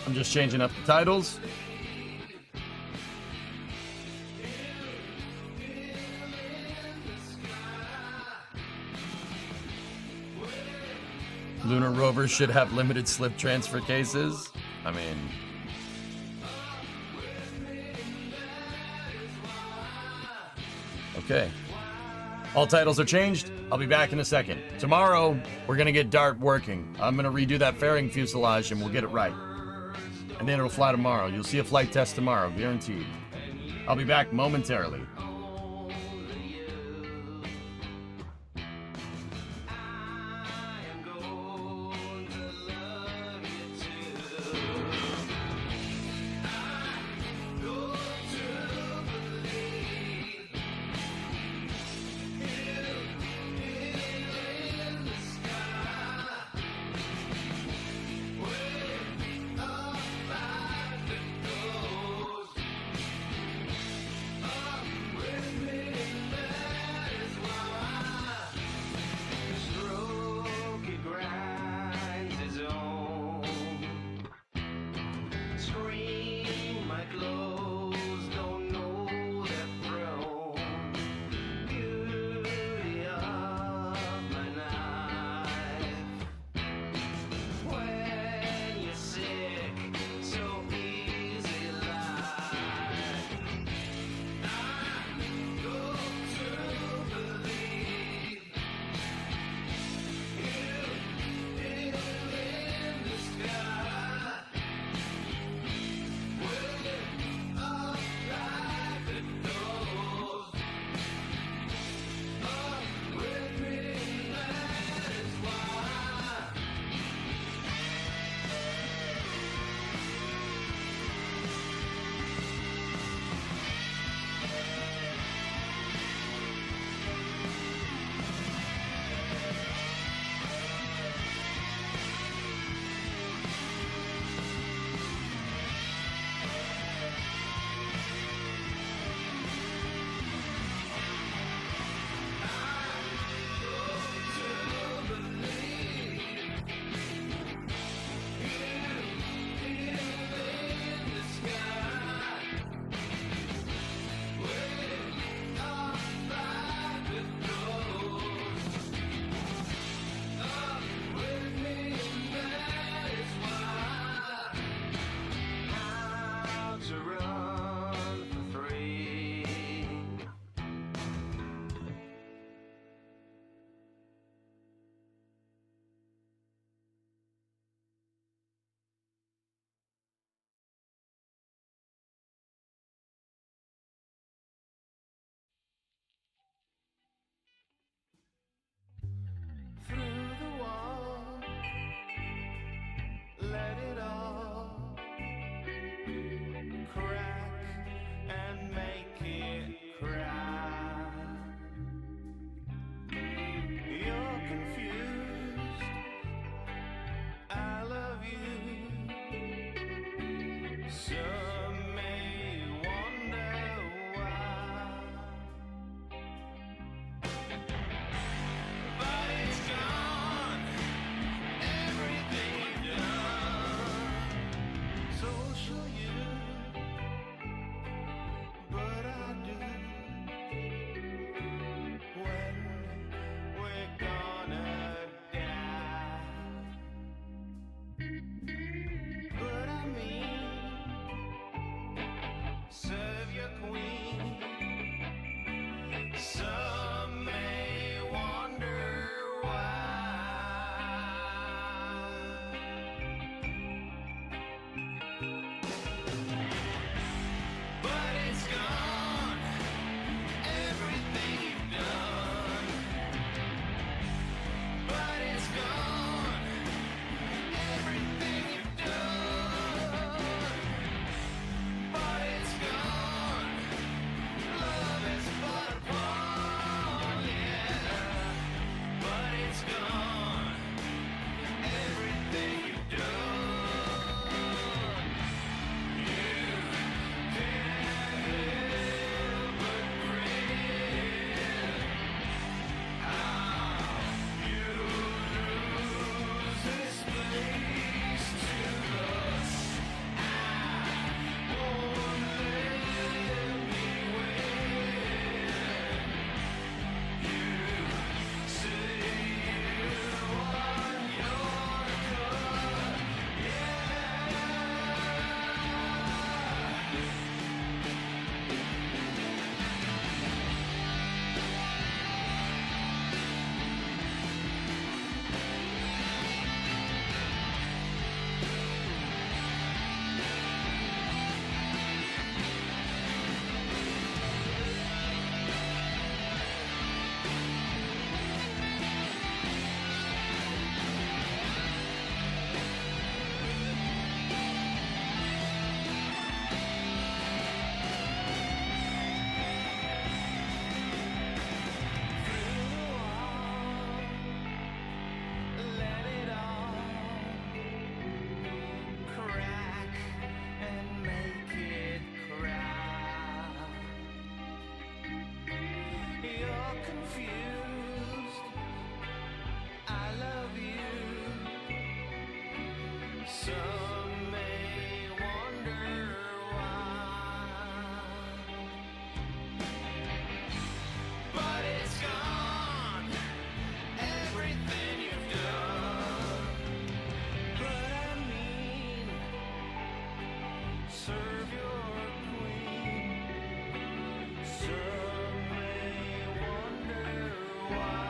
I'm just changing up the titles. Lunar rovers should have limited slip transfer cases. I mean... Okay. All titles are changed. I'll be back in a second. Tomorrow, we're going to get DART working. I'm going to redo that fairing fuselage and we'll get it right. And then it'll fly tomorrow. You'll see a flight test tomorrow, guaranteed. I'll be back momentarily. confused. I love you. Some may wonder why, but it's gone. Everything you've done, but I mean, serve your queen. Some may wonder why.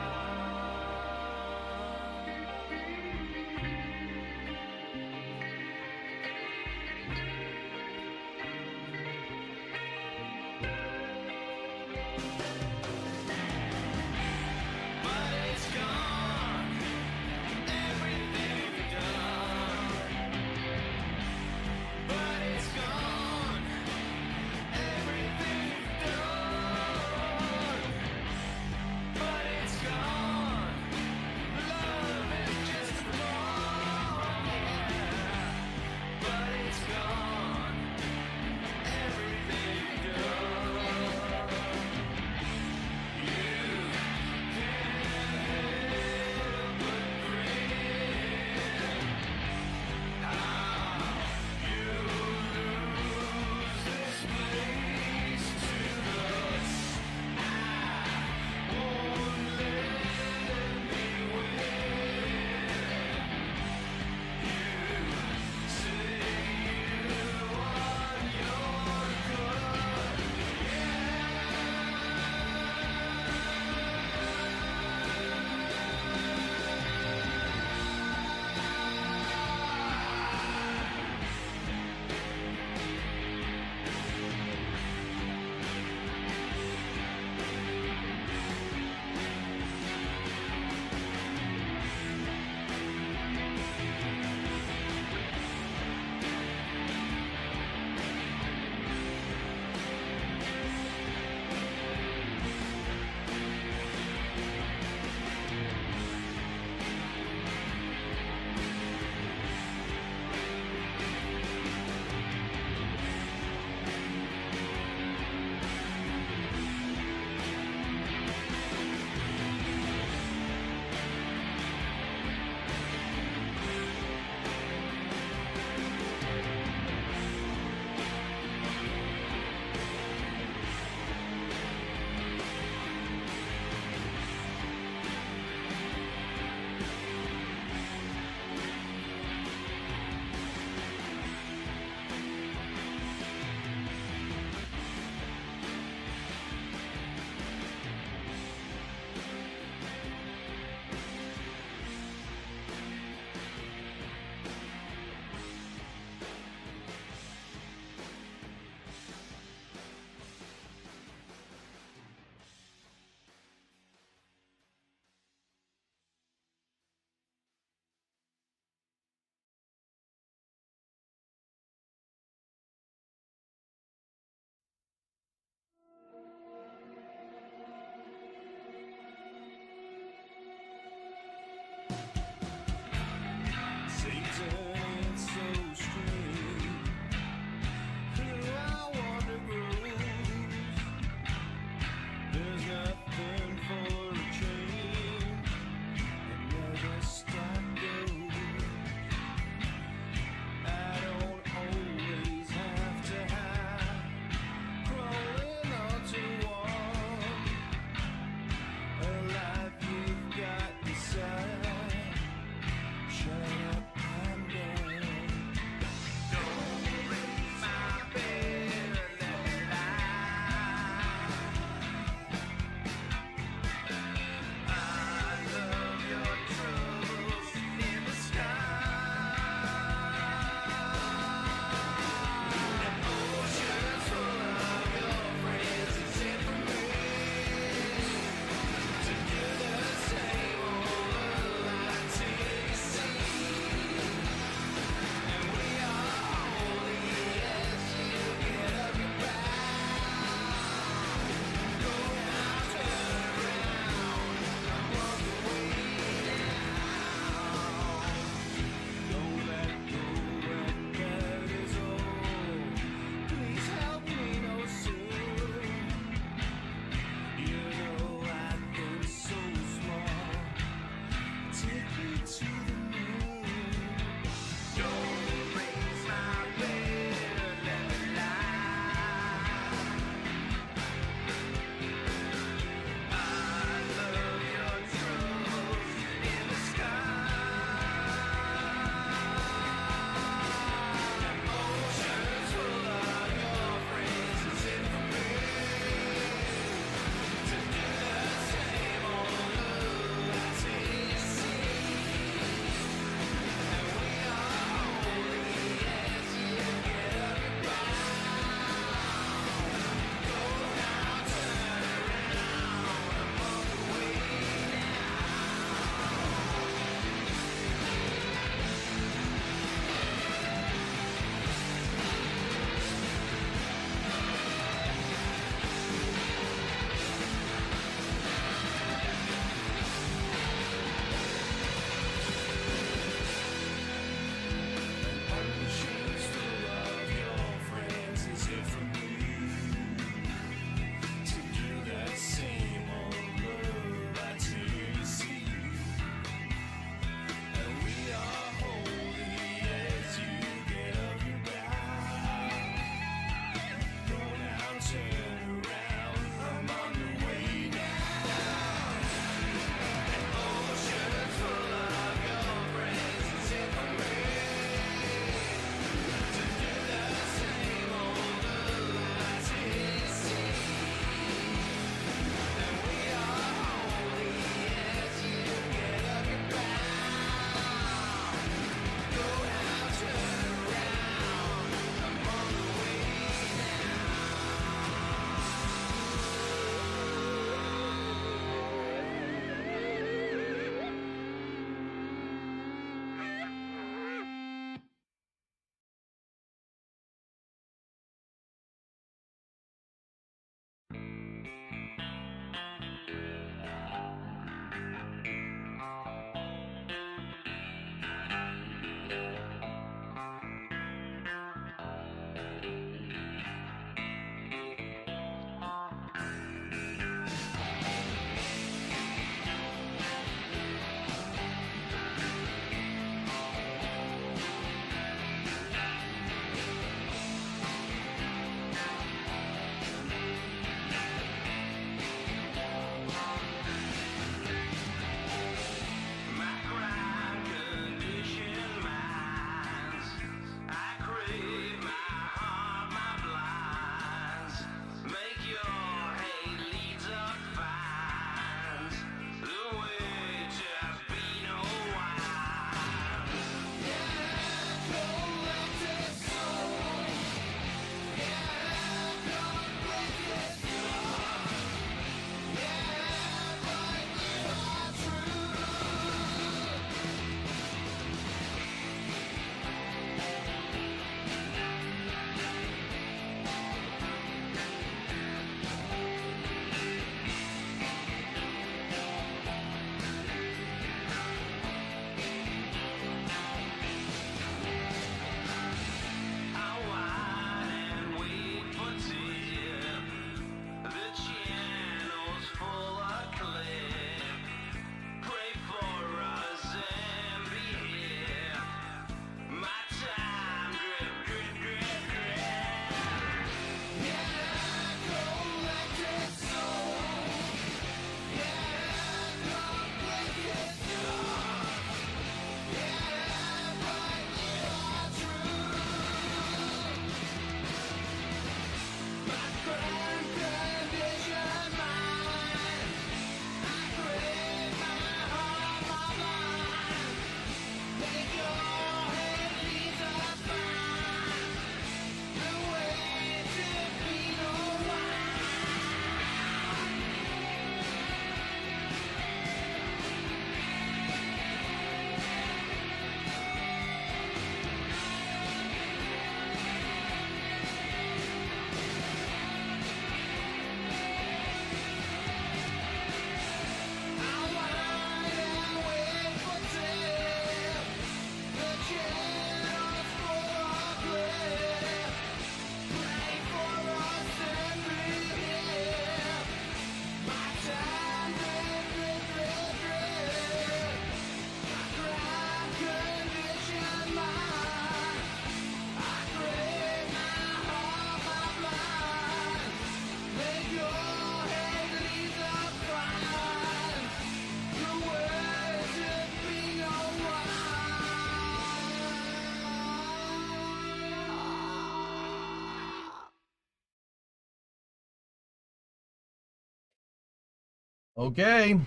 Okay.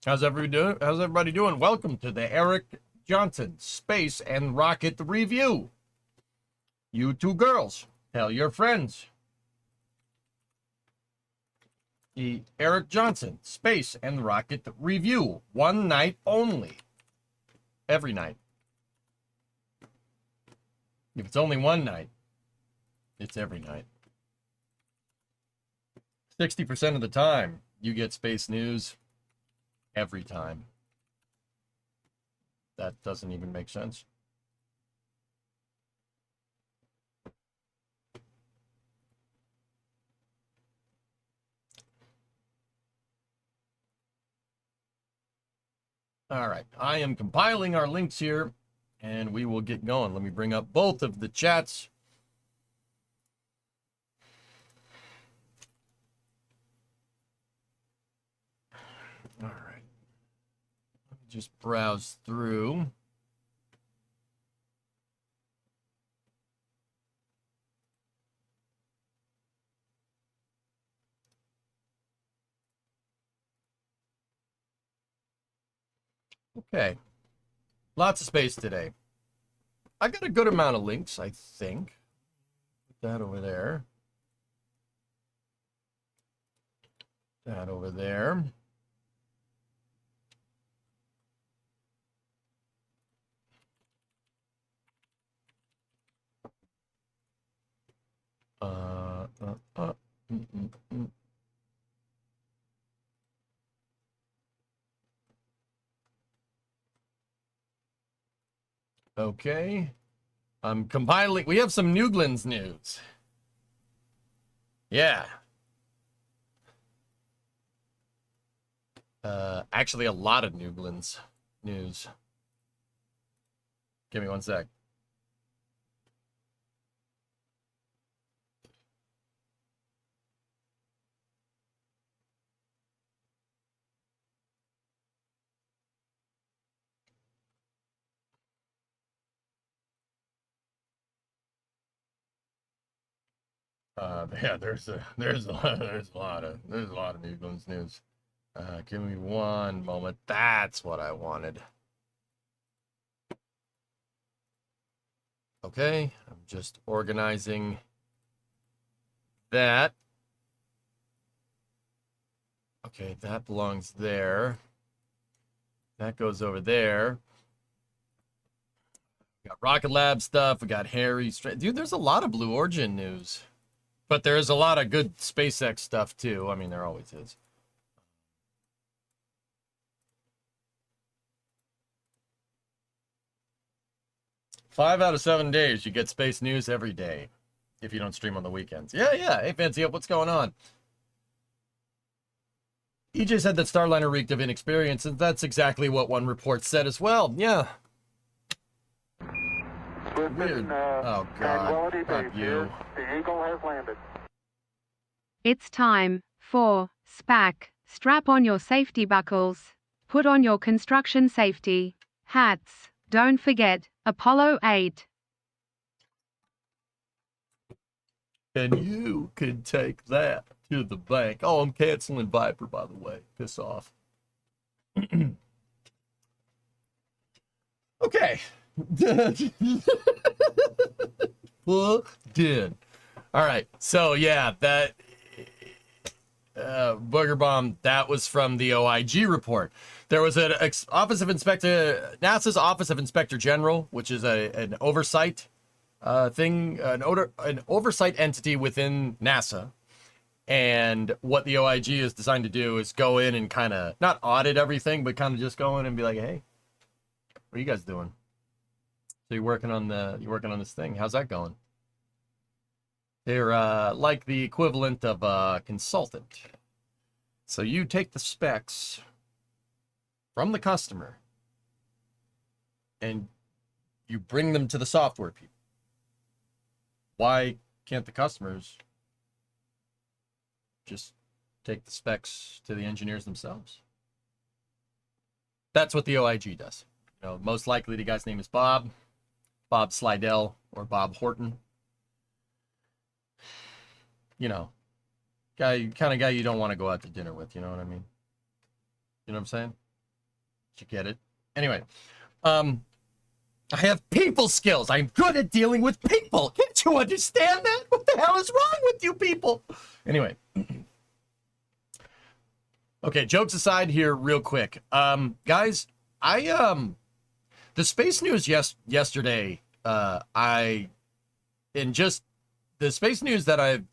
How's everybody doing? Welcome to the Eric Johnson Space and Rocket Review. You two girls, tell your friends. The Eric Johnson Space and Rocket Review. One night only. Every night. If it's only one night, it's every night. 60% of the time, you get space news every time. That doesn't even make sense. All right, I am compiling our links here, and we will get going. Let me bring up both of the chats. All right. Let me just browse through. Okay. Lots of space today. I got a good amount of links, I think. Put that over there. That over there. Uh, uh, uh. Mm, mm, mm. Okay. I'm compiling. We have some Newglands news. Yeah. Actually, a lot of Newglands news. Give me one sec. Yeah, there's a lot of Newglands news. Give me one moment. That's what I wanted. Okay, I'm just organizing that. Okay, that belongs there. That goes over there. We got Rocket Lab stuff. We got Harry. Dude, there's a lot of Blue Origin news. But there's a lot of good SpaceX stuff, too. I mean, there always is. Five out of 7 days, you get space news every day if you don't stream on the weekends. Yeah. Hey, Fancy Up, what's going on? EJ said that Starliner reeked of inexperience, and that's exactly what one report said as well. Yeah. Weird. Oh, God. Not you. The Eagle has landed. It's time for SPAC. Strap on your safety buckles. Put on your construction safety hats. Don't forget, Apollo 8. And you can take that to the bank. Oh, I'm canceling Viper, by the way. Piss off. Okay. Did. All right. So, yeah, that Booger Bomb, that was from the OIG report. There was an NASA's Office of Inspector General, which is an oversight thing, an oversight entity within NASA. And what the OIG is designed to do is go in and kind of not audit everything, but kind of just go in and be like, hey, what are you guys doing? So you're working on this thing. How's that going? They're like the equivalent of a consultant. So you take the specs from the customer and you bring them to the software people. Why can't the customers just take the specs to the engineers themselves? That's what the OIG does. You know, most likely the guy's name is Bob Slidell, or Bob Horton. You know, guy you don't want to go out to dinner with. You know what I mean? You know what I'm saying? You get it? Anyway, I have people skills. I'm good at dealing with people. Can't you understand that? What the hell is wrong with you people? Anyway. Okay, jokes aside here real quick. Guys, the space news yesterday, the space news that I've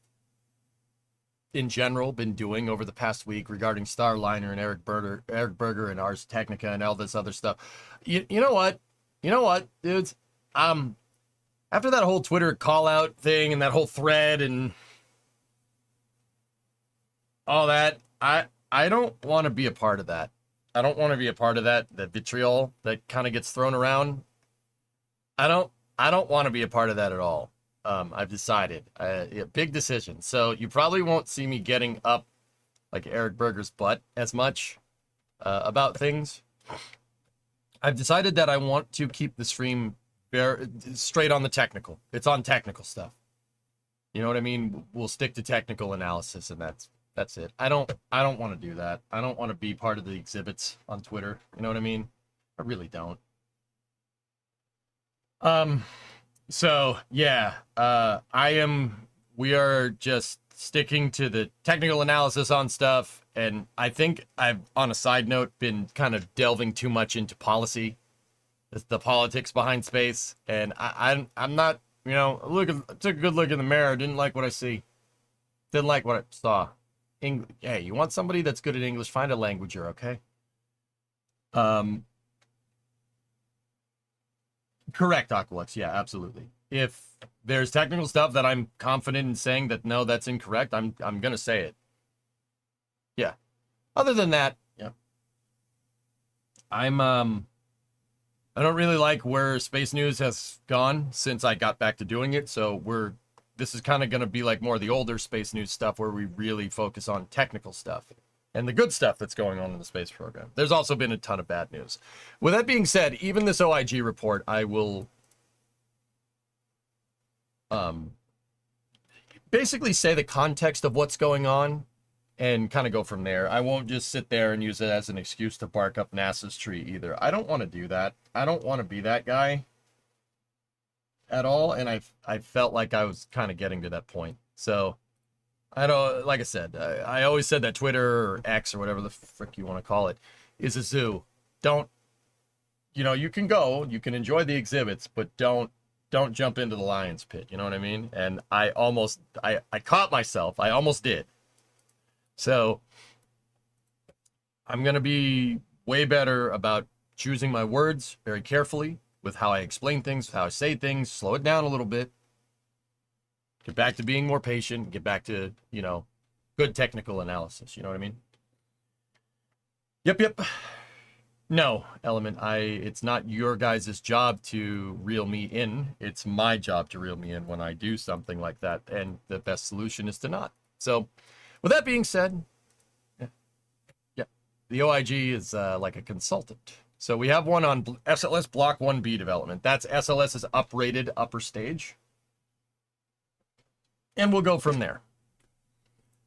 in general been doing over the past week regarding Starliner and Eric Berger and Ars Technica and all this other stuff. You know what? You know what, dudes? After that whole Twitter call out thing and that whole thread and all that, I don't want to be a part of that. I don't want to be a part of that vitriol that kind of gets thrown around. I don't want to be a part of that at all. I've decided. Big decision. So you probably won't see me getting up like Eric Berger's butt as much about things. I've decided that I want to keep the stream straight on the technical. It's on technical stuff. You know what I mean? We'll stick to technical analysis, and that's it. I don't want to do that. I don't want to be part of the exhibits on Twitter. You know what I mean? I really don't. So yeah, we are just sticking to the technical analysis on stuff. And I think I've, on a side note, been kind of delving too much into policy, the politics behind space. And I'm not, you know, took a good look in the mirror. Didn't like what I see. Didn't like what I saw. Hey, you want somebody that's good at English? Find a languager, okay? Correct, Aqualux. Yeah, absolutely. If there's technical stuff that I'm confident in saying that no, that's incorrect, I'm gonna say it. Yeah. Other than that, yeah. I don't really like where space news has gone since I got back to doing it. So this is kind of going to be like more of the older space news stuff where we really focus on technical stuff and the good stuff that's going on in the space program. There's also been a ton of bad news. With that being said, even this OIG report, I will basically say the context of what's going on and kind of go from there. I won't just sit there and use it as an excuse to bark up NASA's tree either. I don't want to do that. I don't want to be that guy at all, and I felt like I was kind of getting to that point. So I don't, like I said, I always said that Twitter or X or whatever the frick you want to call it is a zoo. Don't, you know, you can go, you can enjoy the exhibits, but don't jump into the lion's pit. You know what I mean? And I caught myself. I almost did. So I'm gonna be way better about choosing my words very carefully with how I explain things, how I say things, slow it down a little bit, get back to being more patient, get back to, you know, good technical analysis. You know what I mean? Yep. No, Element, it's not your guys' job to reel me in. It's my job to reel me in when I do something like that. And the best solution is to not. So with that being said, yeah, the OIG is like a consultant. So we have one on SLS Block 1B development. That's SLS's uprated upper stage. And we'll go from there.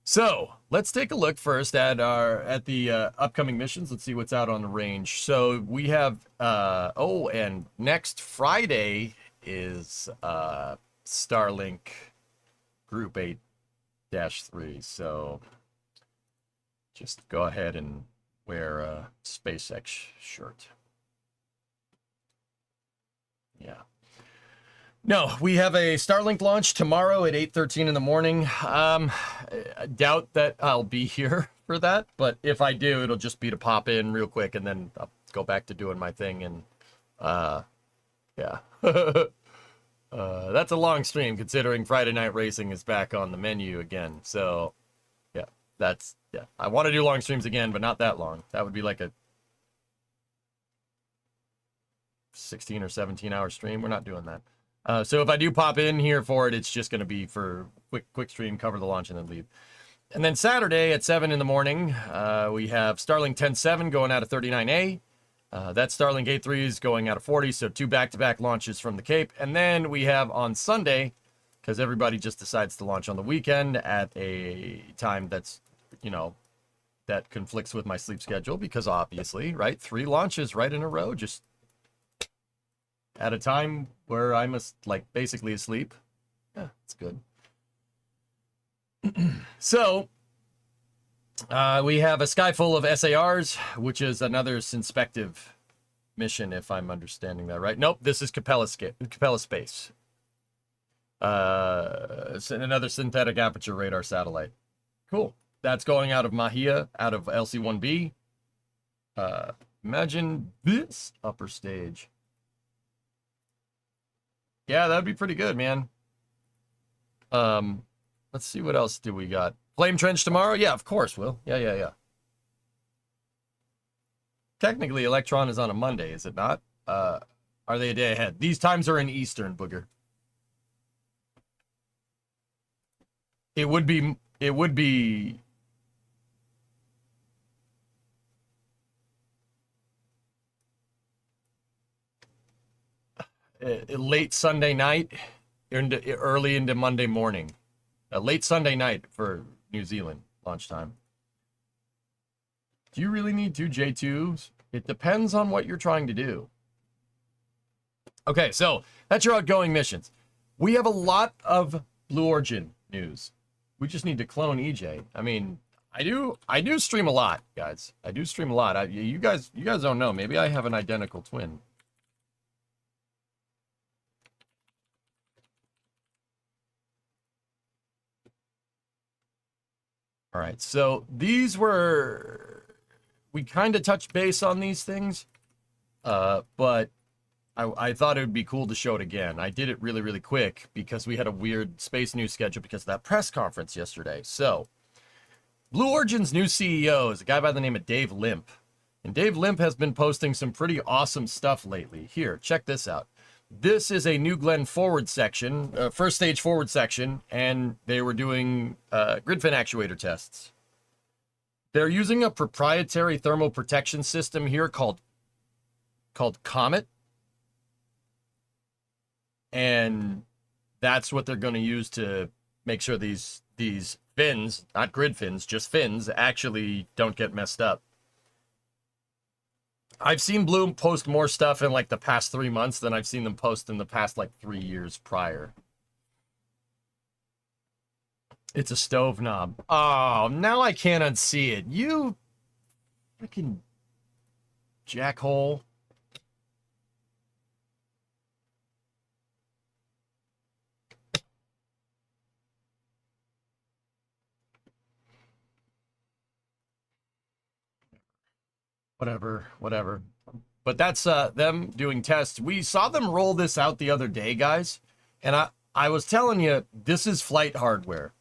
So let's take a look first at the upcoming missions. Let's see what's out on the range. So we have, and next Friday is Starlink Group 8-3. So just go ahead and wear a SpaceX shirt. Yeah. No, we have a Starlink launch tomorrow at 8:13 in the morning. I doubt that I'll be here for that, but if I do, it'll just be to pop in real quick and then I'll go back to doing my thing. And yeah. That's a long stream considering Friday Night Racing is back on the menu again. So yeah, I want to do long streams again, but not that long. That would be like a 16 or 17 hour stream. We're not doing that. So if I do pop in here for it, it's just going to be for quick stream, cover the launch, and then leave. And then Saturday at 7 in the morning, we have Starlink 10.7 going out of 39A. That Starlink 8.3 is going out of 40, so 2 back-to-back launches from the Cape. And then we have on Sunday, because everybody just decides to launch on the weekend at a time that's, that conflicts with my sleep schedule, because obviously, right, 3 launches right in a row, just at a time where I'm basically asleep. Yeah, it's good. So, we have a sky full of SARs, which is another synspective mission, if I'm understanding that right. Nope, this is Capella Space. It's another synthetic aperture radar satellite. Cool. That's going out of Mahia, out of LC-1B. Imagine this upper stage. Yeah, that'd be pretty good, man. Let's see, what else do we got? Flame Trench tomorrow? Yeah, of course, Will. Yeah. Technically, Electron is on a Monday, is it not? Are they a day ahead? These times are in Eastern, Booger. It would be late Sunday night, early into Monday morning. Late Sunday night for New Zealand launch time. Do you really need 2 J2s? It depends on what you're trying to do. Okay, so that's your outgoing missions. We have a lot of Blue Origin news. We just need to clone EJ. I mean, I do stream a lot, guys. I do stream a lot. You guys don't know. Maybe I have an identical twin. All right, so we kind of touched base on these things, but I thought it would be cool to show it again. I did it really, really quick because we had a weird space news schedule because of that press conference yesterday. So, Blue Origin's new CEO is a guy by the name of Dave Limp. And Dave Limp has been posting some pretty awesome stuff lately. Here, check this out. This is a New Glenn forward section, first stage forward section, and they were doing grid fin actuator tests. They're using a proprietary thermal protection system here called Comet. And that's what they're going to use to make sure these fins, not grid fins, just fins, actually don't get messed up. I've seen Bloom post more stuff in like the past 3 months than I've seen them post in the past like 3 years prior. It's a stove knob. Oh, now I can't unsee it. You freaking jackhole. Whatever. But that's them doing tests. We saw them roll this out the other day, guys. And I was telling you, this is flight hardware.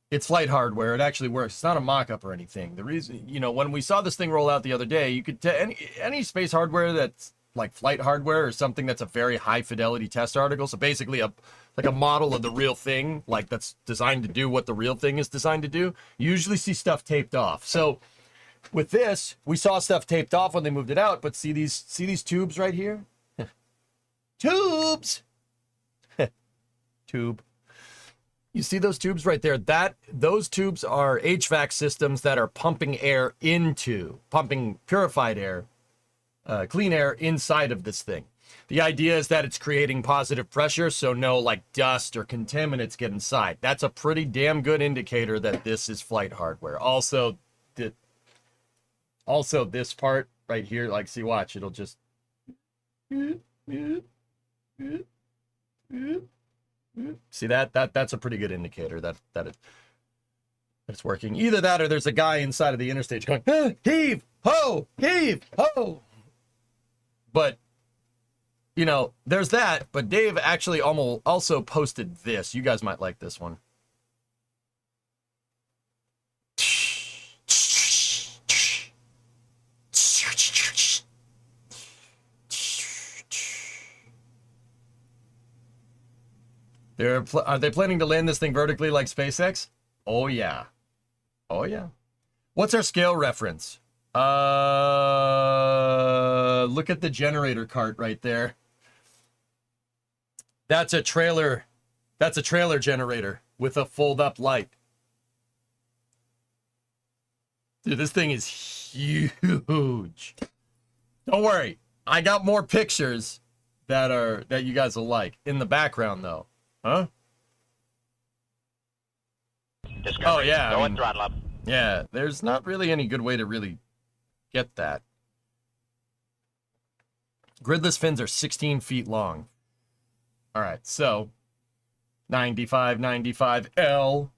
It's flight hardware. It actually works. It's not a mock-up or anything. The reason, when we saw this thing roll out the other day, you could tell any space hardware that's like flight hardware or something that's a very high fidelity test article. So basically a model of the real thing, like that's designed to do what the real thing is designed to do. You usually see stuff taped off. So with this, we saw stuff taped off when they moved it out, but see these tubes right here? Tubes! Tube. You see those tubes right there? Those tubes are HVAC systems that are pumping purified air, clean air inside of this thing. The idea is that it's creating positive pressure, so no like dust or contaminants get inside. That's a pretty damn good indicator that this is flight hardware. Also this part right here, like, see, watch, it'll just see that's a pretty good indicator that it's working. Either that or there's a guy inside of the interstage going, ah, heave ho, heave ho. But there's that. But Dave actually also posted this. You guys might like this one. Are they planning to land this thing vertically like SpaceX? Oh yeah. What's our scale reference? Look at the generator cart right there. That's a trailer That's a trailer generator with a fold-up light. Dude, this thing is huge. Don't worry. I got more pictures that you guys will like. In the background, though. Huh? Discovery. Oh, yeah. Go and throttle up. Yeah, there's not really any good way to really get that. Gridless fins are 16 feet long. All right, so 95L.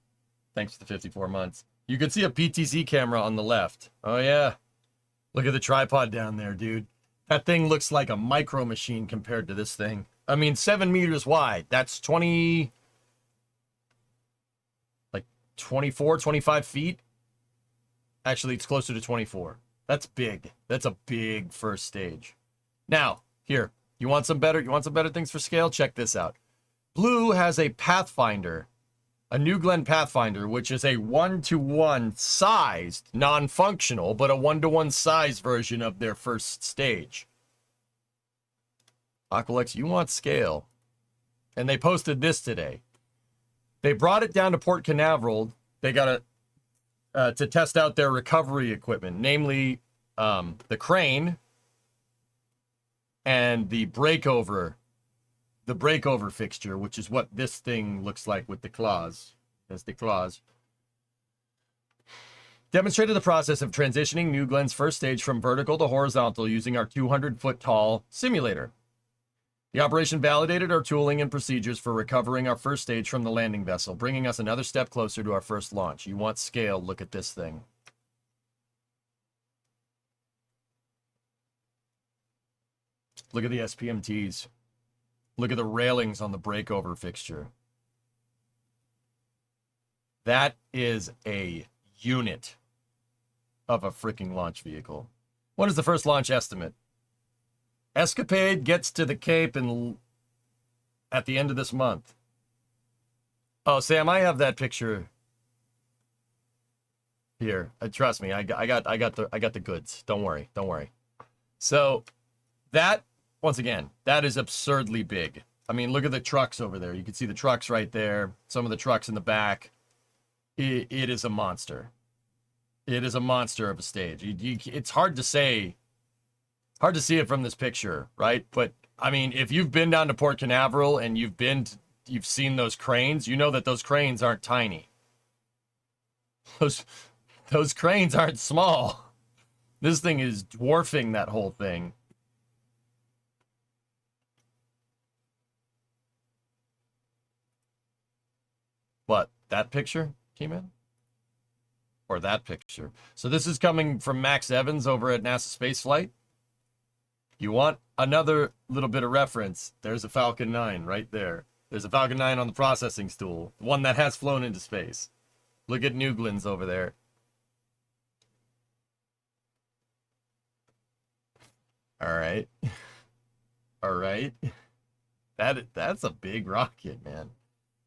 Thanks for the 54 months. You can see a PTZ camera on the left. Oh, yeah. Look at the tripod down there, dude. That thing looks like a micro machine compared to this thing. I mean, 7 meters wide. That's 24, 25 feet. Actually, it's closer to 24. That's big. That's a big first stage. Now, here, you want some better things for scale? Check this out. Blue has a Pathfinder, a New Glenn Pathfinder, which is a 1-to-1 sized, non-functional, but a 1-to-1 size version of their first stage. Aqualex, you want scale. And they posted this today. They brought it down to Port Canaveral. They got to test out their recovery equipment, namely the crane and the breakover fixture, which is what this thing looks like with the claws. That's the claws. Demonstrated the process of transitioning New Glenn's first stage from vertical to horizontal using our 200-foot tall simulator. The operation validated our tooling and procedures for recovering our first stage from the landing vessel, bringing us another step closer to our first launch. You want scale, look at this thing. Look at the SPMTs. Look at the railings on the breakover fixture. That is a unit of a freaking launch vehicle. What is the first launch estimate? Escapade gets to the Cape at the end of this month. Oh, Sam, I have that picture here. Trust me, I got the goods. Don't worry. So that, once again, that is absurdly big. I mean, look at the trucks over there. You can see the trucks right there. Some of the trucks in the back. It is a monster. It is a monster of a stage. It's hard to say. Hard to see it from this picture, right? But I mean, if you've been down to Port Canaveral and you've seen those cranes, you know that those cranes aren't tiny. Those cranes aren't small. This thing is dwarfing that whole thing. What? That picture came in? Or that picture? So this is coming from Max Evans over at NASA Spaceflight. You want another little bit of reference? There's a Falcon 9 right there. There's a Falcon 9 on the processing stool. One that has flown into space. Look at New Glenn's over there. All right. All right. That's a big rocket, man.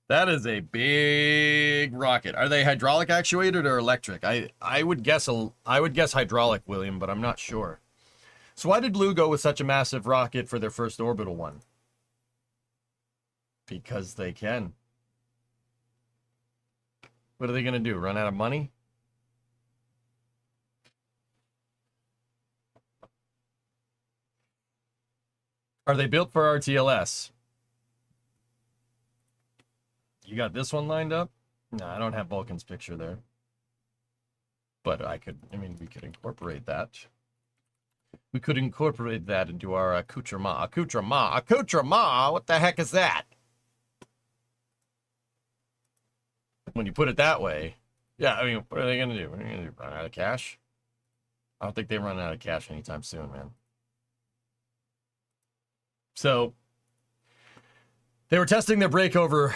That is a big rocket. Are they hydraulic actuated or electric? I would guess hydraulic, William, but I'm not sure. So why did Blue go with such a massive rocket for their first orbital one? Because they can. What are they going to do? Run out of money? Are they built for RTLS? You got this one lined up? No, I don't have Vulcan's picture there. But we could incorporate that. We could incorporate that into our accoutrement. Accoutrement? What the heck is that? When you put it that way. Yeah, I mean, what are they going to do? What are they going to do? Run out of cash? I don't think they run out of cash anytime soon, man. So, they were testing their breakover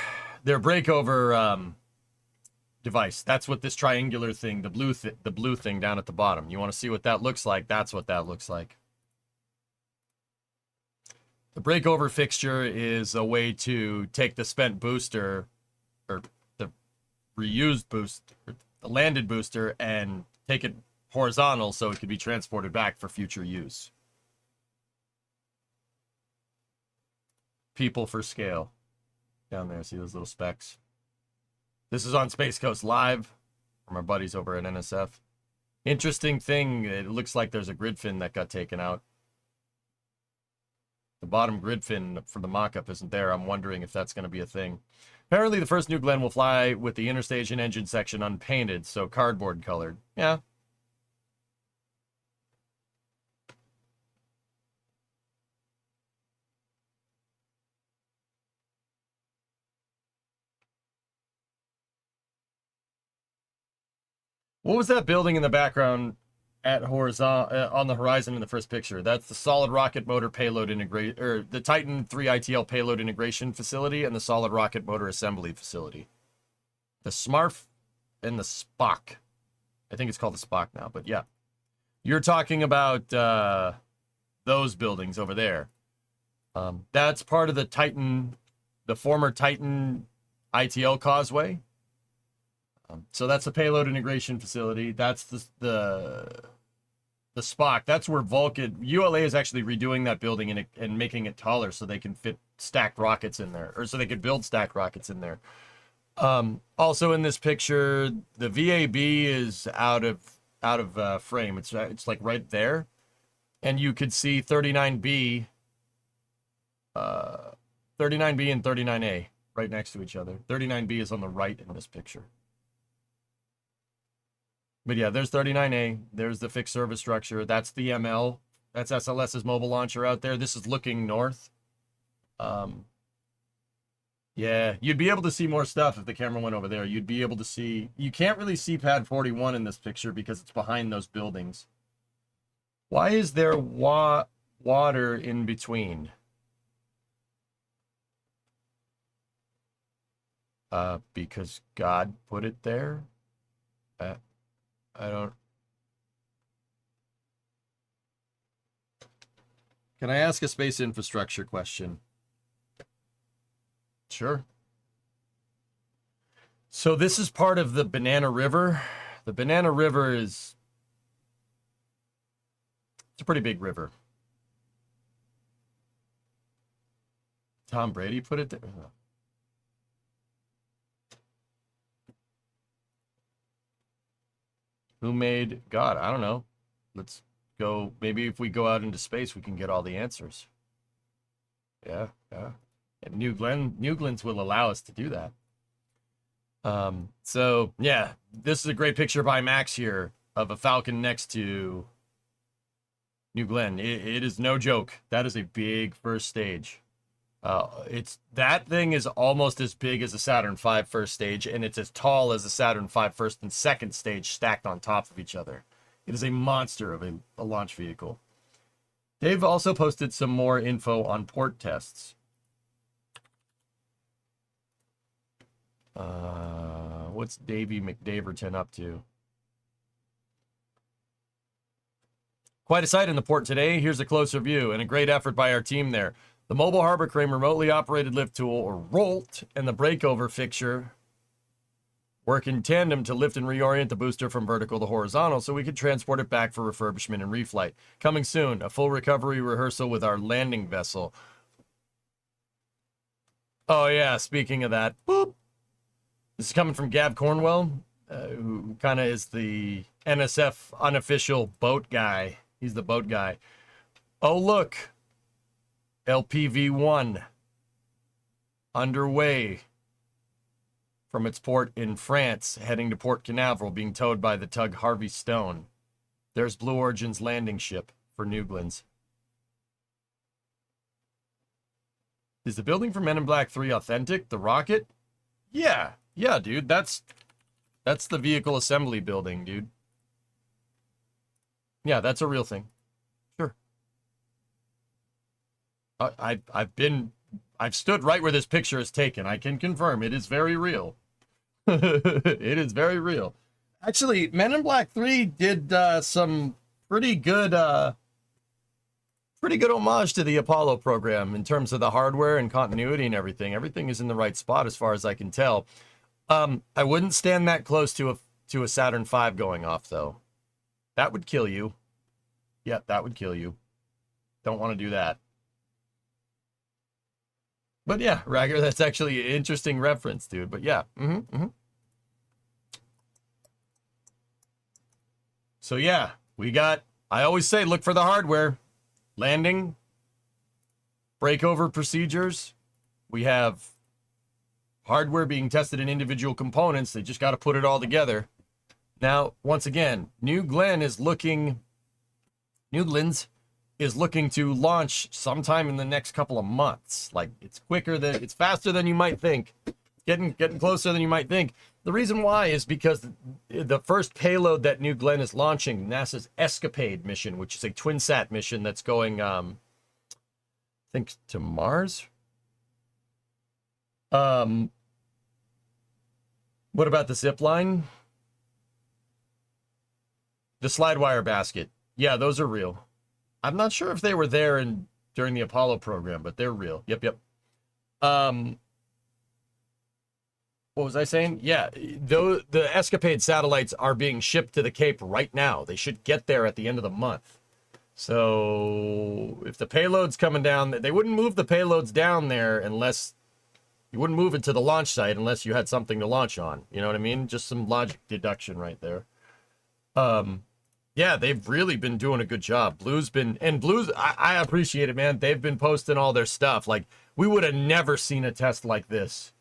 device. That's what this triangular thing, the blue thing down at the bottom. You want to see what that looks like? That's what that looks like. The breakover fixture is a way to take the spent booster, or the reused boost, or the landed booster, and take it horizontal so it could be transported back for future use. People for scale. Down there, see those little specks? This is on Space Coast Live from our buddies over at NSF. Interesting thing, it looks like there's a grid fin that got taken out. The bottom grid fin for the mock-up isn't there. I'm wondering if that's going to be a thing. Apparently, the first New Glenn will fly with the interstation engine section unpainted, so cardboard colored. Yeah. What was that building in the background at on the horizon in the first picture? That's the solid rocket motor payload integrate, or the Titan 3 ITL payload integration facility and the solid rocket motor assembly facility. The SMARF and the Spock. I think it's called the Spock now, but yeah. You're talking about those buildings over there. That's part of the Titan, the former Titan ITL causeway. So that's the payload integration facility. That's the Spock. That's where Vulcan ULA is actually redoing that building and making it taller so they can fit stacked rockets in there, or so they could build stacked rockets in there. Also in this picture, the VAB is out of frame. It's like right there, and you could see 39B, 39B and 39A right next to each other. 39B is on the right in this picture. But yeah, there's 39A. There's the fixed service structure. That's the ML. That's SLS's mobile launcher out there. This is looking north. Yeah, you'd be able to see more stuff if the camera went over there. You'd be able to see... You can't really see pad 41 in this picture because it's behind those buildings. Why is there water in between? Because God put it there? I don't... Can I ask a space infrastructure question? Sure. So this is part of the Banana River. The Banana River is... It's a pretty big river. Tom Brady put it there? Who made God? I don't know. Let's go. Maybe if we go out into space, we can get all the answers. Yeah, yeah. And New Glenn's will allow us to do that. So yeah, this is a great picture by Max here of a Falcon next to New Glenn. It is no joke. That is a big first stage. That thing is almost as big as a Saturn V first stage, and it's as tall as a Saturn V first and second stage stacked on top of each other. It is a monster of a launch vehicle. Dave also posted some more info on port tests. What's Davey McDaverton up to? Quite a sight in the port today. Here's a closer view and a great effort by our team there. The mobile harbor crane remotely operated lift tool, or ROLT, and the breakover fixture work in tandem to lift and reorient the booster from vertical to horizontal so we could transport it back for refurbishment and reflight. Coming soon, a full recovery rehearsal with our landing vessel. Oh yeah, speaking of that, boop. This is coming from Gav Cornwell, who kind of is the NSF unofficial boat guy. He's the boat guy. Oh look. LPV-1 underway from its port in France, heading to Port Canaveral, being towed by the tug Harvey Stone. There's Blue Origin's landing ship for New Glenn's. Is the building from Men in Black 3 authentic? The rocket? Yeah, dude. That's the vehicle assembly building, dude. Yeah, that's a real thing. Sure. I've stood right where this picture is taken. I can confirm it is very real. It is very real. Actually, Men in Black 3 did some pretty good homage to the Apollo program in terms of the hardware and continuity and everything. Everything is in the right spot as far as I can tell. I wouldn't stand that close to a Saturn V going off though. That would kill you. Yeah, that would kill you. Don't want to do that. But yeah, Ragger, that's actually an interesting reference, dude. But yeah. So yeah, we got, I always say, look for the hardware. Landing, breakover procedures. We have hardware being tested in individual components. They just got to put it all together. Now, once again, New Glen's is looking to launch sometime in the next couple of months. Like, it's faster than you might think. Getting closer than you might think. The reason why is because the first payload that New Glenn is launching, NASA's Escapade mission, which is a twin-sat mission that's going, I think, to Mars? What about the zip line? The slide wire basket. Yeah, those are real. I'm not sure if they were there during the Apollo program, but they're real. Yep. What was I saying? Yeah, the Escapade satellites are being shipped to the Cape right now. They should get there at the end of the month. So if the payload's coming down, they wouldn't move the payloads down there unless you wouldn't move it to the launch site unless you had something to launch on. You know what I mean? Just some logic deduction right there. Yeah, they've really been doing a good job. Blue's, I appreciate it, man. They've been posting all their stuff. Like, we would have never seen a test like this.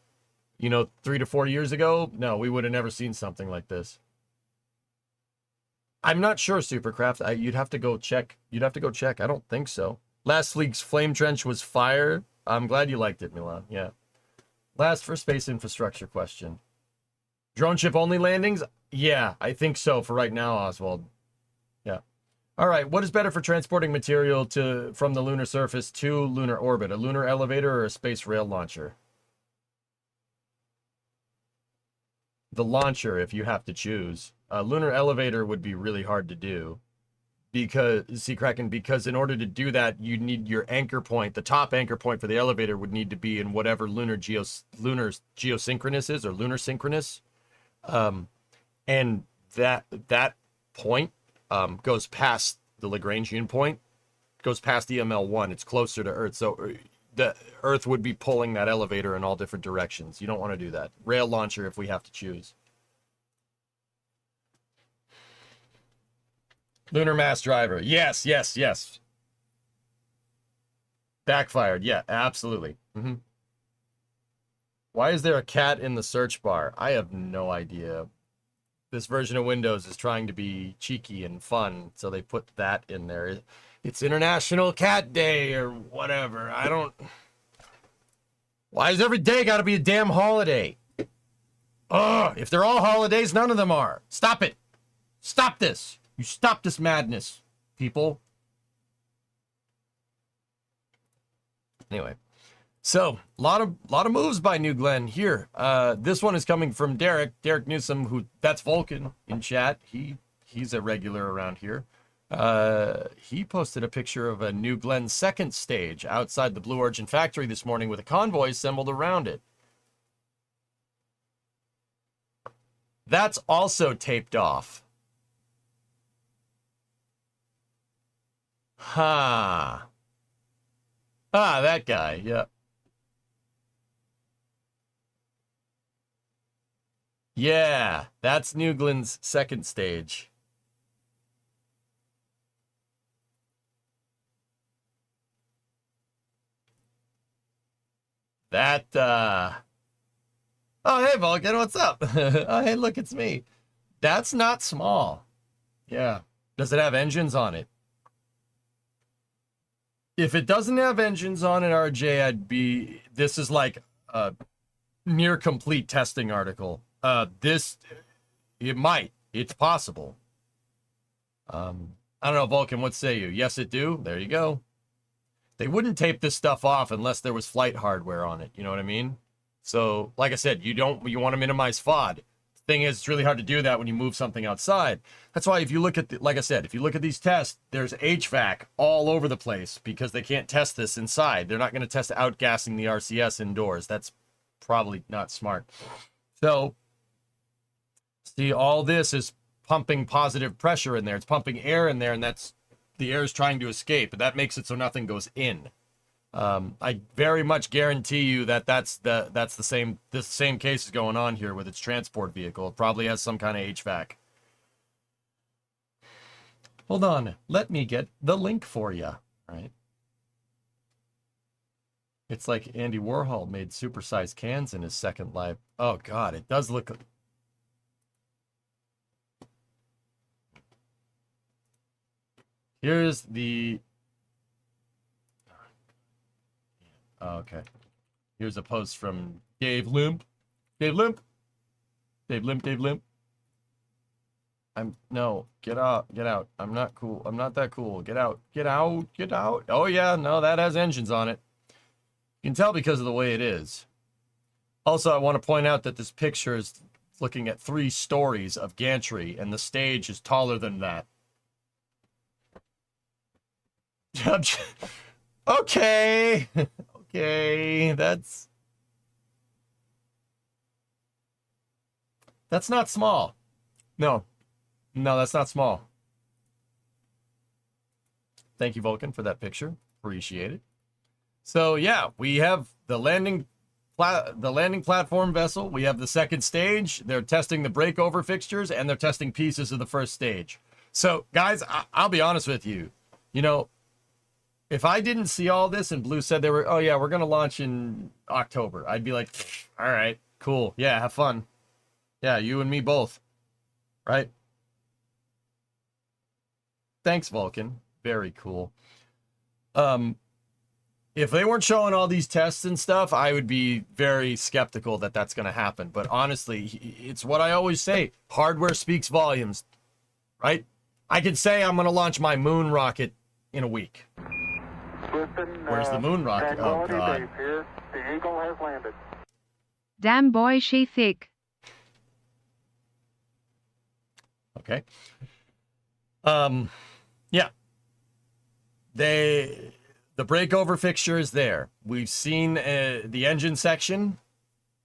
3 to 4 years ago, no, we would have never seen something like this. I'm not sure, Supercraft. You'd have to go check. I don't think so. Last week's Flame Trench was fire. I'm glad you liked it, Milan. Yeah. Last for space infrastructure question. Drone ship only landings? Yeah, I think so for right now, Oswald. Yeah. All right. What is better for transporting material from the lunar surface to lunar orbit? A lunar elevator or a space rail launcher? The launcher, if you have to choose. A lunar elevator would be really hard to do because in order to do that, you need your anchor point. The top anchor point for the elevator would need to be in whatever lunar geosynchronous is, or lunar synchronous. And that point goes past the Lagrangian point, goes past EML1. It's closer to Earth. So the Earth would be pulling that elevator in all different directions. You don't want to do that. Rail launcher if we have to choose. Lunar mass driver. Yes. Backfired. Yeah, absolutely. Why is there a cat in the search bar? I have no idea. This version of Windows is trying to be cheeky and fun, so they put that in there. It's International Cat Day or whatever. Why is every day got to be a damn holiday? Ugh, if they're all holidays, none of them are. Stop it. Stop this. You stop this madness, people. Anyway, so a lot of moves by New Glenn here. This one is coming from Derek Newsom, that's Vulcan in chat. He's a regular around here. He posted a picture of a New Glenn second stage outside the Blue Origin factory this morning with a convoy assembled around it. That's also taped off. Ah, that guy, yeah. Yeah, that's New Glenn's second stage. Oh, hey, Vulcan, what's up? Oh, hey, look, it's me. That's not small. Yeah. Does it have engines on it? If it doesn't have engines on it, RJ, this is like a near complete testing article. It might. It's possible. I don't know, Vulcan, what say you? Yes, it do. There you go. They wouldn't tape this stuff off unless there was flight hardware on it. You know what I mean? So, like I said, you want to minimize FOD. Thing is, it's really hard to do that when you move something outside. That's why if you look at, like I said, if you look at these tests, there's HVAC all over the place because they can't test this inside. They're not going to test outgassing the RCS indoors. That's probably not smart. So, see, all this is pumping positive pressure in there. It's pumping air in there, and the air is trying to escape, and that makes it so nothing goes in. I very much guarantee you that that's the same case is going on here with its transport vehicle. It probably has some kind of HVAC. Hold on, let me get the link for you. Right? It's like Andy Warhol made supersized cans in his Second Life. Oh God, it does look. Here's the. Oh, okay. Here's a post from Dave Limp. Dave Limp. Dave Limp. Dave Limp. No, get out, get out. I'm not cool. I'm not that cool. Get out, get out, get out. Oh yeah, no, that has engines on it. You can tell because of the way it is. Also, I want to point out that this picture is looking at 3 stories of gantry, and the stage is taller than that. Okay. Okay, that's not small. No. No, that's not small. Thank you, Vulcan, for that picture. Appreciate it. So, yeah, we have the landing platform vessel. We have the second stage. They're testing the breakover fixtures, and they're testing pieces of the first stage. So, guys, I'll be honest with you. You know, if I didn't see all this and Blue said we're going to launch in October, I'd be like, all right, cool. Yeah, have fun. Yeah, you and me both. Right? Thanks, Vulcan. Very cool. If they weren't showing all these tests and stuff, I would be very skeptical that that's going to happen. But honestly, it's what I always say. Hardware speaks volumes, right? I could say I'm going to launch my moon rocket in a week. Where's the moon rocket? Oh, God. The Eagle has landed. Damn boy, she thick. Okay. Yeah. The breakover fixture is there. We've seen the engine section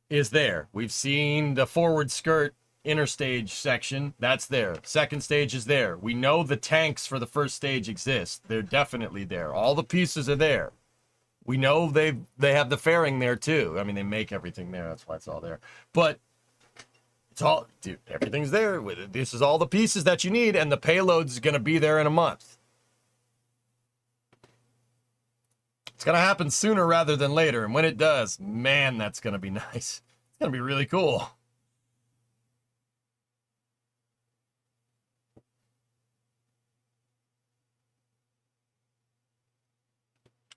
is there. We've seen the forward skirt interstage section. That's there. Second stage is there. We know the tanks for the first stage exist. They're definitely there. All the pieces are there. We know they have the fairing there too. I mean, they make everything there. That's why it's all there. But it's all, dude, everything's there. This is all the pieces that you need, and the payload's going to be there in a month. It's going to happen sooner rather than later. And when it does, man, that's going to be nice. It's going to be really cool.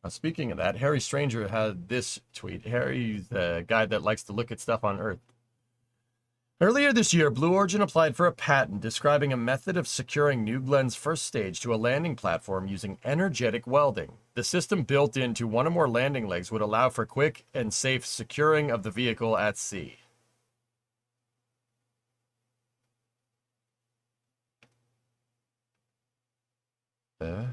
Speaking of that, Harry Stranger had this tweet. Harry's the guy that likes to look at stuff on Earth. Earlier this year, Blue Origin applied for a patent describing a method of securing New Glenn's first stage to a landing platform using energetic welding. The system built into one or more landing legs would allow for quick and safe securing of the vehicle at sea. Huh.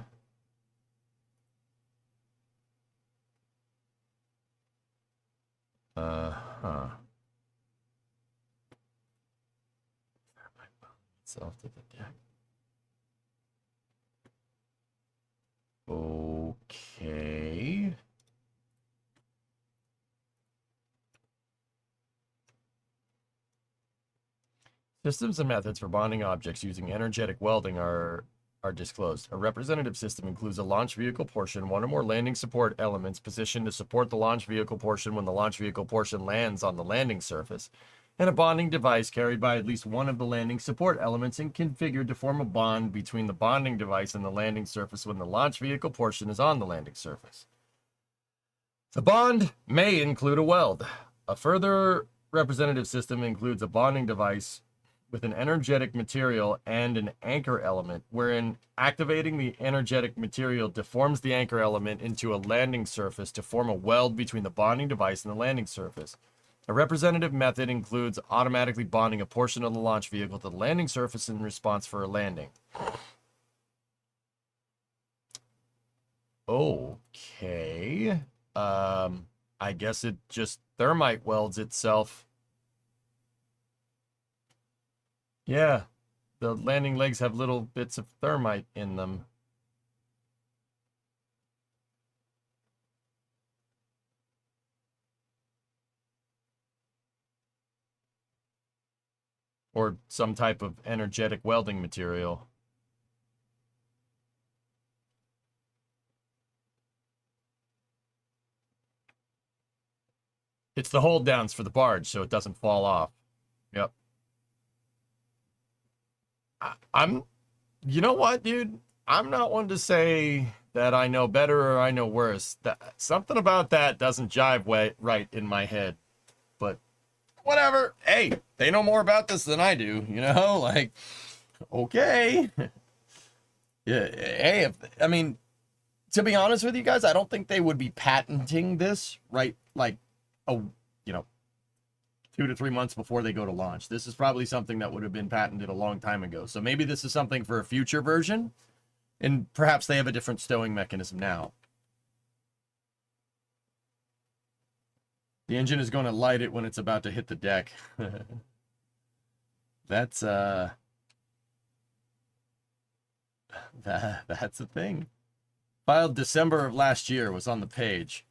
Itself to the deck. Okay. Systems and methods for bonding objects using energetic welding are disclosed. A representative system includes a launch vehicle portion, one or more landing support elements positioned to support the launch vehicle portion when the launch vehicle portion lands on the landing surface, and a bonding device carried by at least one of the landing support elements and configured to form a bond between the bonding device and the landing surface when the launch vehicle portion is on the landing surface. The bond may include a weld. A further representative system includes a bonding device with an energetic material and an anchor element, wherein activating the energetic material deforms the anchor element into a landing surface to form a weld between the bonding device and the landing surface. A representative method includes automatically bonding a portion of the launch vehicle to the landing surface in response for a landing. Okay. I guess it just thermite welds itself. Yeah, the landing legs have little bits of thermite in them. or some type of energetic welding material. It's the hold downs for the barge so it doesn't fall off. Yep. I'm, you know what, dude? I'm not one to say that I know better or I know worse. Something about that doesn't jive right in my head. But whatever. Hey, they know more about this than I do, you know? Like, okay. Yeah, hey, I mean, to be honest with you guys, I don't think they would be patenting this, right? Like, you know, 2 to 3 months before they go to launch. This is probably something that would have been patented a long time ago. So maybe this is something for a future version, and perhaps they have a different stowing mechanism now. The engine is going to light it when it's about to hit the deck. That's that's a thing. Filed December of last year was on the page.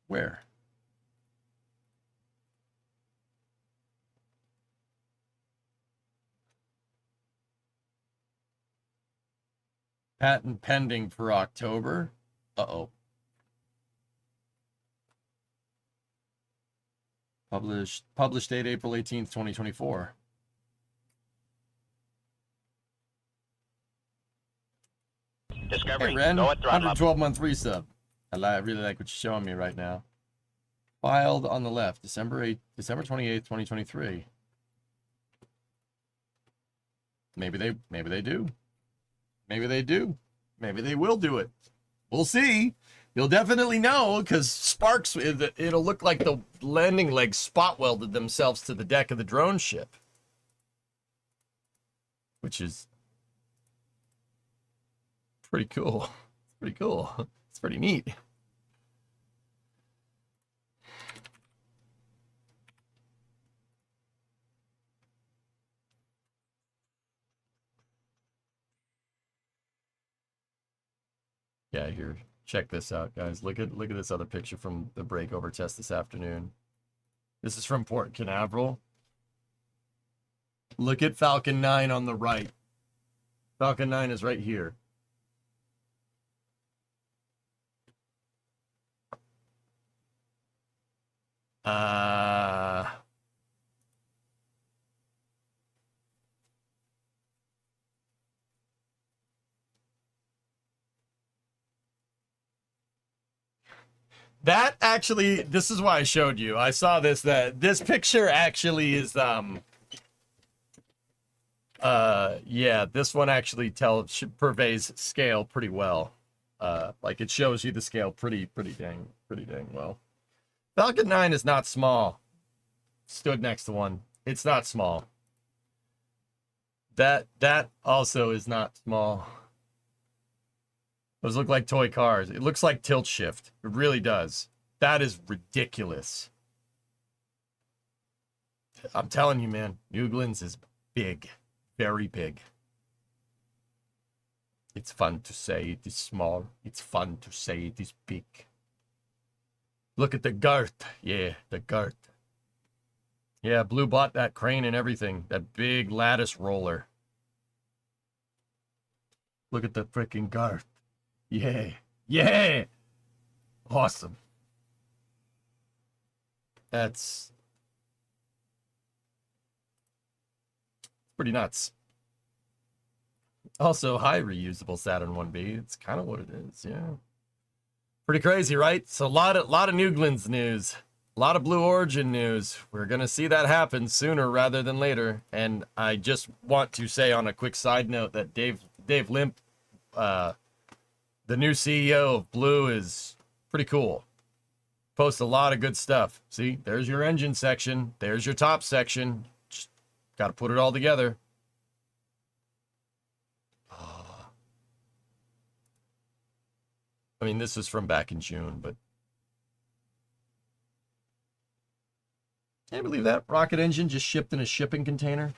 Where? Patent pending for October. Uh-oh. Published date April 18th, 2024. Discovery, Hey, Ren, go at throttle up. 112-month resub. I really like what you're showing me right now. Filed on the left, December 28th, 2023. Maybe they do. Maybe they do. Maybe they will do it. We'll see. You'll definitely know, because sparks, it'll look like the landing legs spot welded themselves to the deck of the drone ship. Which is pretty cool. It's pretty cool. It's pretty neat. Yeah, here. Check this out, guys. Look at this other picture from the breakover test this afternoon. This is from Port Canaveral. Look at Falcon 9 on the right. Falcon 9 is right here. That actually, this is why I showed you. I saw this, that this picture actually is, yeah, this one actually purveys scale pretty well. Like it shows you the scale pretty dang well. Falcon 9 is not small. Stood next to one. It's not small. That also is not small. Those look like toy cars. It looks like tilt shift. It really does. That is ridiculous. I'm telling you, man, New Glen's is big. Very big. It's fun to say it is small. It's fun to say it is big. Look at the girth. Yeah, the girth. Yeah, Blue bought that crane and everything. That big lattice roller. Look at the freaking girth. Yeah. Yeah. Awesome. That's pretty nuts. Also, high reusable Saturn 1B. It's kind of what it is, yeah. Pretty crazy, right? So a lot of New Glen's news. A lot of Blue Origin news. We're going to see that happen sooner rather than later. And I just want to say on a quick side note that Dave Limp, the new CEO of Blue, is pretty cool. Posts a lot of good stuff. See, there's your engine section. There's your top section. Just got to put it all together. I mean, this is from back in June, but can you believe that? Rocket engine just shipped in a shipping container.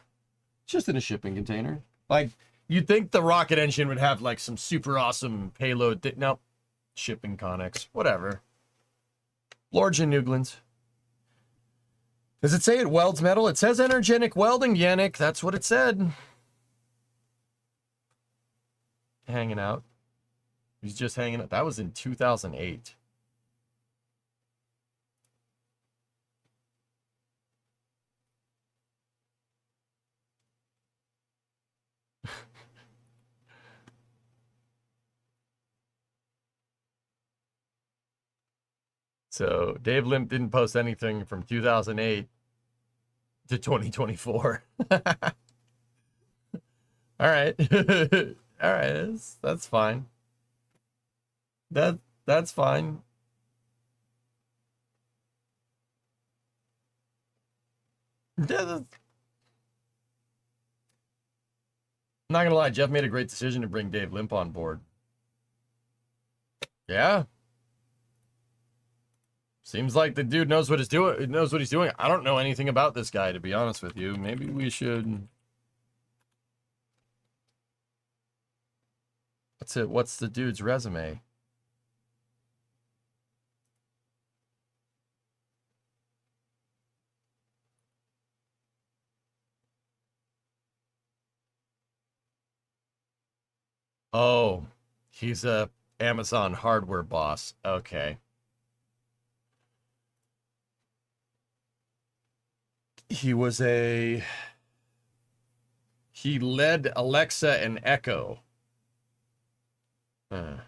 Just in a shipping container. Like, You'd think the rocket engine would have like some super awesome payload. Nope. Shipping Connex. Whatever. Lorgen Nuglands. Does it say it welds metal? It says energetic welding, Yannick. That's what it said. Hanging out. He's just hanging out. That was in 2008. So Dave Limp didn't post anything from 2008 to 2024. All right. All right. That's fine. That's fine. I'm not gonna lie, Jeff made a great decision to bring Dave Limp on board. Yeah. Seems like the dude knows what he's doing. I don't know anything about this guy, to be honest with you. Maybe we should. What's the dude's resume? Oh, he's a Amazon hardware boss. Okay. He led Alexa and Echo. Okay.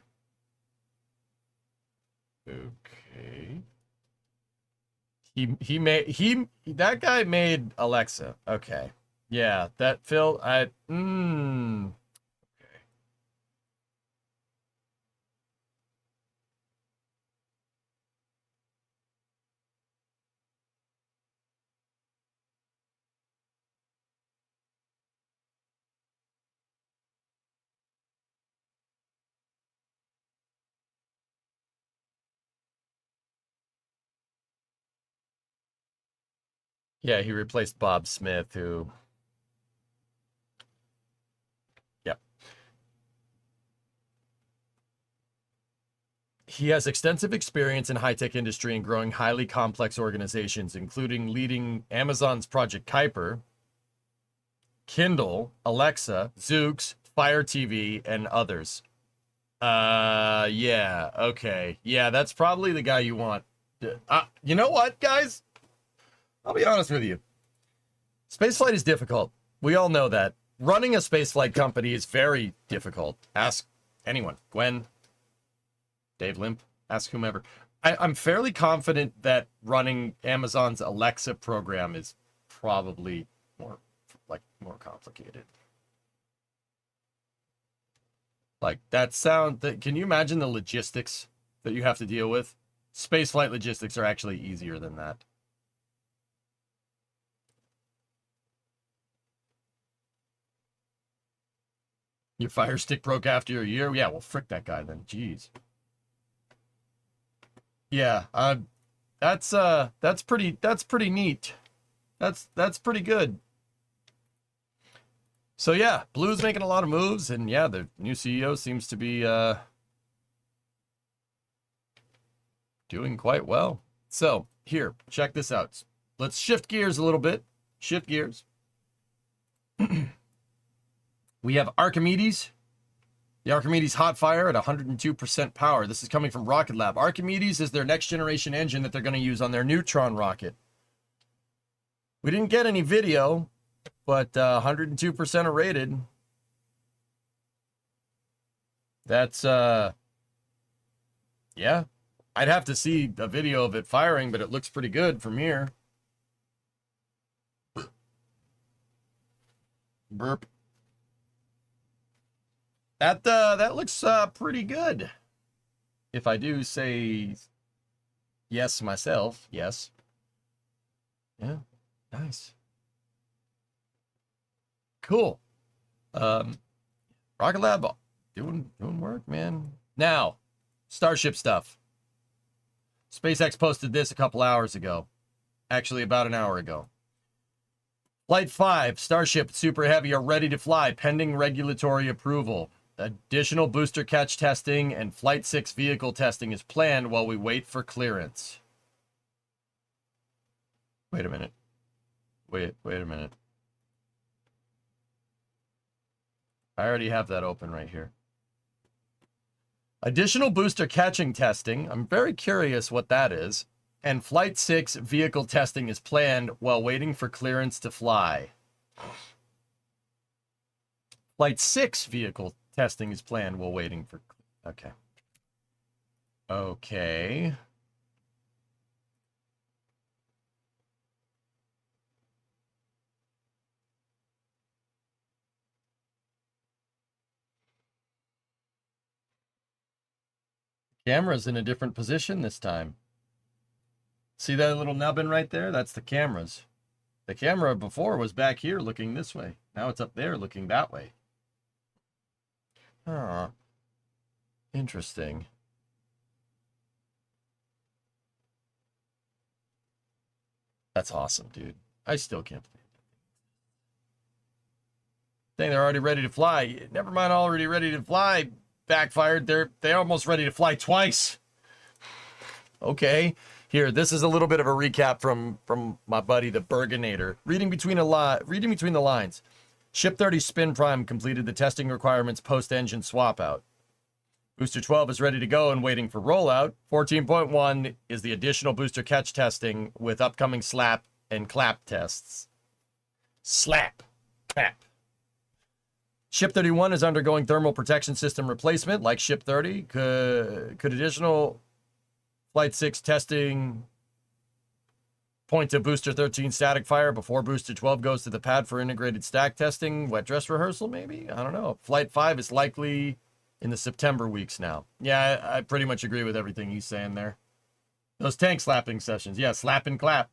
That guy made Alexa. Okay. Yeah, that Phil, okay. Yeah, he replaced Bob Smith, who. Yep. He has extensive experience in high-tech industry and growing highly complex organizations, including leading Amazon's Project Kuiper, Kindle, Alexa, Zoox, Fire TV, and others. Yeah, okay. Yeah, that's probably the guy you want. You know what, guys? I'll be honest with you. Spaceflight is difficult. We all know that. Running a spaceflight company is very difficult. Ask anyone. Gwen, Dave Limp, ask whomever. I'm fairly confident that running Amazon's Alexa program is probably more complicated. Like can you imagine the logistics that you have to deal with? Spaceflight logistics are actually easier than that. Your Fire Stick broke after a year? Yeah, well, frick that guy then. Jeez. Yeah, that's pretty neat. That's pretty good. So yeah, Blue's making a lot of moves, and yeah, the new CEO seems to be doing quite well. So here, check this out. Let's shift gears a little bit. Shift gears. We have Archimedes. The Archimedes hot fire at 102% power. This is coming from Rocket Lab. Archimedes is their next generation engine that they're going to use on their Neutron rocket. We didn't get any video, but 102% rated. That's, yeah. I'd have to see a video of it firing, but it looks pretty good from here. Burp. That looks pretty good. If I do say yes myself, yes. Yeah, nice. Cool. Rocket Lab doing work, man. Now, Starship stuff. SpaceX posted this a couple hours ago. Actually, about an hour ago. Flight 5, Starship Super Heavy are ready to fly pending regulatory approval. Additional booster catch testing and Flight 6 vehicle testing is planned while we wait for clearance. Wait a minute. Wait a minute. I already have that open right here. Additional booster catching testing. I'm very curious what that is. And Flight 6 vehicle testing is planned while waiting for clearance to fly. Flight 6 vehicle testing is planned while waiting for... Okay. Okay. Camera's in a different position this time. See that little nubbin right there? That's the cameras. The camera before was back here looking this way. Now it's up there looking that way. Huh. Interesting. That's awesome, dude. I still can't believe it. Saying they're already ready to fly. Never mind already ready to fly. Backfired. They're almost ready to fly twice. Okay. Here, this is a little bit of a recap from my buddy, the Bergenator. Reading between the lines. Ship 30 Spin Prime completed the testing requirements post-engine swap out. Booster 12 is ready to go and waiting for rollout. 14.1 is the additional booster catch testing with upcoming slap and clap tests. Slap. Clap. Ship 31 is undergoing thermal protection system replacement like Ship 30. Could additional Flight 6 testing point to Booster 13 static fire before Booster 12 goes to the pad for integrated stack testing? Wet dress rehearsal, maybe? I don't know. Flight 5 is likely in the September weeks now. Yeah, I pretty much agree with everything he's saying there. Those tank slapping sessions. Yeah, slap and clap.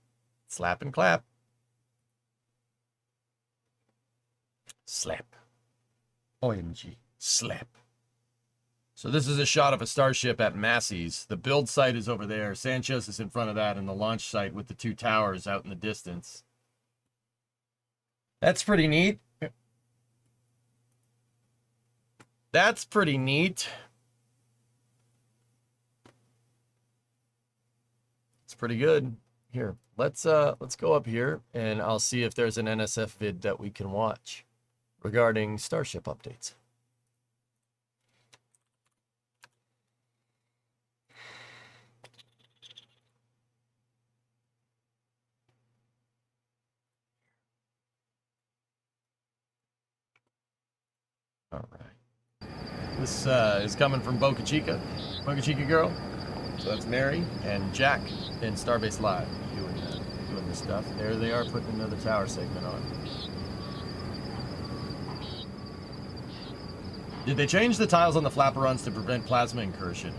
Slap and clap. Slap. OMG. Slap. So this is a shot of a Starship at Massey's. The build site is over there. Sanchez is in front of that, and the launch site with the two towers out in the distance. That's pretty neat. That's pretty neat. It's pretty good. Here, let's go up here, and I'll see if there's an NSF vid that we can watch regarding Starship updates. All right. This is coming from Boca Chica girl. So that's Mary and Jack in Starbase Live doing this stuff. There they are putting another tower segment on. Did they change the tiles on the flaperons to prevent plasma incursion?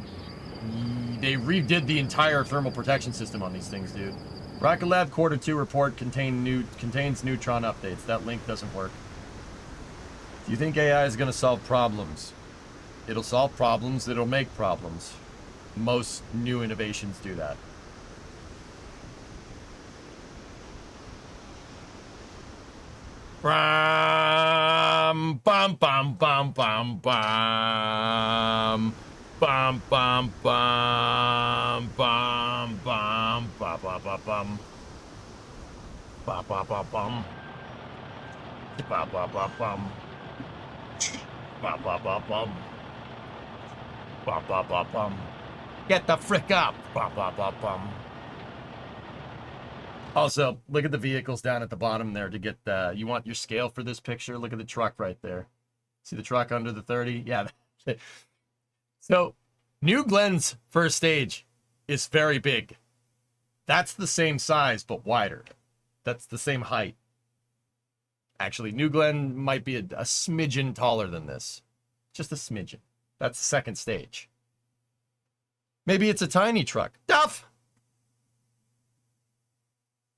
They redid the entire thermal protection system on these things, dude. Rocket Lab Quarter 2 report contains neutron updates. That link doesn't work. Do you think AI is going to solve problems? It'll solve problems. It'll make problems. Most new innovations do that. Bam, bam, bam, bam, bam, bam. Bam, bam, bam, bam, bam, ba, ba, ba, bam. Ba, ba, ba, bam. Ba, ba, ba, bam. Ba, ba, ba, bum. Ba, ba, ba, bum. Get the frick up. Ba, ba, ba, bum. Also, look at the vehicles down at the bottom there to get the... You want your scale for this picture? Look at the truck right there. See the truck under the 30? Yeah. So, New Glenn's first stage is very big. That's the same size, but wider. That's the same height. Actually, New Glenn might be a smidgen taller than this. Just a smidgen. That's the second stage. Maybe it's a tiny truck. Duff!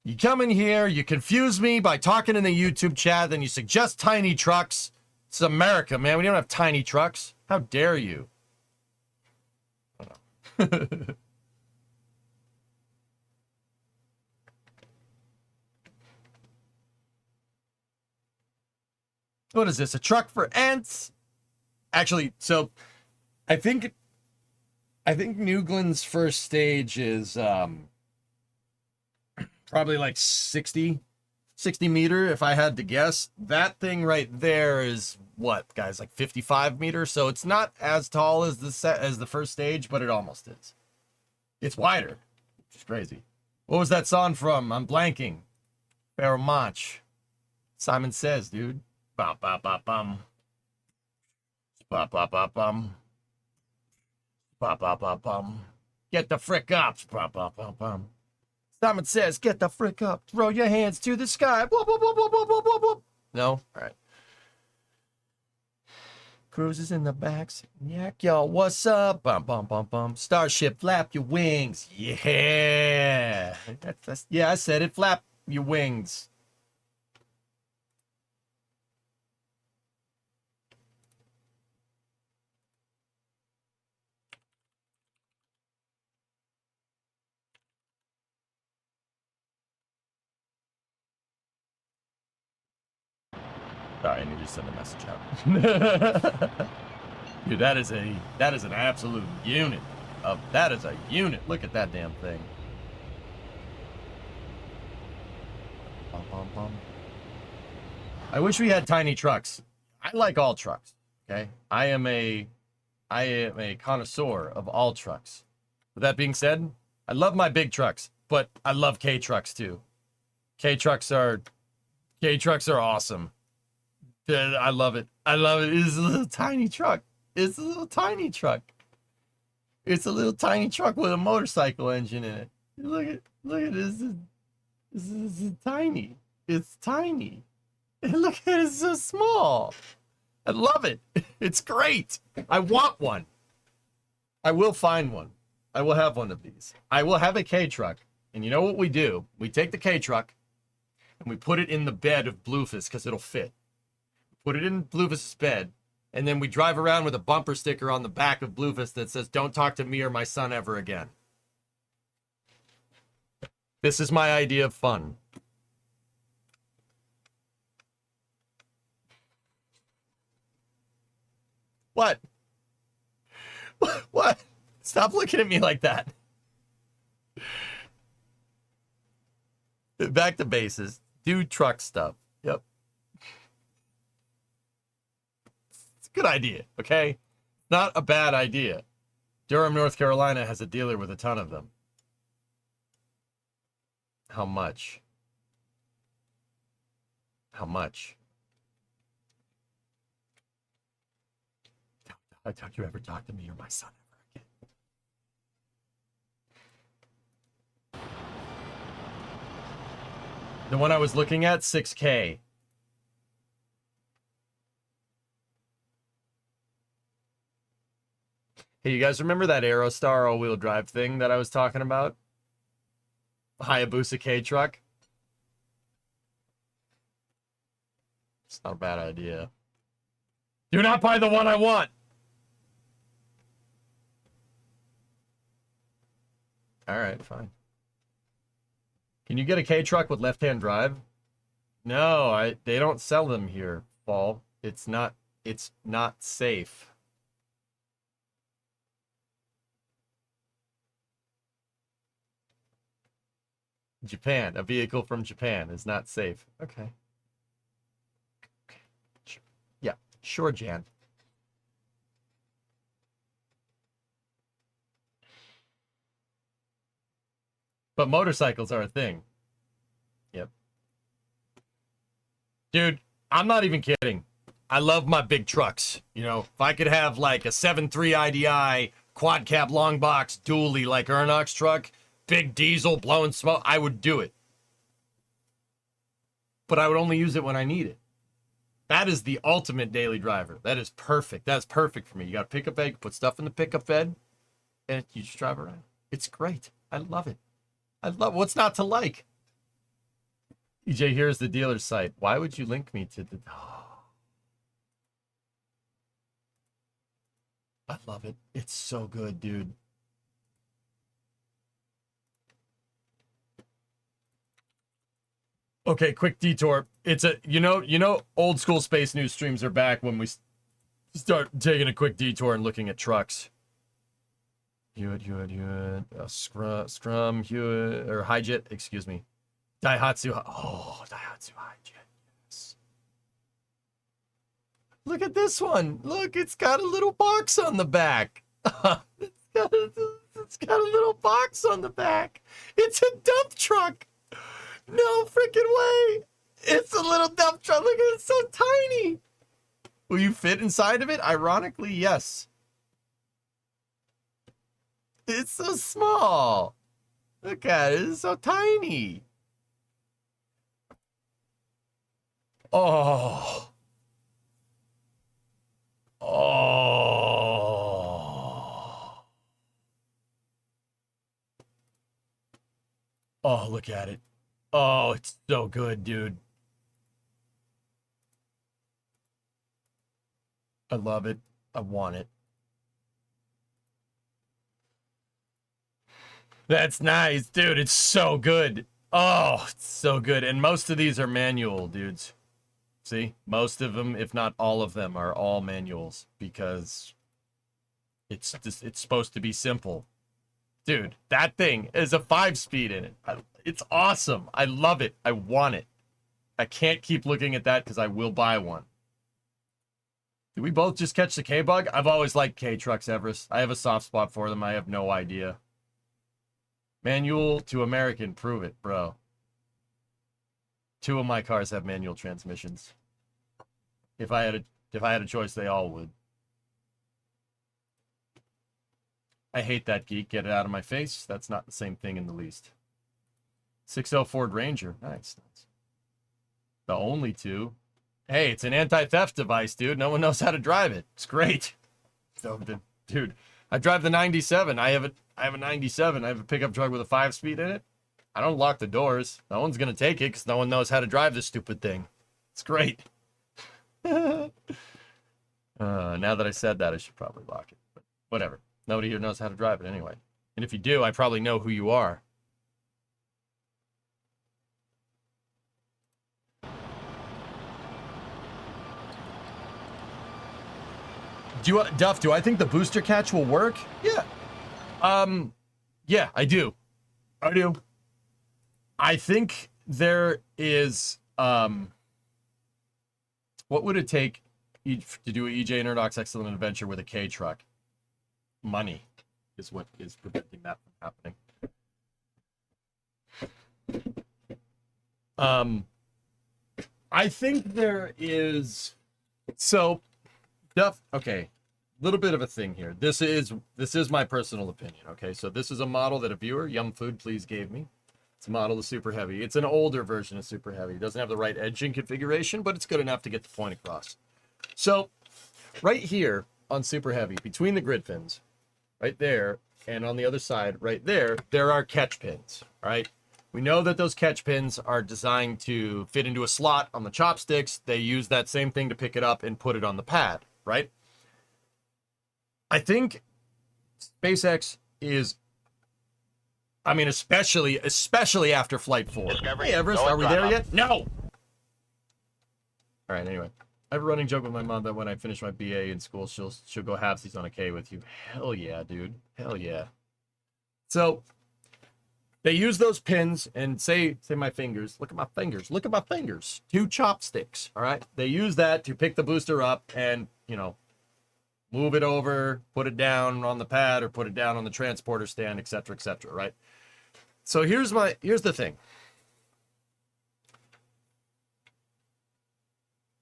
You come in here, you confuse me by talking in the YouTube chat, then you suggest tiny trucks. It's America, man. We don't have tiny trucks. How dare you? What is this? A truck for ants? Actually, so I think New Glen's first stage is probably like 60 meter if I had to guess. That thing right there is what, guys, like 55 meters, so it's not as tall as the first stage, but it almost is. It's wider, which is crazy. What was that song from? I'm blanking. Pharaoh Monch. Simon Says, dude. Bum bum bum bum. Bum bum bum bum. Bum bum bum bum. Get the frick up. Bum bum bum bum. Simon Says, get the frick up. Throw your hands to the sky. Blah, blah, blah, blah, blah, blah, blah, blah. No? All right. Cruises in the backs. Yak, y'all, what's up? Bum, bum, bum, bum. Starship, flap your wings. Yeah. Yeah, I said it. Flap your wings. Sorry, I need to send a message out. Dude, that is an absolute unit. That is a unit. Look at that damn thing. Bum, bum, bum. I wish we had tiny trucks. I like all trucks. Okay, I am a connoisseur of all trucks. With that being said, I love my big trucks, but I love K trucks too. K trucks are awesome. I love it. I love it. It's a little tiny truck. It's a little tiny truck. It's a little tiny truck with a motorcycle engine in it. Look at this. This is tiny. It's tiny. And look at it, it's so small. I love it. It's great. I want one. I will find one. I will have one of these. I will have a K truck. And you know what we do? We take the K truck and we put it in the bed of Bluefus because it'll fit. Put it in Bluefus's bed, and then we drive around with a bumper sticker on the back of Bluefus that says, "Don't talk to me or my son ever again." This is my idea of fun. What? What? Stop looking at me like that. Back to bases. Do truck stuff. Yep. It's a good idea, okay? Not a bad idea. Durham, North Carolina has a dealer with a ton of them. How much? How much? Don't you ever talk to me or my son ever again. The one I was looking at, 6K. Hey, you guys remember that Aerostar all-wheel drive thing that I was talking about? Hayabusa K truck? It's not a bad idea. Do not buy the one I want! Alright, fine. Can you get a K truck with left-hand drive? No, they don't sell them here, Paul. It's not safe. Japan, a vehicle from Japan is not safe. Okay. Sure. Yeah, sure, Jan. But motorcycles are a thing. Yep. Dude, I'm not even kidding. I love my big trucks. You know, if I could have like a 7.3 IDI quad cab long box dually like Ernox truck, big diesel blowing smoke, I would do it. But I would only use it when I need it. That is the ultimate daily driver. That is perfect. That's perfect for me. You got a pickup bed, you put stuff in the pickup bed, and you just drive around. It's great. I love it. I love what's not to like. EJ, here's the dealer's site. Why would you link me to the... I love it. It's so good, dude. Okay, quick detour. It's a old school Space News streams are back when we start taking a quick detour and looking at trucks. Hewitt, Scrum, Hewitt, or Hijet, excuse me. Daihatsu Hijet, yes. Look at this one. Look, it's got a little box on the back. It's got a little box on the back. It's a dump truck. No freaking way. It's a little dump truck. Look at it, it's so tiny. Will you fit inside of it? Ironically, yes. It's so small. Look at it, it's so tiny. Oh. Oh. Oh, look at it. Oh, it's so good, dude. I love it. I want it. That's nice, dude. It's so good. Oh, it's so good. And most of these are manual, dudes. See? Most of them, if not all of them, are all manuals because it's supposed to be simple. Dude, that thing is a 5-speed in it. It's awesome. I love it. I want it. I can't keep looking at that because I will buy one. Did we both just catch the K-Bug? I've always liked K-Trucks, Everest. I have a soft spot for them. I have no idea. Manual to American, prove it, bro. 2 of my cars have manual transmissions. If I had a choice, they all would. I hate that geek. Get it out of my face. That's not the same thing in the least. 6.0 Ford Ranger. Nice. The only 2. Hey, it's an anti-theft device, dude. No one knows how to drive it. It's great. So, dude, I drive the 97. I have a 97. I have a pickup truck with a 5-speed in it. I don't lock the doors. No one's going to take it because no one knows how to drive this stupid thing. It's great. Now that I said that, I should probably lock it. But whatever. Nobody here knows how to drive it anyway. And if you do, I probably know who you are. Duff, do I think the booster catch will work? Yeah. Yeah, I do. I think there is, what would it take to do an EJ Nerdox Excellent Adventure with a K truck? Money is what is preventing that from happening. I think there is, so Duff, okay, little bit of a thing here. This is my personal opinion, okay? So this is a model that a viewer, Yum Food Please, gave me. It's a model of Super Heavy. It's an older version of Super Heavy. It doesn't have the right engine configuration, but it's good enough to get the point across. So right here on Super Heavy, between the grid pins, right there, and on the other side, right there, there are catch pins, all right? We know that those catch pins are designed to fit into a slot on the chopsticks. They use that same thing to pick it up and put it on the pad, right? I think SpaceX is, I mean, especially after Flight 4. Discovery, Hey, Everest, go are we and there drop yet? No! All right, anyway. I have a running joke with my mom that when I finish my BA in school, she'll go halvesies on a K with you. Hell yeah, dude. Hell yeah. So they use those pins and say my fingers. Look at my fingers. Look at my fingers. 2 chopsticks. All right. They use that to pick the booster up and, you know, move it over, put it down on the pad or put it down on the transporter stand, etc., etc., right? So here's the thing.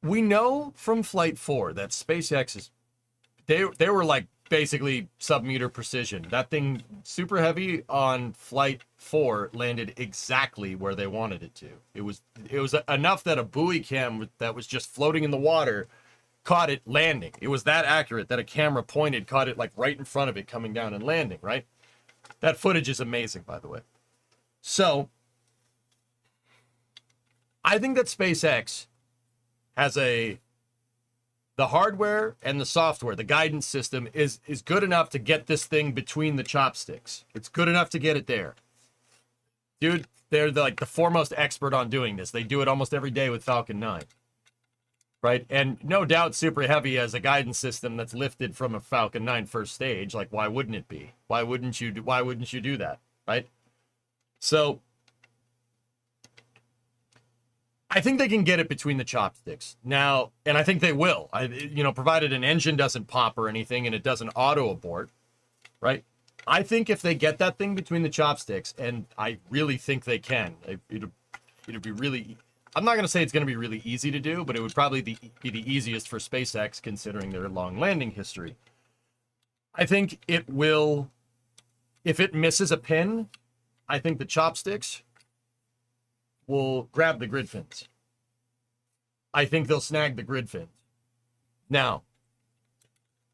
We know from Flight 4 that SpaceX is, they were like basically sub-meter precision. That thing, Super Heavy on Flight 4 landed exactly where they wanted it to. It was enough that a buoy cam that was just floating in the water caught it landing. It was that accurate that a camera pointed, caught it like right in front of it coming down and landing, right? That footage is amazing, by the way. So I think that SpaceX has the hardware and the software, the guidance system is good enough to get this thing between the chopsticks. It's good enough to get it there. Dude, they're like the foremost expert on doing this. They do it almost every day with Falcon 9. Right? And no doubt Super Heavy has a guidance system that's lifted from a Falcon 9 first stage. Like, why wouldn't it be? Why wouldn't you do that? Right? So I think they can get it between the chopsticks now, and I think they will. Provided an engine doesn't pop or anything and it doesn't auto abort, right? I think if they get that thing between the chopsticks, and I really think they can, it'd be really. I'm not going to say it's going to be really easy to do, but it would probably be the easiest for SpaceX considering their long landing history. I think it will. If it misses a pin, I think the chopsticks will grab the grid fins. I think they'll snag the grid fins. Now,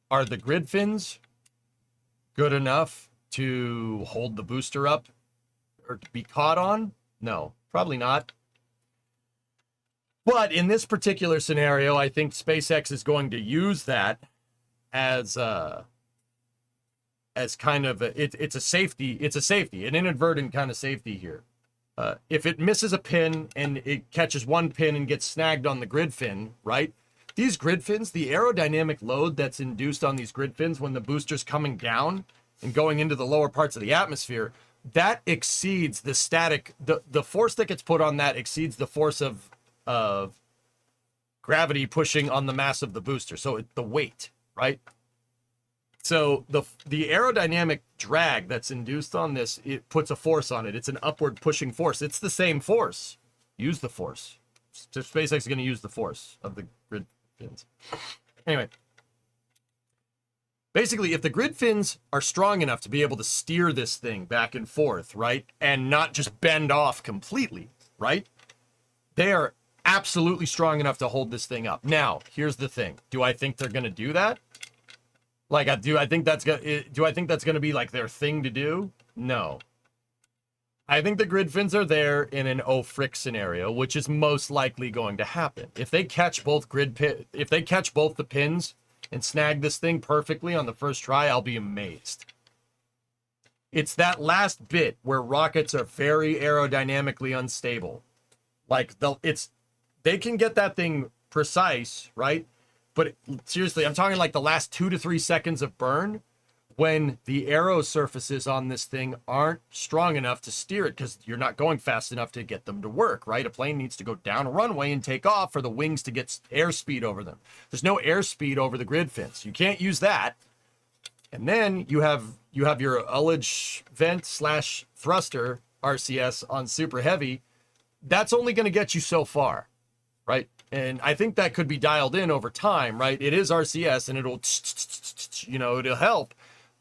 are the grid fins good enough to hold the booster up or to be caught on? No, probably not. But in this particular scenario, I think SpaceX is going to use that as kind of it's a safety, an inadvertent kind of safety here. If it misses a pin and it catches one pin and gets snagged on the grid fin, right? These grid fins, the aerodynamic load that's induced on these grid fins when the booster's coming down and going into the lower parts of the atmosphere, that exceeds the static, the force that gets put on that exceeds the force of gravity pushing on the mass of the booster. So the weight, right? So the aerodynamic drag that's induced on this, it puts a force on it. It's an upward pushing force. It's the same force. Use the force. So SpaceX is going to use the force of the grid fins. Anyway, basically, if the grid fins are strong enough to be able to steer this thing back and forth, right, and not just bend off completely, right, they are absolutely strong enough to hold this thing up. Now, here's the thing. Do I think they're going to do that? Like, do I think that's going to be like their thing to do? No. I think the grid fins are there in an oh frick scenario, which is most likely going to happen. If they catch both the pins and snag this thing perfectly on the first try, I'll be amazed. It's that last bit where rockets are very aerodynamically unstable. Like they can get that thing precise, right? But seriously, I'm talking like the last 2 to 3 seconds of burn when the aero surfaces on this thing aren't strong enough to steer it because you're not going fast enough to get them to work, right? A plane needs to go down a runway and take off for the wings to get airspeed over them. There's no airspeed over the grid fins. You can't use that. And then you have your ullage vent / thruster RCS on Super Heavy. That's only going to get you so far, right? And I think that could be dialed in over time, right? It is RCS and it'll help,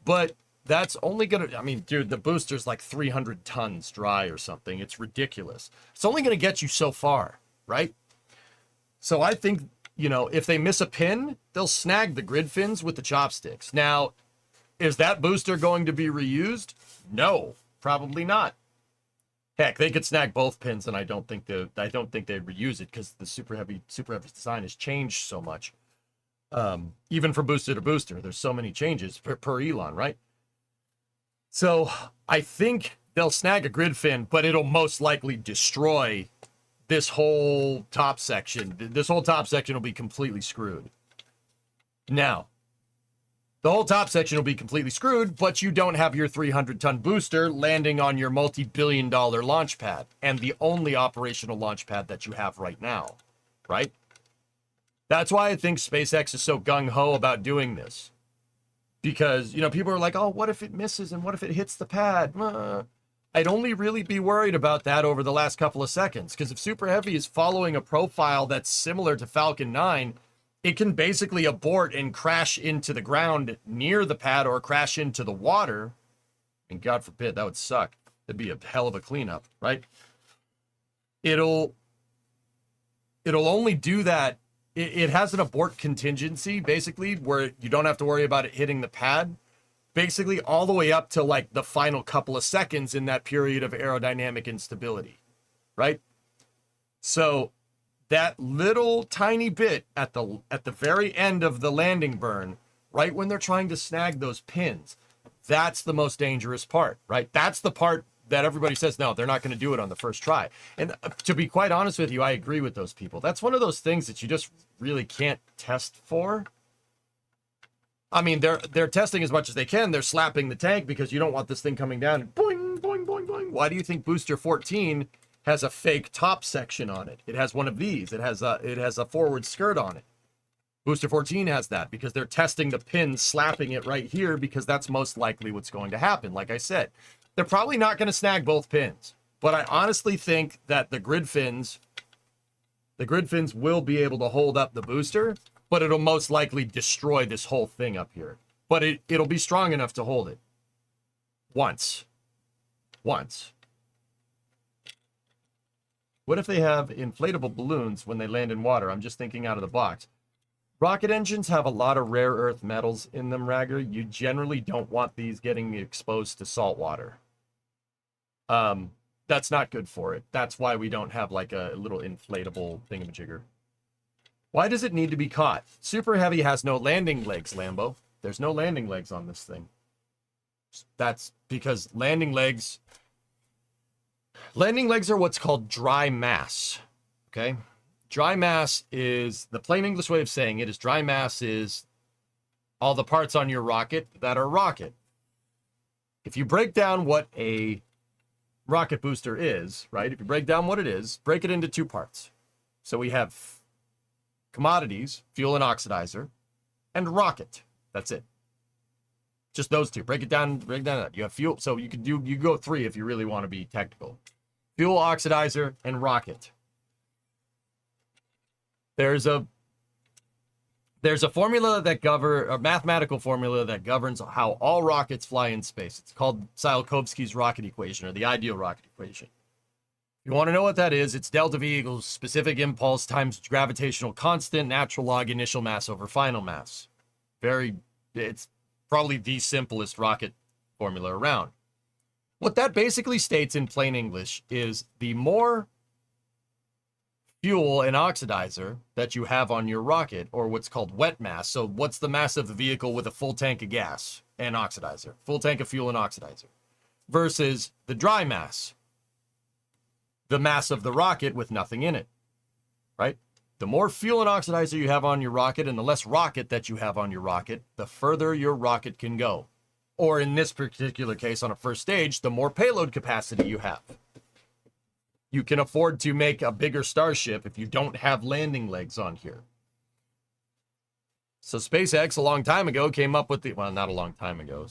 but that's only going to, I mean, dude, the booster's like 300 tons dry or something. It's ridiculous. It's only going to get you so far, right? So I think, if they miss a pin, they'll snag the grid fins with the chopsticks. Now, is that booster going to be reused? No, probably not. Heck, they could snag both pins, and I don't think they'd reuse it because the super heavy design has changed so much. Even from booster to booster, there's so many changes per Elon, right? So I think they'll snag a grid fin, but it'll most likely destroy this whole top section. This whole top section will be completely screwed. Now, the whole top section will be completely screwed, but you don't have your 300-ton booster landing on your multi-billion-dollar launch pad, and the only operational launch pad that you have right now, right? That's why I think SpaceX is so gung-ho about doing this. Because, people are like, oh, what if it misses, and what if it hits the pad? I'd only really be worried about that over the last couple of seconds, because if Super Heavy is following a profile that's similar to Falcon 9, it can basically abort and crash into the ground near the pad or crash into the water. And God forbid, that would suck. It'd be a hell of a cleanup, right? It'll only do that. It has an abort contingency, basically, where you don't have to worry about it hitting the pad. Basically, all the way up to like the final couple of seconds in that period of aerodynamic instability, right? So that little tiny bit at the very end of the landing burn, right when they're trying to snag those pins, that's the most dangerous part, right? That's the part that everybody says, no, they're not going to do it on the first try. And to be quite honest with you, I agree with those people. That's one of those things that you just really can't test for. I mean, they're testing as much as they can. They're slapping the tank because you don't want this thing coming down and boing, boing, boing, boing. Why do you think Booster 14 has a fake top section on it? It has one of these. It has a forward skirt on it. Booster 14 has that because they're testing the pin, slapping it right here because that's most likely what's going to happen. Like I said, they're probably not going to snag both pins, but I honestly think that the grid fins will be able to hold up the booster, but it'll most likely destroy this whole thing up here. But it'll be strong enough to hold it. Once. What if they have inflatable balloons when they land in water? I'm just thinking out of the box. Rocket engines have a lot of rare earth metals in them, Ragger. You generally don't want these getting exposed to salt water. That's not good for it. That's why we don't have like a little inflatable thingamajigger. Why does it need to be caught? Super Heavy has no landing legs, Lambo. There's no landing legs on this thing. That's because landing legs are what's called dry mass. Okay? Dry mass is, the plain English way of saying it is, dry mass is all the parts on your rocket that are rocket. If you break down what a rocket booster is, right? If you break down what it is, break it into two parts. So we have commodities, fuel and oxidizer, and rocket. That's it. Just those two. Break it down. You have fuel. So you go three if you really want to be technical. Fuel, oxidizer, and rocket. There's a formula that a mathematical formula that governs how all rockets fly in space. It's called Tsiolkovsky's rocket equation, or the ideal rocket equation. If you want to know what that is, it's delta V equals specific impulse times gravitational constant, natural log initial mass over final mass. It's probably the simplest rocket formula around. What that basically states in plain English is the more fuel and oxidizer that you have on your rocket, or what's called wet mass. So what's the mass of the vehicle with a full tank of gas and oxidizer? Full tank of fuel and oxidizer. Versus the dry mass. The mass of the rocket with nothing in it. Right? The more fuel and oxidizer you have on your rocket and the less rocket that you have on your rocket, the further your rocket can go. Or in this particular case, on a first stage, the more payload capacity you have. You can afford to make a bigger starship if you don't have landing legs on here. So SpaceX, a long time ago, came up with the, well, not a long time ago, a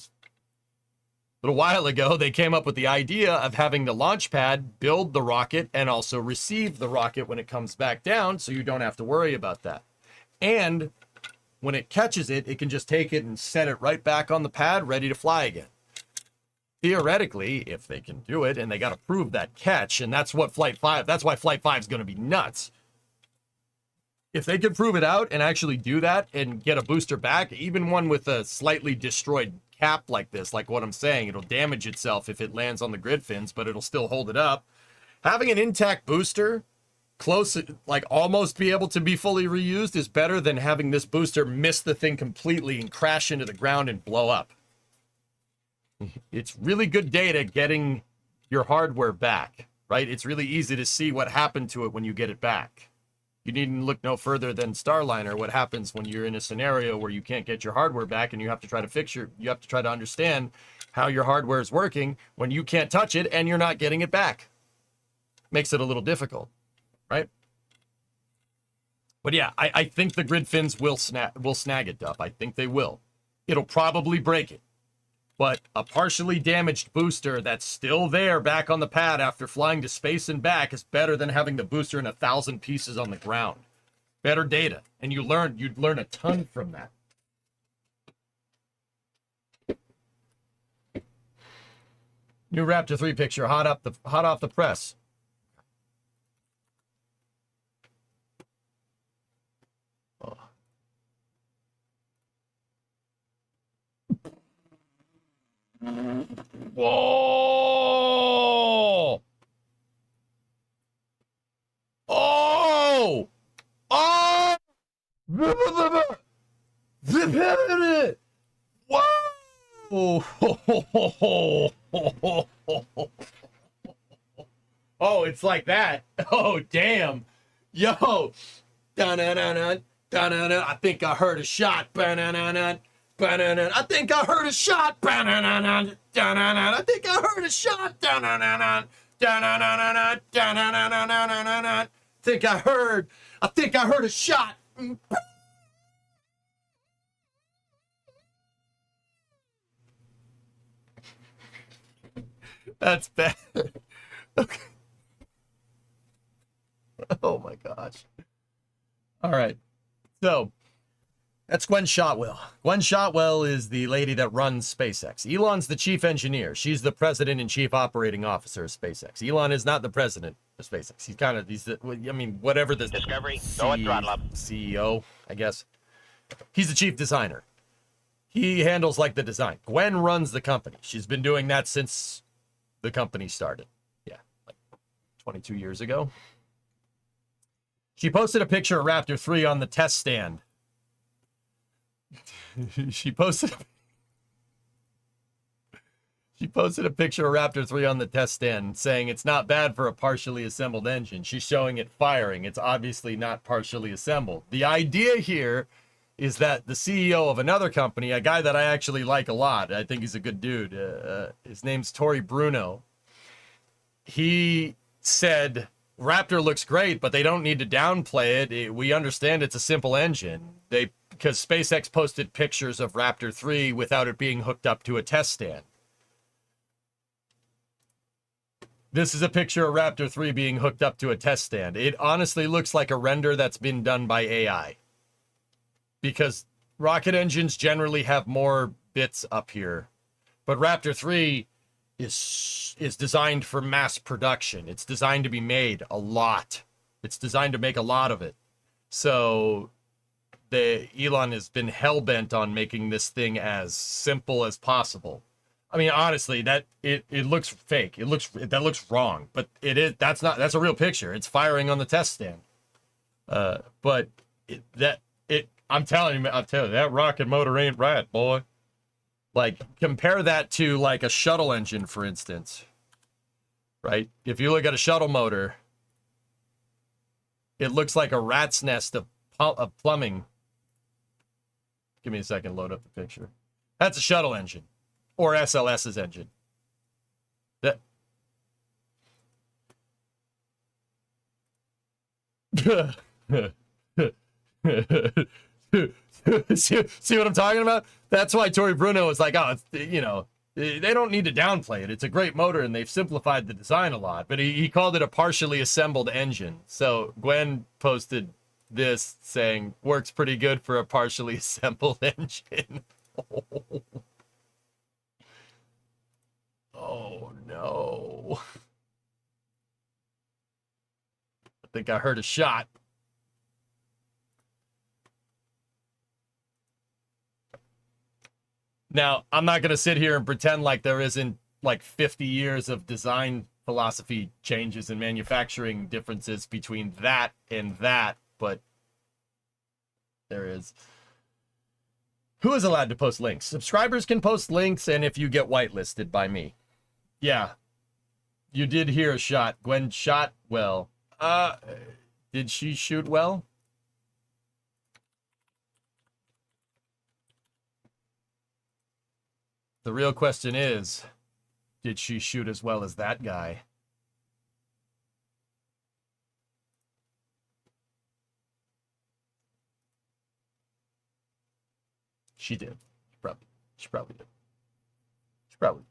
little while ago, they came up with the idea of having the launch pad build the rocket and also receive the rocket when it comes back down, so you don't have to worry about that. And when it catches it, it can just take it and set it right back on the pad, ready to fly again. Theoretically, if they can do it, and they got to prove that catch, and that's what Flight 5, that's why Flight 5 is going to be nuts. If they could prove it out and actually do that and get a booster back, even one with a slightly destroyed cap like this, like what I'm saying, it'll damage itself if it lands on the grid fins, but it'll still hold it up. Having an intact booster, close, like almost be able to be fully reused, is better than having this booster miss the thing completely and crash into the ground and blow up. It's really good data getting your hardware back, right? It's really easy to see what happened to it when you get it back. You needn't look no further than Starliner, what happens when you're in a scenario where you can't get your hardware back and you have to try to understand how your hardware is working when you can't touch it and you're not getting it back. Makes it a little difficult, right? But yeah, I think the grid fins will snag it, Duff. I think they will. It'll probably break it. But a partially damaged booster that's still there back on the pad after flying to space and back is better than having the booster in 1,000 pieces on the ground. Better data. And you'd learn a ton from that. New Raptor 3 picture, hot off the press. Oh. Whoa! Oh! Oh! Whoa! it's like that. Oh, damn. Yo. Dun-dun-dun-dun, dun-dun-dun. I think I heard a shot. Ba-dun-dun-dun, ba-dun-dun. I think I heard a shot. Ba-dun-dun-dun, dun-dun-dun. I think I heard a shot. Dun-dun-dun-dun, dun-dun-dun-dun, dun-dun-dun-dun-dun-dun. I think I heard a shot. That's bad. Okay. Oh my gosh. All right. So that's Gwen Shotwell. Gwen Shotwell is the lady that runs SpaceX. Elon's the chief engineer. She's the president and chief operating officer of SpaceX. Elon is not the president of SpaceX. He's the, I mean, whatever the Discovery, go at throttle up. CEO, I guess. He's the chief designer. He handles like the design. Gwen runs the company. She's been doing that since the company started. Yeah, like 22 years ago. She posted a picture of Raptor 3 on the test stand. She posted a picture of Raptor 3 on the test stand saying it's not bad for a partially assembled engine. She's showing it firing. It's obviously not partially assembled. The idea here is that the CEO of another company, a guy that I actually like a lot, I think he's a good dude, his name's Tory Bruno, he said Raptor looks great, but they don't need to downplay it. We understand it's a simple engine. Because SpaceX posted pictures of Raptor 3 without it being hooked up to a test stand. This is a picture of Raptor 3 being hooked up to a test stand. It honestly looks like a render that's been done by AI. Because rocket engines generally have more bits up here. But Raptor 3 is designed for mass production. It's designed to be made a lot. It's designed to make a lot of it. So Elon has been hell-bent on making this thing as simple as possible. I mean, honestly, that it looks fake. That looks wrong, but that's a real picture. It's firing on the test stand. But I'm telling you, that rocket motor ain't right, boy. Like, compare that to like a shuttle engine, for instance. Right? If you look at a shuttle motor, it looks like a rat's nest of plumbing. Give me a second, load up the picture. That's a shuttle engine. Or SLS's engine. See what I'm talking about? That's why Tory Bruno is like, oh, they don't need to downplay it. It's a great motor, and they've simplified the design a lot. But he called it a partially assembled engine. So Gwen posted this saying, works pretty good for a partially assembled engine. Oh, no. I think I heard a shot. Now, I'm not going to sit here and pretend like there isn't like 50 years of design philosophy changes and manufacturing differences between that and that, but there is. Who is allowed to post links? Subscribers can post links, and if you get whitelisted by me. Yeah. You did hear a shot. Gwen shot well. Did she shoot well? The real question is, did she shoot as well as that guy? She did. She probably did. She probably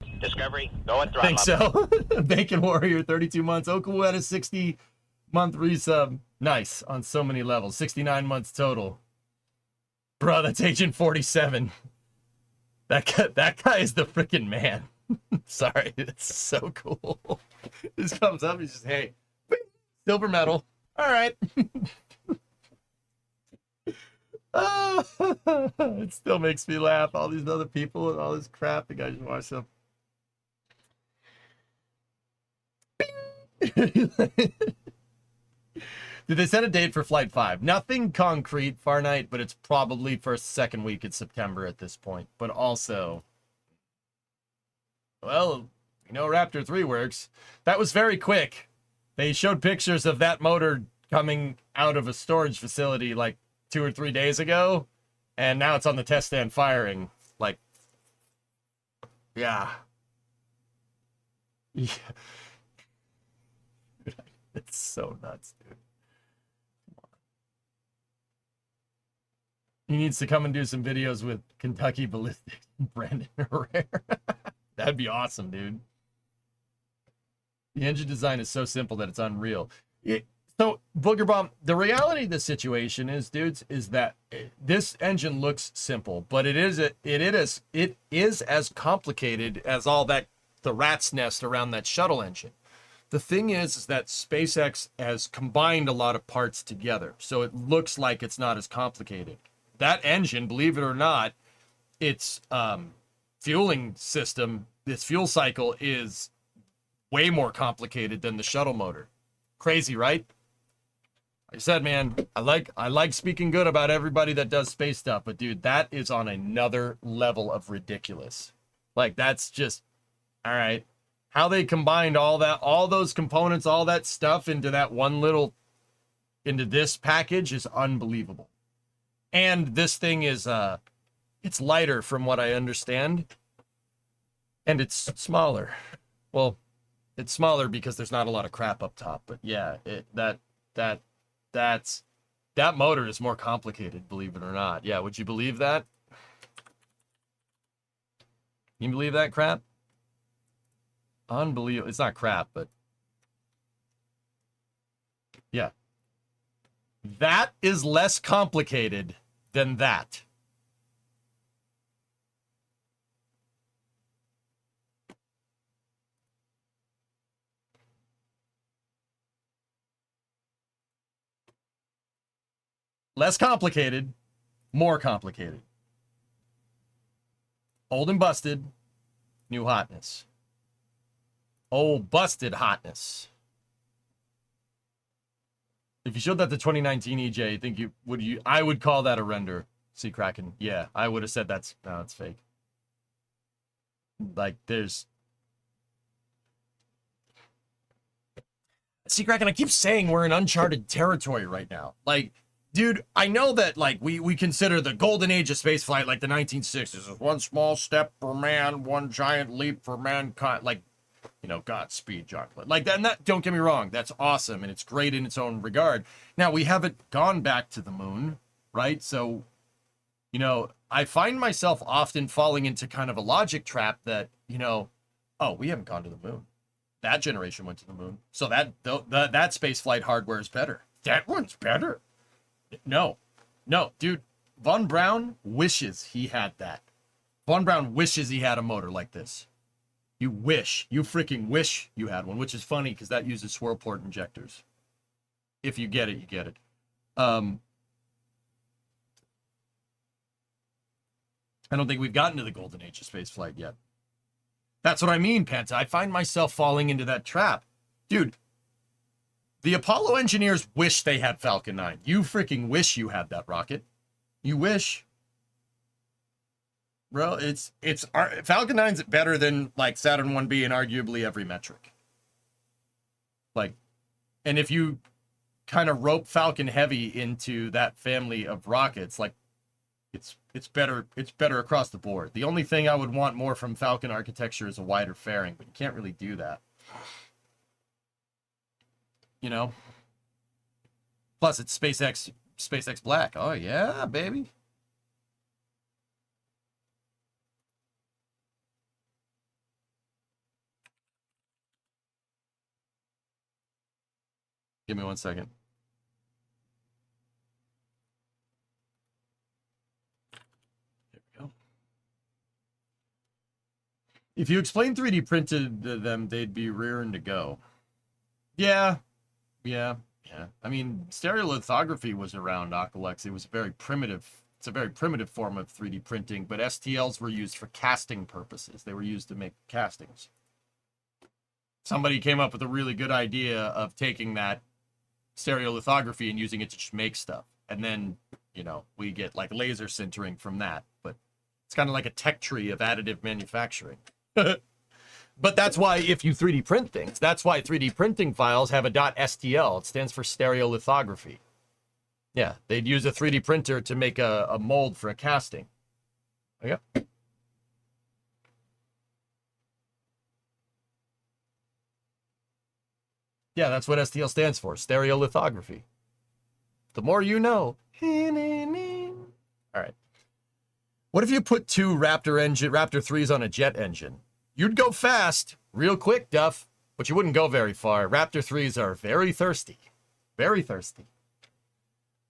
did. Discovery, go at throttle Think so. Bacon Warrior, 32 months. Okawu had a 60-month resub. Nice on so many levels. 69 months total. Bro, that's Agent 47. That guy is the freaking man. Sorry, it's so cool. This comes up, he's just, hey, silver medal. All right. It still makes me laugh. All these other people and all this crap. The guy just watched them. Did they set a date for Flight 5? Nothing concrete, Far Night, but it's probably first, second week in September at this point. But also, well, You know Raptor 3 works. That was very quick. They showed pictures of that motor coming out of a storage facility like 2 or 3 days ago, and now it's on the test stand firing. Like, yeah. Yeah. It's so nuts, dude. He needs to come and do some videos with Kentucky Ballistics and Brandon Herrera. That'd be awesome, dude. The engine design is so simple that it's unreal. So, Booger Bomb, the reality of the situation is, dudes, is that this engine looks simple, but it is as complicated as all that, the rat's nest around that shuttle engine. The thing is that SpaceX has combined a lot of parts together, so it looks like it's not as complicated. That engine, believe it or not, its fueling system, this fuel cycle is way more complicated than the shuttle motor. Crazy, right? Like I said, man, I like speaking good about everybody that does space stuff, but dude, that is on another level of ridiculous. Like, that's just, all right. How they combined all those components, all that stuff into this package is unbelievable. And this thing is, it's lighter from what I understand, and it's smaller. Well, it's smaller because there's not a lot of crap up top, but yeah, that motor is more complicated, believe it or not. Yeah, would you believe that? You believe that crap? Unbelievable. It's not crap, but yeah. That is less complicated than that. Less complicated, more complicated. Old and busted, new hotness. Old busted hotness. If you showed that to 2019 EJ, I would call that a render. Sea Kraken. Yeah, I would have said it's fake. Like, there's Sea Kraken, I keep saying we're in uncharted territory right now. Like, dude, I know that, like, we consider the golden age of spaceflight like the 1960s. One small step for man, one giant leap for mankind. Like, you know, Godspeed, John. Like that, and that, don't get me wrong, that's awesome, and it's great in its own regard. Now, we haven't gone back to the moon, right? So, you know, I find myself often falling into kind of a logic trap that, you know, oh, we haven't gone to the moon. That generation went to the moon. So that space flight hardware is better. That one's better. No, dude. Von Braun wishes he had that. Von Braun wishes he had a motor like this. You freaking wish you had one, which is funny because that uses swirl port injectors. If you get it, you get it. I don't think we've gotten to the golden age of spaceflight yet. That's what I mean, Panta. I find myself falling into that trap. Dude, the Apollo engineers wish they had Falcon 9. You freaking wish you had that rocket. You wish. Bro, Falcon 9's better than, like, Saturn 1B in arguably every metric. Like, and if you kind of rope Falcon Heavy into that family of rockets, like, it's better across the board. The only thing I would want more from Falcon architecture is a wider fairing, but you can't really do that. You know? Plus, it's SpaceX Black. Oh, yeah, baby. Give me 1 second. There we go. If you explain 3D printed them, they'd be rearing to go. Yeah. I mean, stereolithography was around Aqualex. It was it's a very primitive form of 3D printing, but STLs were used for casting purposes. They were used to make castings. Somebody came up with a really good idea of taking that stereolithography and using it to just make stuff. And then, you know, we get like laser sintering from that. But it's kind of like a tech tree of additive manufacturing. But that's why if you 3D print things, that's why 3D printing files have a .stl. It stands for stereolithography. Yeah, they'd use a 3D printer to make a mold for a casting. Okay. Yeah, that's what STL stands for, stereolithography. The more you know. All right. What if you put two Raptor 3s on a jet engine? You'd go fast, real quick, Duff, but you wouldn't go very far. Raptor 3s are very thirsty. Very thirsty.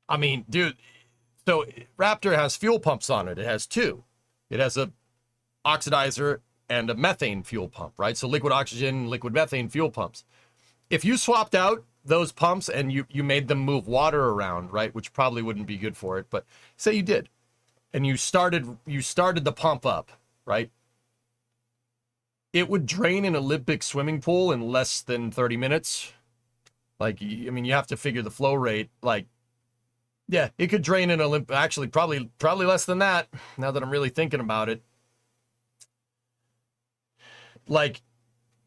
I mean, dude, so Raptor has fuel pumps on it. It has two. It has a oxidizer and a methane fuel pump, right? So liquid oxygen, liquid methane fuel pumps. If you swapped out those pumps and you made them move water around, right, which probably wouldn't be good for it, but say you did, and you started the pump up, right? It would drain an Olympic swimming pool in less than 30 minutes. Like, I mean, you have to figure the flow rate. Like, yeah, it could drain an Olympic. Actually, probably less than that. Now that I'm really thinking about it, like,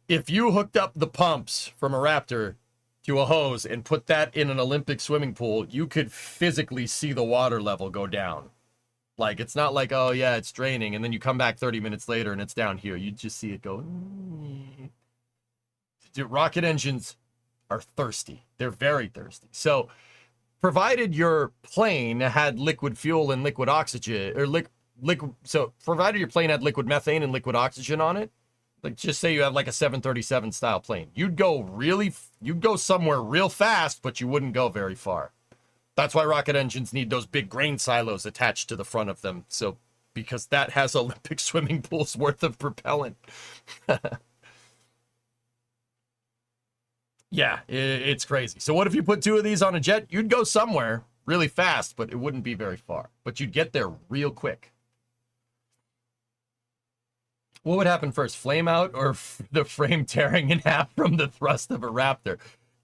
if you hooked up the pumps from a Raptor to a hose and put that in an Olympic swimming pool, you could physically see the water level go down. Like, it's not like, oh, yeah, it's draining, and then you come back 30 minutes later and it's down here. You just see it go. Dude, rocket engines are thirsty. They're very thirsty. So, provided your plane had liquid fuel and liquid oxygen, or so provided your plane had liquid methane and liquid oxygen on it, like, just say you have like a 737 style plane, you'd go somewhere real fast, but you wouldn't go very far. That's why rocket engines need those big grain silos attached to the front of them. So, because that has Olympic swimming pools worth of propellant. Yeah, it's crazy. So what if you put two of these on a jet? You'd go somewhere really fast, but it wouldn't be very far. But you'd get there real quick. What would happen first, flame out or the frame tearing in half from the thrust of a Raptor?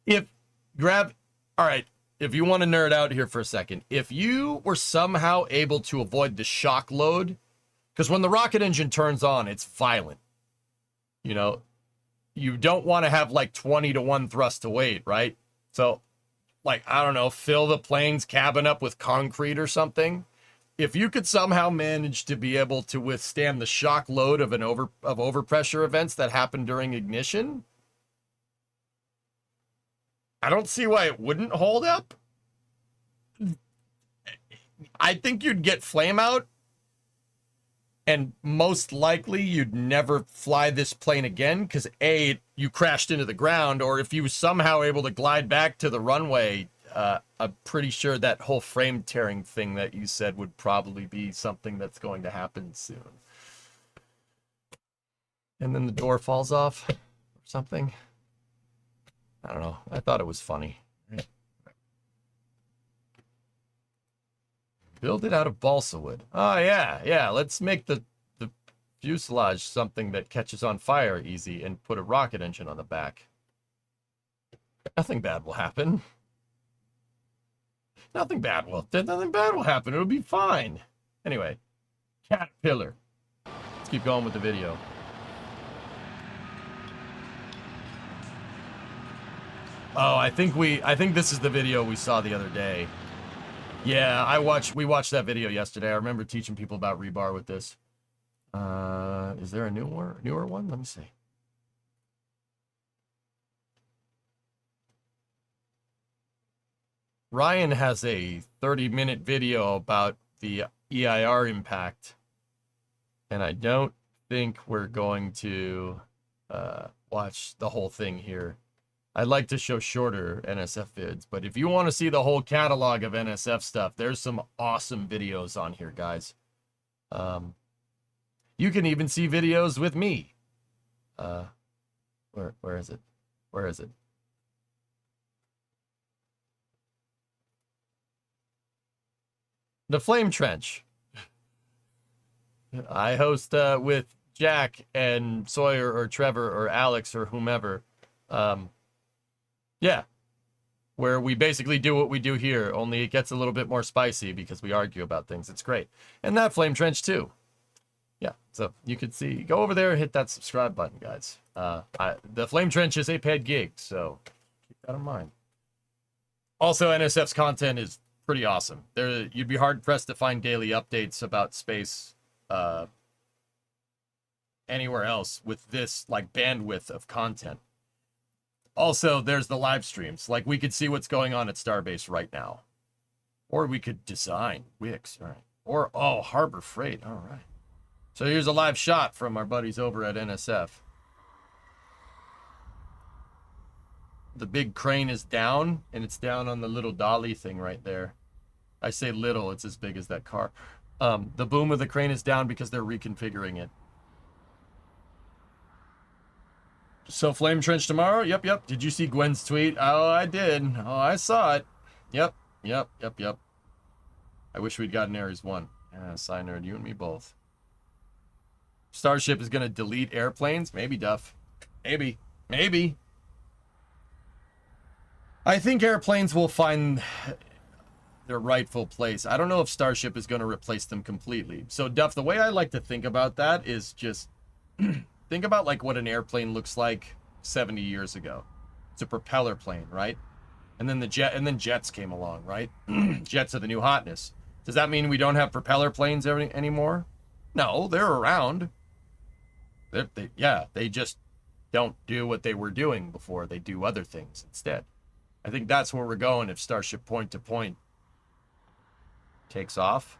All right, if you want to nerd out here for a second, if you were somehow able to avoid the shock load, because when the rocket engine turns on, it's violent. You know, you don't want to have like 20 to 1 thrust to weight, right? So, like, I don't know, fill the plane's cabin up with concrete or something. If you could somehow manage to be able to withstand the shock load of overpressure events that happen during ignition, I don't see why it wouldn't hold up. I think you'd get flame out, and most likely you'd never fly this plane again because A, you crashed into the ground, or if you were somehow able to glide back to the runway, I'm pretty sure that whole frame tearing thing that you said would probably be something that's going to happen soon. And then the door falls off or something. I don't know. I thought it was funny. Build it out of balsa wood. Oh, yeah. Let's make the fuselage something that catches on fire easy and put a rocket engine on the back. Nothing bad will happen. Nothing bad will happen. It'll be fine. Anyway, Caterpillar. Let's keep going with the video. Oh, I think this is the video we saw the other day. Yeah, we watched that video yesterday. I remember teaching people about rebar with this. Is there a newer one? Let me see. Ryan has a 30-minute video about the EIR impact, and I don't think we're going to watch the whole thing here. I'd like to show shorter NSF vids, but if you want to see the whole catalog of NSF stuff, there's some awesome videos on here, guys. You can even see videos with me. Where is it? Where is it? The Flame Trench. I host with Jack and Sawyer or Trevor or Alex or whomever. Yeah, where we basically do what we do here, only it gets a little bit more spicy because we argue about things. It's great. And that Flame Trench too. Yeah, so you can see. Go over there, hit that subscribe button, guys. The Flame Trench is a paid gig, so keep that in mind. Also, NSF's content is pretty awesome. You'd be hard pressed to find daily updates about space anywhere else with this like bandwidth of content. Also, there's the live streams. Like we could see what's going on at Starbase right now, or we could design Wix, right? Or Harbor Freight. All right. So here's a live shot from our buddies over at NSF. The big crane is down, and it's down on the little dolly thing right there. I say little, it's as big as that car. The boom of the crane is down because they're reconfiguring it. So Flame Trench tomorrow? Yep. Did you see Gwen's tweet? Oh, I did. Oh, I saw it. Yep. I wish we'd gotten Ares 1. Yeah, Sign Nerd, you and me both. Starship is going to delete airplanes? Maybe, Duff. Maybe. I think airplanes will find their rightful place. I don't know if Starship is going to replace them completely. So, Duff, the way I like to think about that is just think about like what an airplane looks like 70 years ago. It's a propeller plane, right? And then jets came along, right? Jets are the new hotness. Does that mean we don't have propeller planes anymore? No, they're around. They just don't do what they were doing before. They do other things instead. I think that's where we're going if Starship Point to Point takes off.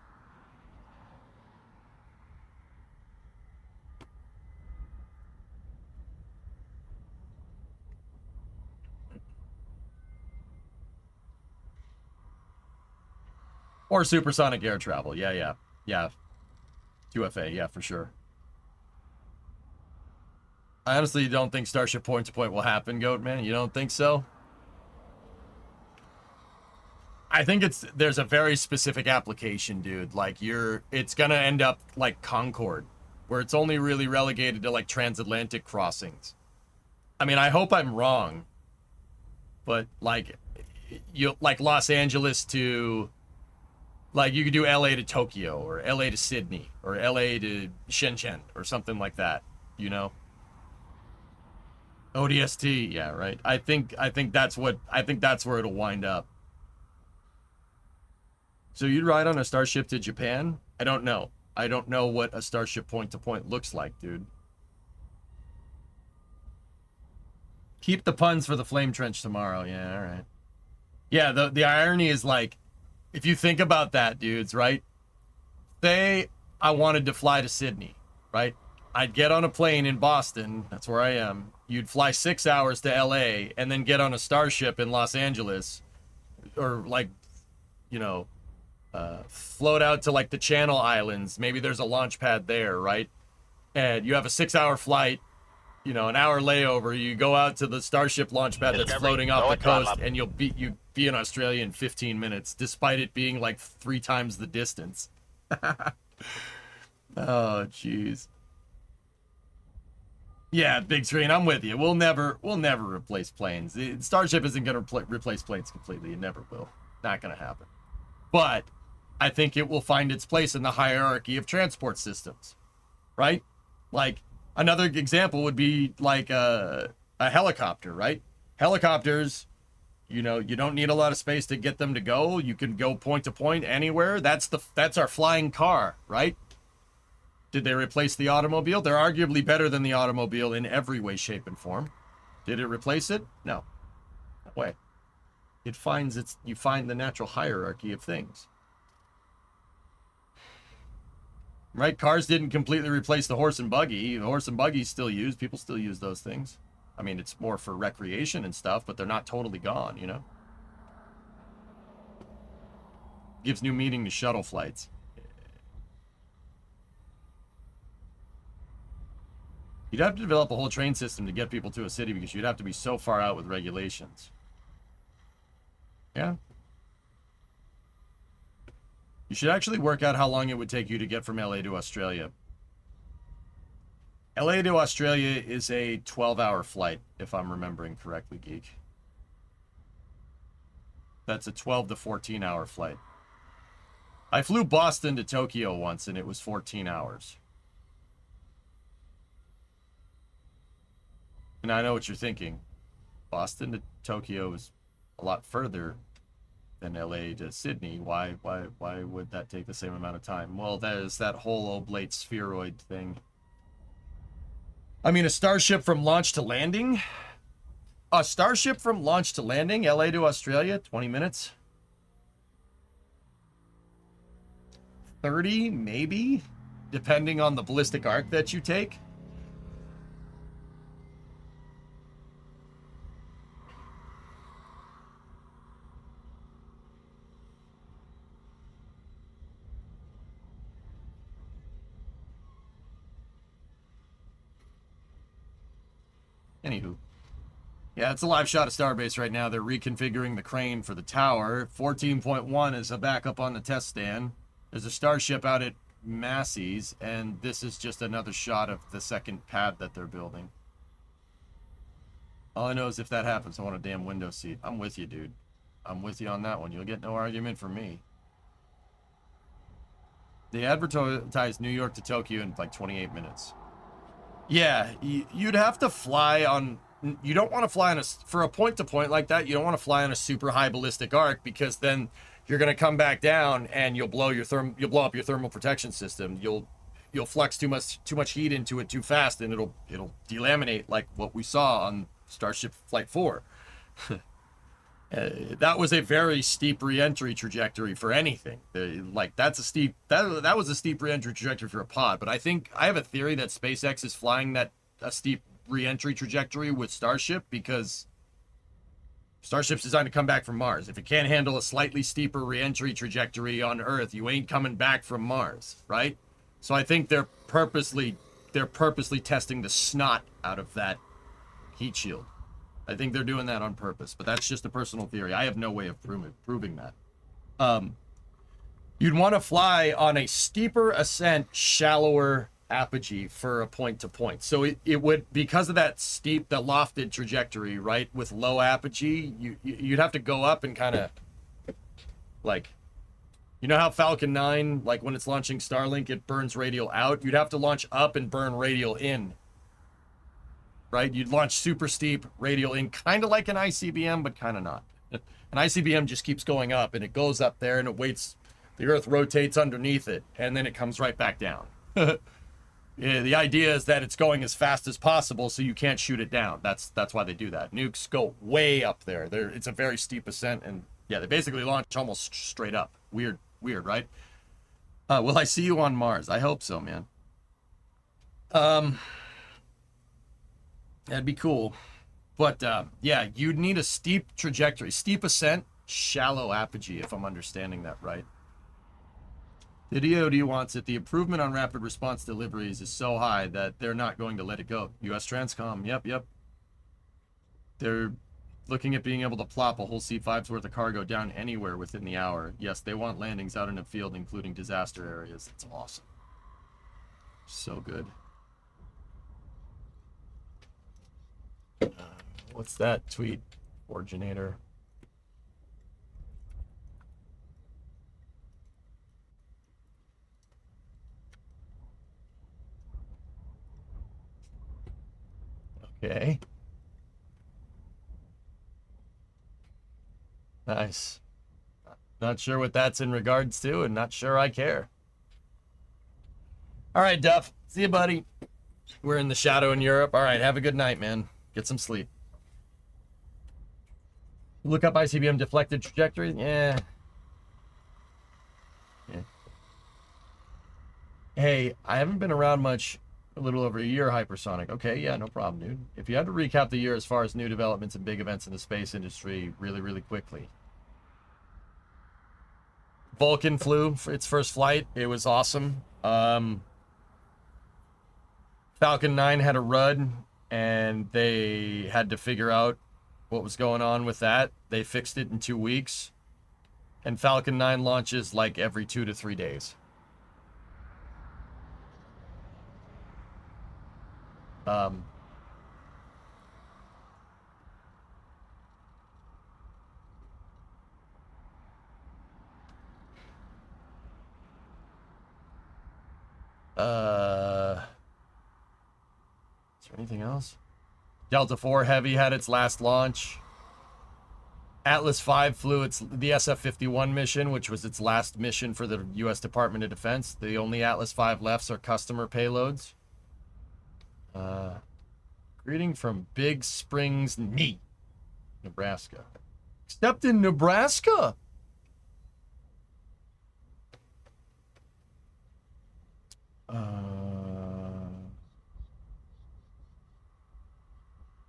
Or supersonic air travel. Yeah. 2FA, yeah, for sure. I honestly don't think Starship Point to Point will happen, Goat Man. You don't think so? I think there's a very specific application, dude. Like it's gonna end up like Concorde, where it's only really relegated to like transatlantic crossings. I mean, I hope I'm wrong, but like Los Angeles to, like you could do LA to Tokyo or LA to Sydney or LA to Shenzhen or something like that, you know? ODST, yeah, right. I think that's where it'll wind up. So you'd ride on a Starship to Japan? I don't know. I don't know what a Starship Point to Point looks like, dude. Keep the puns for the Flame Trench tomorrow. Yeah, all right. Yeah, the irony is like, if you think about that, dudes, right? Say I wanted to fly to Sydney, right? I'd get on a plane in Boston. That's where I am. You'd fly 6 hours to LA and then get on a Starship in Los Angeles, or like, you know, float out to like the Channel Islands. Maybe there's a launch pad there, right? And you have a 6-hour flight, you know, an hour layover. You go out to the Starship launch pad that's floating off the coast, and you'll be in Australia in 15 minutes, despite it being like 3 times the distance. Oh, jeez. Yeah, big screen. I'm with you. We'll never replace planes. Starship isn't going to replace planes completely. It never will. Not going to happen. But I think it will find its place in the hierarchy of transport systems, right? Like another example would be like a helicopter, right? Helicopters, you know, you don't need a lot of space to get them to go. You can go point to point anywhere. That's our flying car, right? Did they replace the automobile? They're arguably better than the automobile in every way, shape, and form. Did it replace it? No. No way. You find the natural hierarchy of things. Right? Cars didn't completely replace the horse and buggy. The horse and buggy still used. People still use those things. I mean, it's more for recreation and stuff, but they're not totally gone, you know? Gives new meaning to shuttle flights. You'd have to develop a whole train system to get people to a city because you'd have to be so far out with regulations. Yeah. You should actually work out how long it would take you to get from LA to Australia. LA to Australia is a 12-hour flight, if I'm remembering correctly, Geek. That's a 12 to 14-hour flight. I flew Boston to Tokyo once, and it was 14 hours. And I know what you're thinking. Boston to Tokyo is a lot further than LA to Sydney. Why would that take the same amount of time? Well, there's that whole oblate spheroid thing. I mean, a starship from launch to landing? A starship from launch to landing, LA to Australia, 20 minutes. 30, maybe, depending on the ballistic arc that you take. Anywho. Yeah, it's a live shot of Starbase right now. They're reconfiguring the crane for the tower. 14.1 is a backup on the test stand. There's a starship out at Massey's, and this is just another shot of the second pad that they're building. All I know is if that happens, I want a damn window seat. I'm with you, dude. I'm with you on that one. You'll get no argument from me. They advertised New York to Tokyo in like 28 minutes. Yeah, you'd have to fly on... You don't want to fly on a... For a point-to-point like that, you don't want to fly on a super high ballistic arc, because then you're going to come back down and you'll blow up your thermal protection system. You'll flex too much heat into it too fast, and it'll delaminate like what we saw on Starship Flight 4. That was a very steep re-entry trajectory for anything. Like that was a steep re-entry trajectory for a pod. But I have a theory that SpaceX is flying a steep re-entry trajectory with Starship because Starship's designed to come back from Mars. If it can't handle a slightly steeper re-entry trajectory on Earth, you ain't coming back from Mars, right? So I think they're purposely testing the snot out of that heat shield. I think they're doing that on purpose, but that's just a personal theory. I have no way of proving that. You'd want to fly on a steeper ascent, shallower apogee for a point-to-point. So it would, because of that steep, the lofted trajectory, right, with low apogee, you'd have to go up and kind of, like, you know how Falcon 9, like when it's launching Starlink, it burns radial out? You'd have to launch up and burn radial in. Right? You'd launch super steep, radial in, kind of like an ICBM, but kind of not. An ICBM just keeps going up, and it goes up there, and it waits. The Earth rotates underneath it, and then it comes right back down. Yeah, the idea is that it's going as fast as possible, so you can't shoot it down. That's why they do that. Nukes go way up there. It's a very steep ascent, and yeah, they basically launch almost straight up. Weird, right? Will I see you on Mars? I hope so, man. That'd be cool. But, yeah, you'd need a steep trajectory. Steep ascent, shallow apogee, if I'm understanding that right. The DoD wants it. The improvement on rapid response deliveries is so high that they're not going to let it go. U.S. Transcom, yep. They're looking at being able to plop a whole C-5's worth of cargo down anywhere within the hour. Yes, they want landings out in a field, including disaster areas. It's awesome. So good. What's that tweet originator? Okay. Nice. Not sure what that's in regards to, and not sure I care. All right, Duff. See you, buddy. We're in the shadow in Europe. All right, have a good night, man. Get some sleep. Look up ICBM deflected trajectory. Yeah. Hey, I haven't been around much. A little over a year, hypersonic. Okay, yeah, no problem, dude. If you had to recap the year as far as new developments and big events in the space industry really quickly. Vulcan flew for its first flight. It was awesome. Falcon 9 had a RUD, and they had to figure out what was going on with that. They fixed it in 2 weeks. And Falcon 9 launches like every 2 to 3 days. Is there anything else? Delta IV Heavy had its last launch. Atlas V flew the SF-51 mission, which was its last mission for the U.S. Department of Defense. The only Atlas V lefts are customer payloads. Greeting from Big Springs, Nebraska. Except in Nebraska.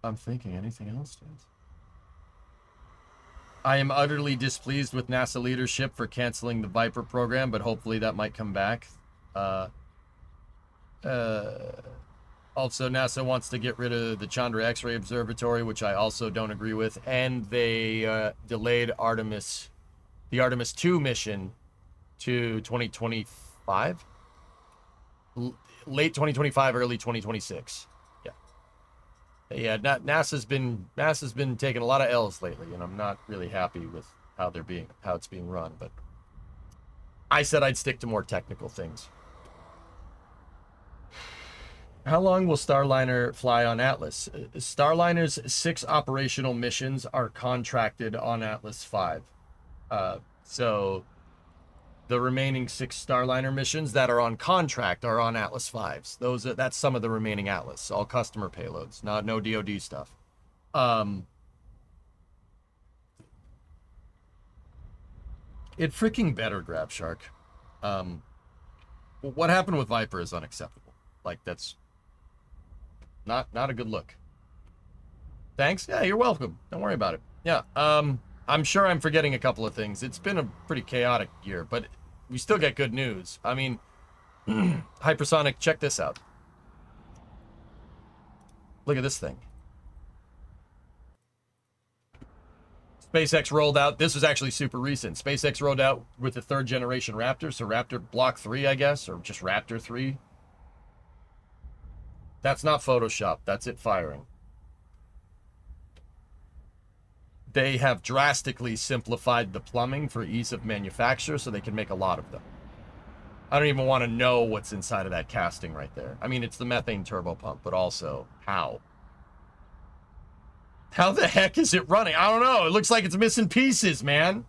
I'm thinking anything else, James. I am utterly displeased with NASA leadership for canceling the Viper program, but hopefully that might come back. Also, NASA wants to get rid of the Chandra X-ray Observatory, which I also don't agree with, and they delayed the Artemis II mission to 2025, late 2025, early 2026. Yeah, NASA's been taking a lot of L's lately, and I'm not really happy with how it's being run. But I said I'd stick to more technical things. How long will Starliner fly on Atlas? Starliner's 6 operational missions are contracted on Atlas V. So the remaining 6 Starliner missions that are on contract are on Atlas V's. That's some of the remaining Atlas, all customer payloads, no DoD stuff. It freaking better, Grab Shark. What happened with Viper is unacceptable. Like, that's not a good look. Thanks. Yeah, you're welcome. Don't worry about it. Yeah. I'm sure I'm forgetting a couple of things. It's been a pretty chaotic year, but we still get good news. I mean, Hypersonic, check this out. Look at this thing. SpaceX rolled out, this was actually super recent. SpaceX rolled out with the 3rd generation Raptor, so Raptor Block 3, I guess, or just Raptor 3. That's not Photoshop, that's it firing. They have drastically simplified the plumbing for ease of manufacture so they can make a lot of them. I don't even want to know what's inside of that casting right there. I mean, it's the methane turbo pump, but also, how? How the heck is it running? I don't know. It looks like it's missing pieces, man.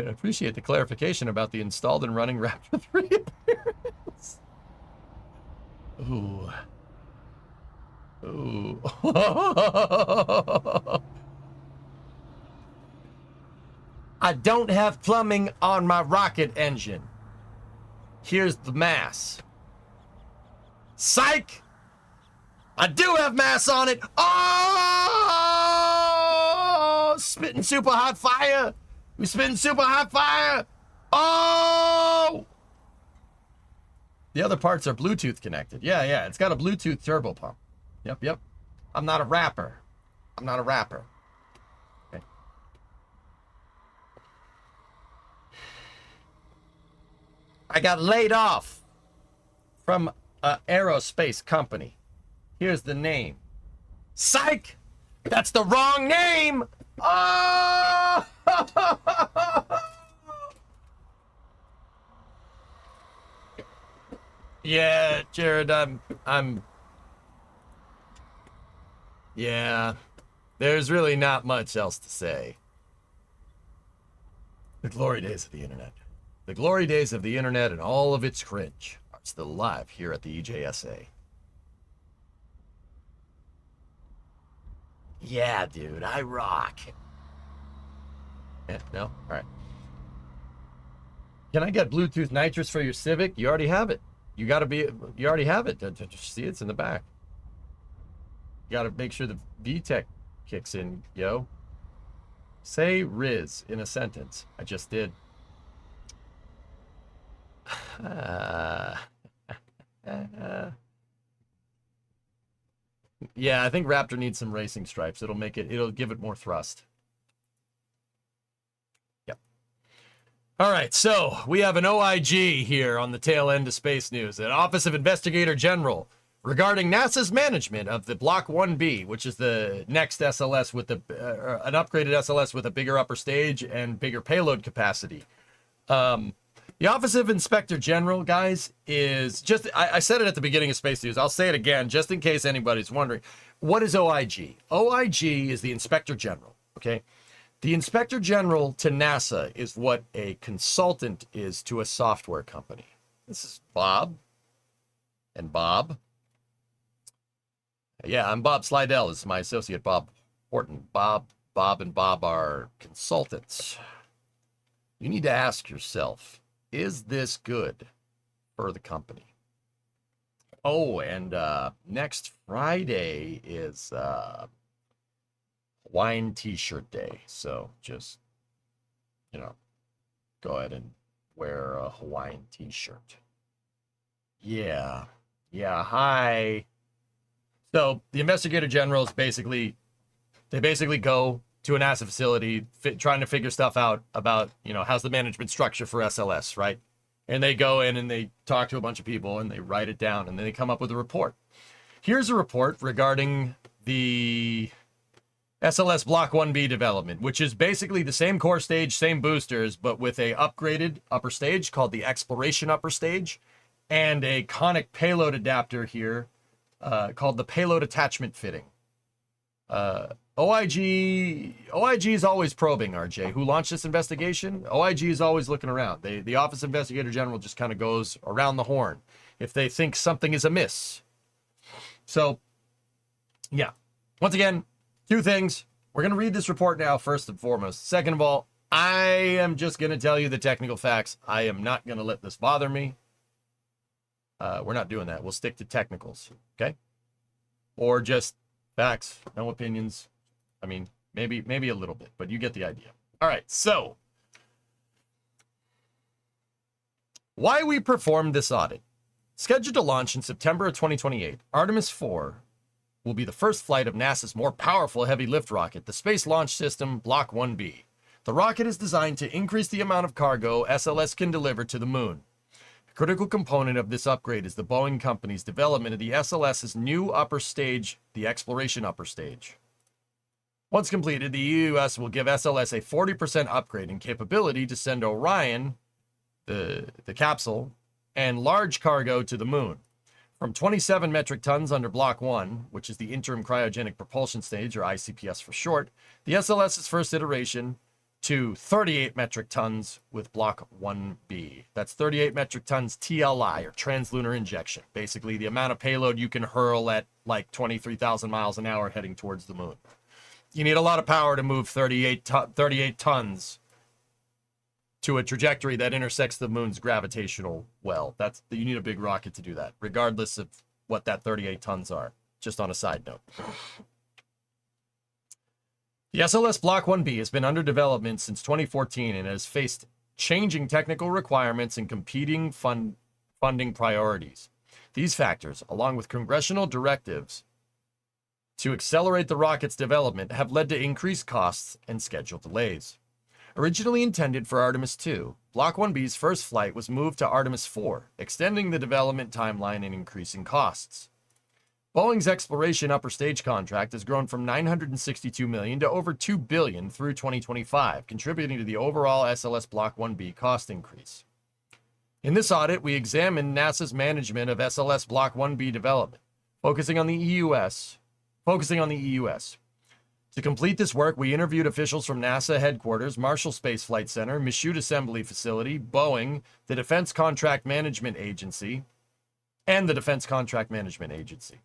Appreciate the clarification about the installed and running Raptor 3 appearance. Ooh. Ooh. I don't have plumbing on my rocket engine. Here's the mass. Psych! I do have mass on it. Oh! Spitting super hot fire. We spitting super hot fire. Oh! The other parts are Bluetooth connected. Yeah. It's got a Bluetooth turbo pump. Yep. I'm not a rapper. Okay. I got laid off from an aerospace company. Here's the name. Psych! That's the wrong name! Oh! Yeah, Jared, yeah, there's really not much else to say. The glory days of the internet. The glory days of the internet and all of its cringe are still alive here at the EJSA. Yeah, dude, I rock. Yeah, no? All right. Can I get Bluetooth nitrous for your Civic? You already have it. You already have it. Just see, it's in the back. You gotta make sure the VTech kicks in, yo. Say Riz in a sentence. I just did. Yeah, I think Raptor needs some racing stripes. It'll give it more thrust. Yep. All right, so we have an OIG here on the tail end of Space News. An Office of Investigator General regarding NASA's management of the Block 1B, which is the next SLS with an upgraded SLS with a bigger upper stage and bigger payload capacity. The Office of Inspector General, guys, is just, I said it at the beginning of Space News. I'll say it again, just in case anybody's wondering. What is OIG? OIG is the Inspector General, okay? The Inspector General to NASA is what a consultant is to a software company. This is Bob. And Bob. Yeah, I'm Bob Slidell. This is my associate, Bob Horton. Bob and Bob are consultants. You need to ask yourself, is this good for the company? Oh, and next Friday is Hawaiian T-shirt day. So just, go ahead and wear a Hawaiian T-shirt. Yeah, hi. So the Investigator General is basically go to a NASA facility, trying to figure stuff out about, how's the management structure for SLS, right? And they go in and they talk to a bunch of people and they write it down and then they come up with a report. Here's a report regarding the SLS Block 1B development, which is basically the same core stage, same boosters, but with a upgraded upper stage called the Exploration Upper Stage and a conic payload adapter here called the Payload Attachment Fitting. OIG is always probing, RJ. Who launched this investigation? OIG is always looking around. The Office of Investigator General just kind of goes around the horn if they think something is amiss. So, yeah. Once again, two things. We're going to read this report now, first and foremost. Second of all, I am just going to tell you the technical facts. I am not going to let this bother me. We're not doing that. We'll stick to technicals, okay? Or just facts, no opinions. I mean, maybe a little bit, but you get the idea. All right, so why we performed this audit. Scheduled to launch in September of 2028, Artemis 4 will be the first flight of NASA's more powerful heavy lift rocket, the Space Launch System Block 1B. The rocket is designed to increase the amount of cargo SLS can deliver to the moon. A critical component of this upgrade is the Boeing company's development of the SLS's new upper stage, the Exploration Upper Stage. Once completed, the U.S. will give SLS a 40% upgrade in capability to send Orion, the capsule, and large cargo to the moon. From 27 metric tons under Block 1, which is the Interim Cryogenic Propulsion Stage, or ICPS for short, the SLS's first iteration, to 38 metric tons with Block 1B. That's 38 metric tons TLI, or translunar injection. Basically, the amount of payload you can hurl at like 23,000 miles an hour heading towards the moon. You need a lot of power to move 38 tons to a trajectory that intersects the moon's gravitational well. You need a big rocket to do that, regardless of what that 38 tons are. Just on a side note. The SLS Block 1B has been under development since 2014 and has faced changing technical requirements and competing funding priorities. These factors, along with congressional directives to accelerate the rocket's development, have led to increased costs and schedule delays. Originally intended for Artemis 2, Block 1B's first flight was moved to Artemis 4, extending the development timeline and increasing costs. Boeing's Exploration Upper Stage contract has grown from $962 million to over $2 billion through 2025, contributing to the overall SLS Block 1B cost increase. In this audit, we examined NASA's management of SLS Block 1B development, focusing on the EUS. To complete this work, we interviewed officials from NASA headquarters, Marshall Space Flight Center, Michoud Assembly Facility, Boeing, the Defense Contract Management Agency, and the Defense Contract Management Agency.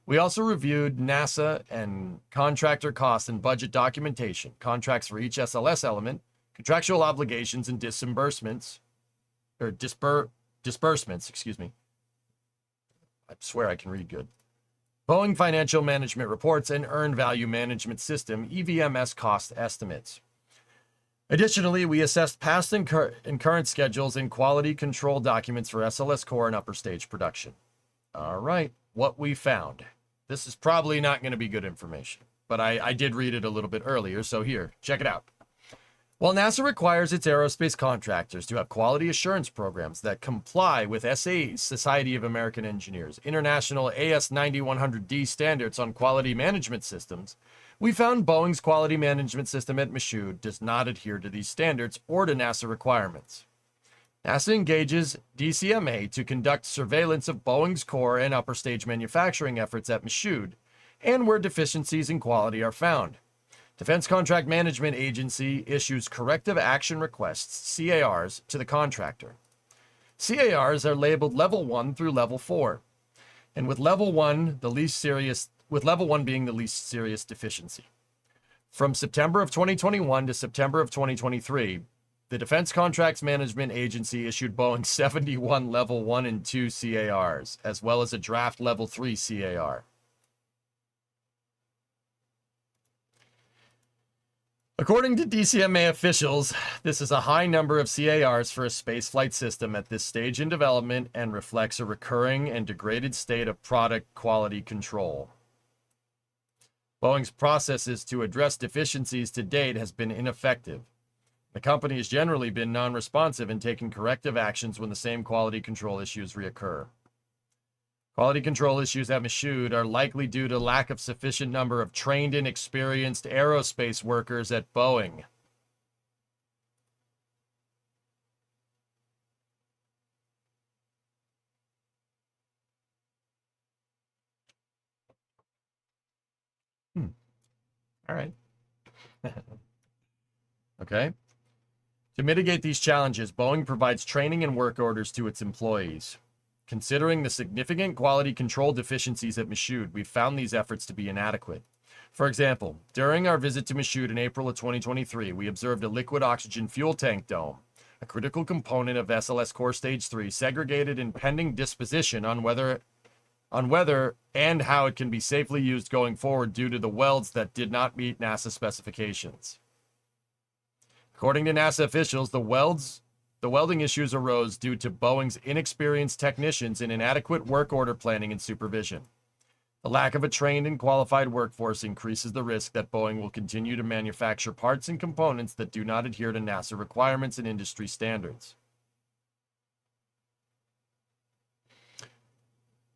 We also reviewed NASA and contractor costs and budget documentation, contracts for each SLS element, contractual obligations and disbursements, excuse me. I swear I can read good. Boeing Financial Management Reports and Earned Value Management System, EVMS cost estimates. Additionally, we assessed past and current schedules and quality control documents for SLS core and upper stage production. All right, what we found. This is probably not going to be good information, but I did read it a little bit earlier, so here, check it out. While NASA requires its aerospace contractors to have quality assurance programs that comply with SAE's Society of American Engineers International AS 9100D standards on quality management systems, we found Boeing's quality management system at Michoud does not adhere to these standards or to NASA requirements. NASA engages DCMA to conduct surveillance of Boeing's core and upper stage manufacturing efforts at Michoud and where deficiencies in quality are found. Defense Contract Management Agency issues corrective action requests, CARs, to the contractor. CARs are labeled level 1 through level 4, and with level 1 being the least serious deficiency. From September of 2021 to September of 2023, the Defense Contracts Management Agency issued Boeing 71 level 1 and 2 CARs, as well as a draft level 3 CAR. According to DCMA officials, this is a high number of CARs for a spaceflight system at this stage in development and reflects a recurring and degraded state of product quality control. Boeing's processes to address deficiencies to date has been ineffective. The company has generally been non-responsive in taking corrective actions when the same quality control issues reoccur. Quality control issues at Michoud are likely due to lack of sufficient number of trained and experienced aerospace workers at Boeing. All right. Okay. To mitigate these challenges, Boeing provides training and work orders to its employees. Considering the significant quality control deficiencies at Michoud, we found these efforts to be inadequate. For example, during our visit to Michoud in April of 2023, we observed a liquid oxygen fuel tank dome, a critical component of SLS Core Stage 3, segregated in pending disposition on whether and how it can be safely used going forward due to the welds that did not meet NASA specifications. According to NASA officials, the welding issues arose due to Boeing's inexperienced technicians and inadequate work order planning and supervision. The lack of a trained and qualified workforce increases the risk that Boeing will continue to manufacture parts and components that do not adhere to NASA requirements and industry standards.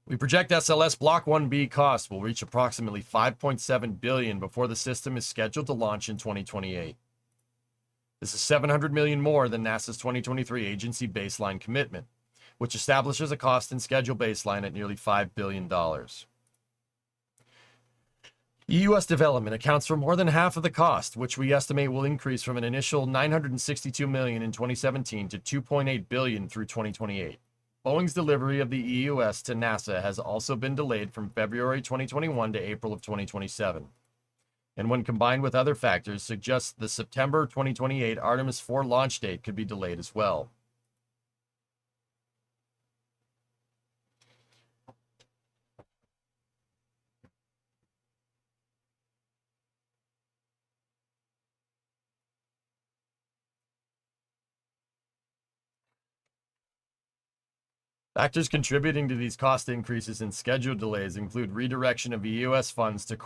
We project SLS Block 1B costs will reach approximately $5.7 billion before the system is scheduled to launch in 2028. This is $700 million more than NASA's 2023 agency baseline commitment, which establishes a cost and schedule baseline at nearly $5 billion. U.S. development accounts for more than half of the cost, which we estimate will increase from an initial $962 million in 2017 to $2.8 billion through 2028. Boeing's delivery of the EUS to NASA has also been delayed from February 2021 to April of 2027. And when combined with other factors, suggests the September 2028 Artemis 4 launch date could be delayed as well. Factors contributing to these cost increases and schedule delays include redirection of EUS funds to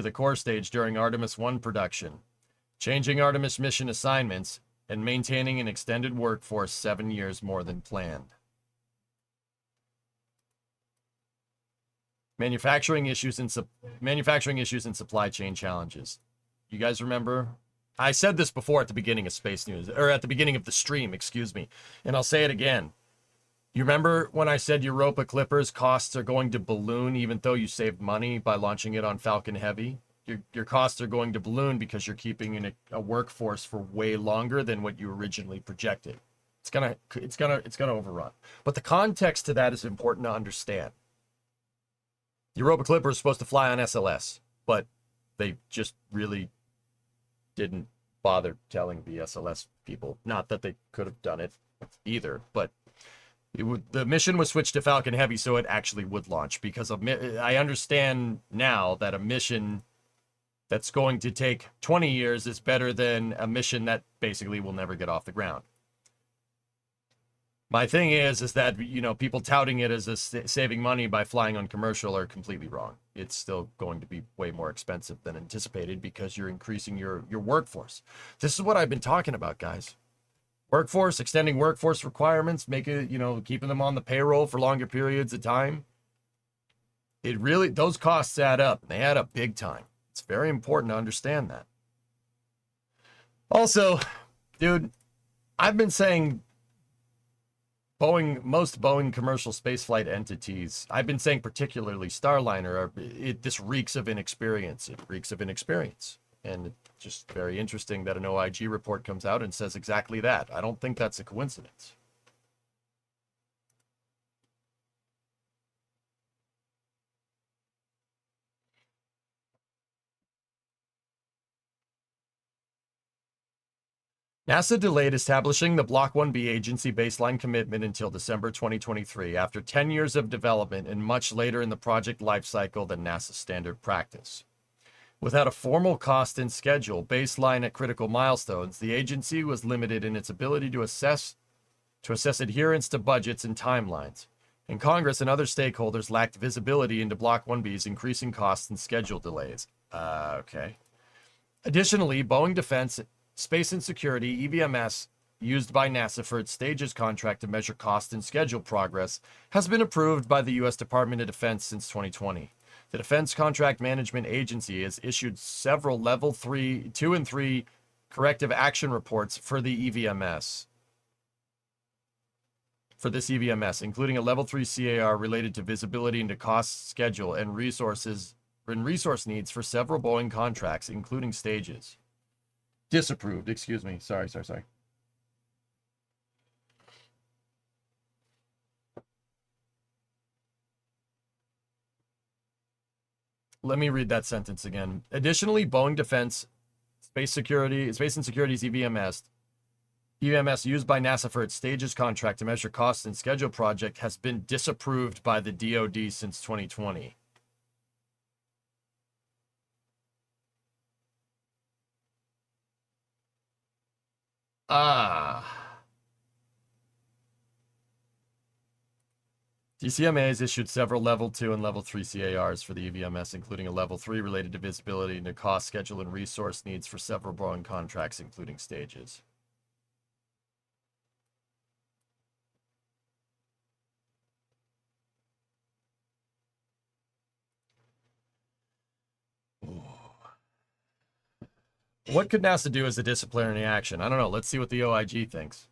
the core stage during Artemis 1 production, changing Artemis mission assignments, and maintaining an extended workforce 7 years more than planned. Manufacturing issues and supply chain challenges. You guys remember? I said this before at the beginning of Space News, or at the beginning of the stream, excuse me, and I'll say it again. You remember when I said Europa Clipper's costs are going to balloon even though you saved money by launching it on Falcon Heavy? Your costs are going to balloon because you're keeping a workforce for way longer than what you originally projected. It's gonna overrun. But the context to that is important to understand. Europa Clipper is supposed to fly on SLS, but they just really didn't bother telling the SLS people. Not that they could have done it either, but the mission was switched to Falcon Heavy so it actually would launch, because I understand now that a mission that's going to take 20 years is better than a mission that basically will never get off the ground. My thing is that, people touting it as saving money by flying on commercial are completely wrong. It's still going to be way more expensive than anticipated because you're increasing your workforce. This is what I've been talking about, guys. Workforce, extending workforce requirements, keeping them on the payroll for longer periods of time. Those costs add up. They add up big time. It's very important to understand that. Also, dude, I've been saying most Boeing commercial spaceflight entities, I've been saying particularly Starliner, this reeks of inexperience. It reeks of inexperience. And it's just very interesting that an OIG report comes out and says exactly that. I don't think that's a coincidence. NASA delayed establishing the Block 1B agency baseline commitment until December 2023, after 10 years of development and much later in the project lifecycle than NASA's standard practice. Without a formal cost and schedule baseline at critical milestones, the agency was limited in its ability to assess adherence to budgets and timelines, and Congress and other stakeholders lacked visibility into Block 1B's increasing costs and schedule delays. Okay. Additionally, Boeing Defense, Space and Security, EVMS, used by NASA for its stages contract to measure cost and schedule progress, has been approved by the U.S. Department of Defense since 2020. The Defense Contract Management Agency has issued several Level 2 and 3 corrective action reports for the EVMS. For this EVMS, including a Level 3 CAR related to visibility into cost, schedule, and resource needs for several Boeing contracts, including stages. Disapproved, excuse me. Sorry. Let me read that sentence again. Additionally, Boeing Defense, Space and Security's EVMS used by NASA for its stages contract to measure costs and schedule project has been disapproved by the DoD since 2020. DCMA has issued several Level 2 and Level 3 CARs for the EVMS, including a Level 3 related to visibility into cost, schedule, and resource needs for several Boeing contracts, including stages. What could NASA do as a disciplinary action? I don't know. Let's see what the OIG thinks.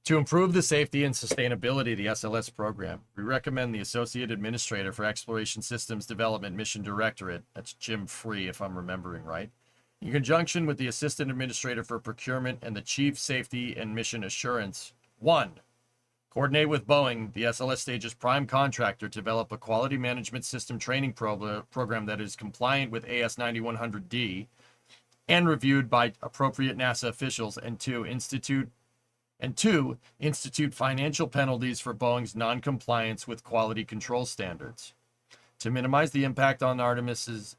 To improve the safety and sustainability of the SLS program, we recommend the Associate Administrator for Exploration Systems Development Mission Directorate, that's Jim Free if I'm remembering right, in conjunction with the Assistant Administrator for Procurement and the Chief Safety and Mission Assurance, 1. Coordinate with Boeing, the SLS stage's prime contractor, to develop a quality management system training program that is compliant with AS 9100D and reviewed by appropriate NASA officials, and two, institute financial penalties for Boeing's non-compliance with quality control standards. To minimize the impact on Artemis's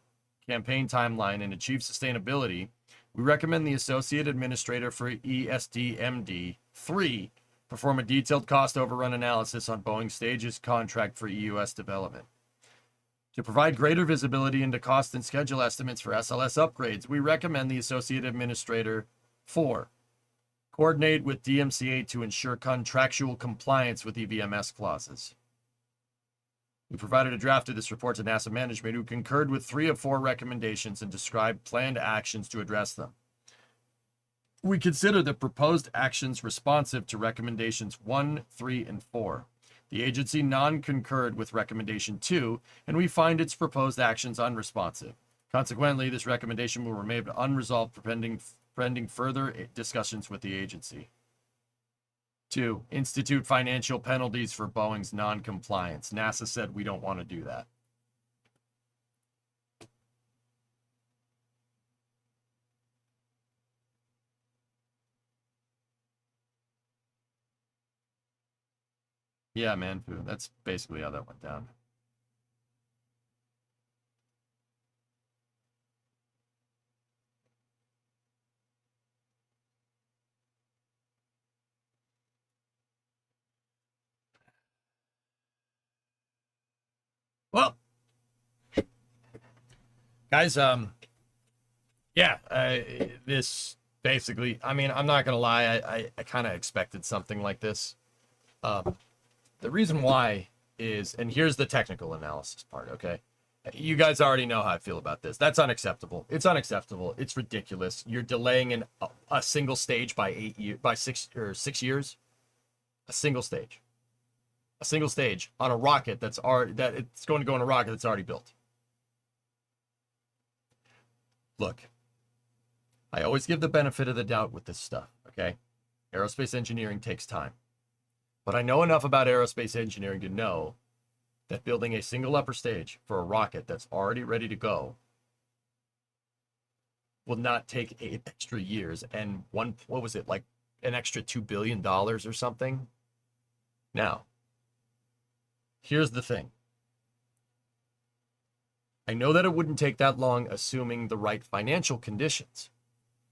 campaign timeline and achieve sustainability, we recommend the Associate Administrator for ESDMD 3 perform a detailed cost overrun analysis on Boeing stage's contract for EUS development. To provide greater visibility into cost and schedule estimates for SLS upgrades, we recommend the Associate Administrator 4 coordinate with DMCA to ensure contractual compliance with EVMS clauses. We provided a draft of this report to NASA management, who concurred with 3 of 4 recommendations and described planned actions to address them. We consider the proposed actions responsive to recommendations 1, 3, and 4. The agency non-concurred with recommendation 2, and we find its proposed actions unresponsive. Consequently, this recommendation will remain unresolved pending further discussions with the agency. 2. Institute financial penalties for Boeing's non-compliance. NASA said we don't want to do that. Yeah, man, that's basically how that went down. Well, guys, yeah, this basically, I mean, I'm not gonna lie, I kind of expected something like this. The reason why is, and here's the technical analysis part, okay? You guys already know how I feel about this. That's unacceptable. It's unacceptable. It's ridiculous. You're delaying a single stage by 6 years. A single stage. A single stage on a rocket that it's going to go on a rocket that's already built. Look, I always give the benefit of the doubt with this stuff, okay? Aerospace engineering takes time. But I know enough about aerospace engineering to know that building a single upper stage for a rocket that's already ready to go will not take 8 extra years and what was it, like an extra $2 billion or something? Now, here's the thing. I know that it wouldn't take that long assuming the right financial conditions.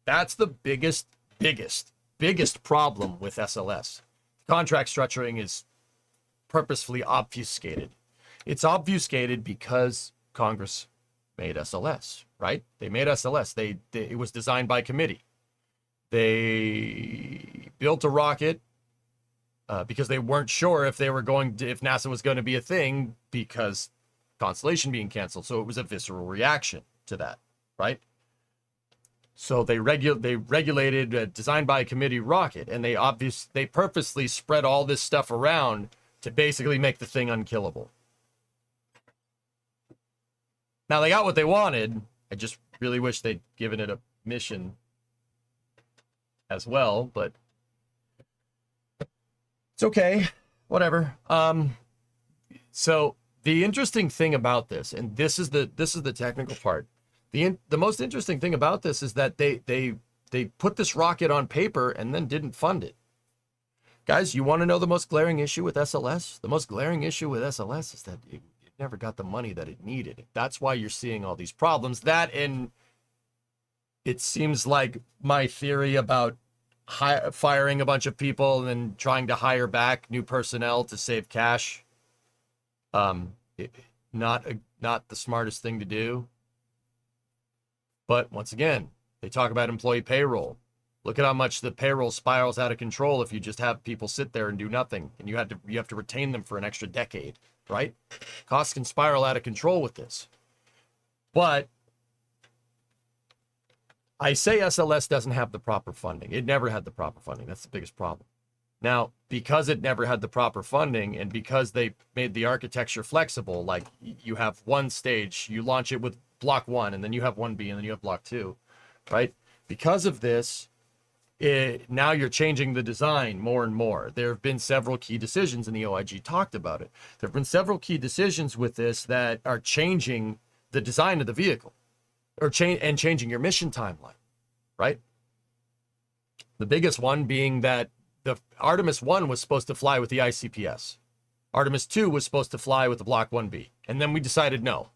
That's the biggest problem with SLS. Contract structuring is purposefully obfuscated. It's obfuscated because Congress made SLS, right? They made SLS. It was designed by committee. They built a rocket because they weren't sure if NASA was going to be a thing because Constellation being canceled. So it was a visceral reaction to that, right? So they regulated a designed by a committee rocket, and they purposely spread all this stuff around to basically make the thing unkillable. Now they got what they wanted. I just really wish they'd given it a mission as well, but it's okay. Whatever. So the interesting thing about this, and this is the technical part. The most interesting thing about this is that they put this rocket on paper and then didn't fund it. Guys, you want to know the most glaring issue with SLS? The most glaring issue with SLS is that it never got the money that it needed. That's why you're seeing all these problems. That, and it seems like my theory about firing a bunch of people and then trying to hire back new personnel to save cash, not the smartest thing to do. But once again, they talk about employee payroll. Look at how much the payroll spirals out of control if you just have people sit there and do nothing, and you have to retain them for an extra decade, right? Costs can spiral out of control with this. But I say SLS doesn't have the proper funding. It never had the proper funding. That's the biggest problem. Now, because it never had the proper funding, and because they made the architecture flexible, like you have one stage, you launch it with block 1, and then you have 1B, and then you have block 2, right? Because of this, now you're changing the design more and more. There have been several key decisions, and the OIG talked about it. There have been several key decisions with this that are changing the design of the vehicle, or changing your mission timeline, right? The biggest one being that the Artemis 1 was supposed to fly with the ICPS. Artemis 2 was supposed to fly with the Block 1B. And then we decided, no.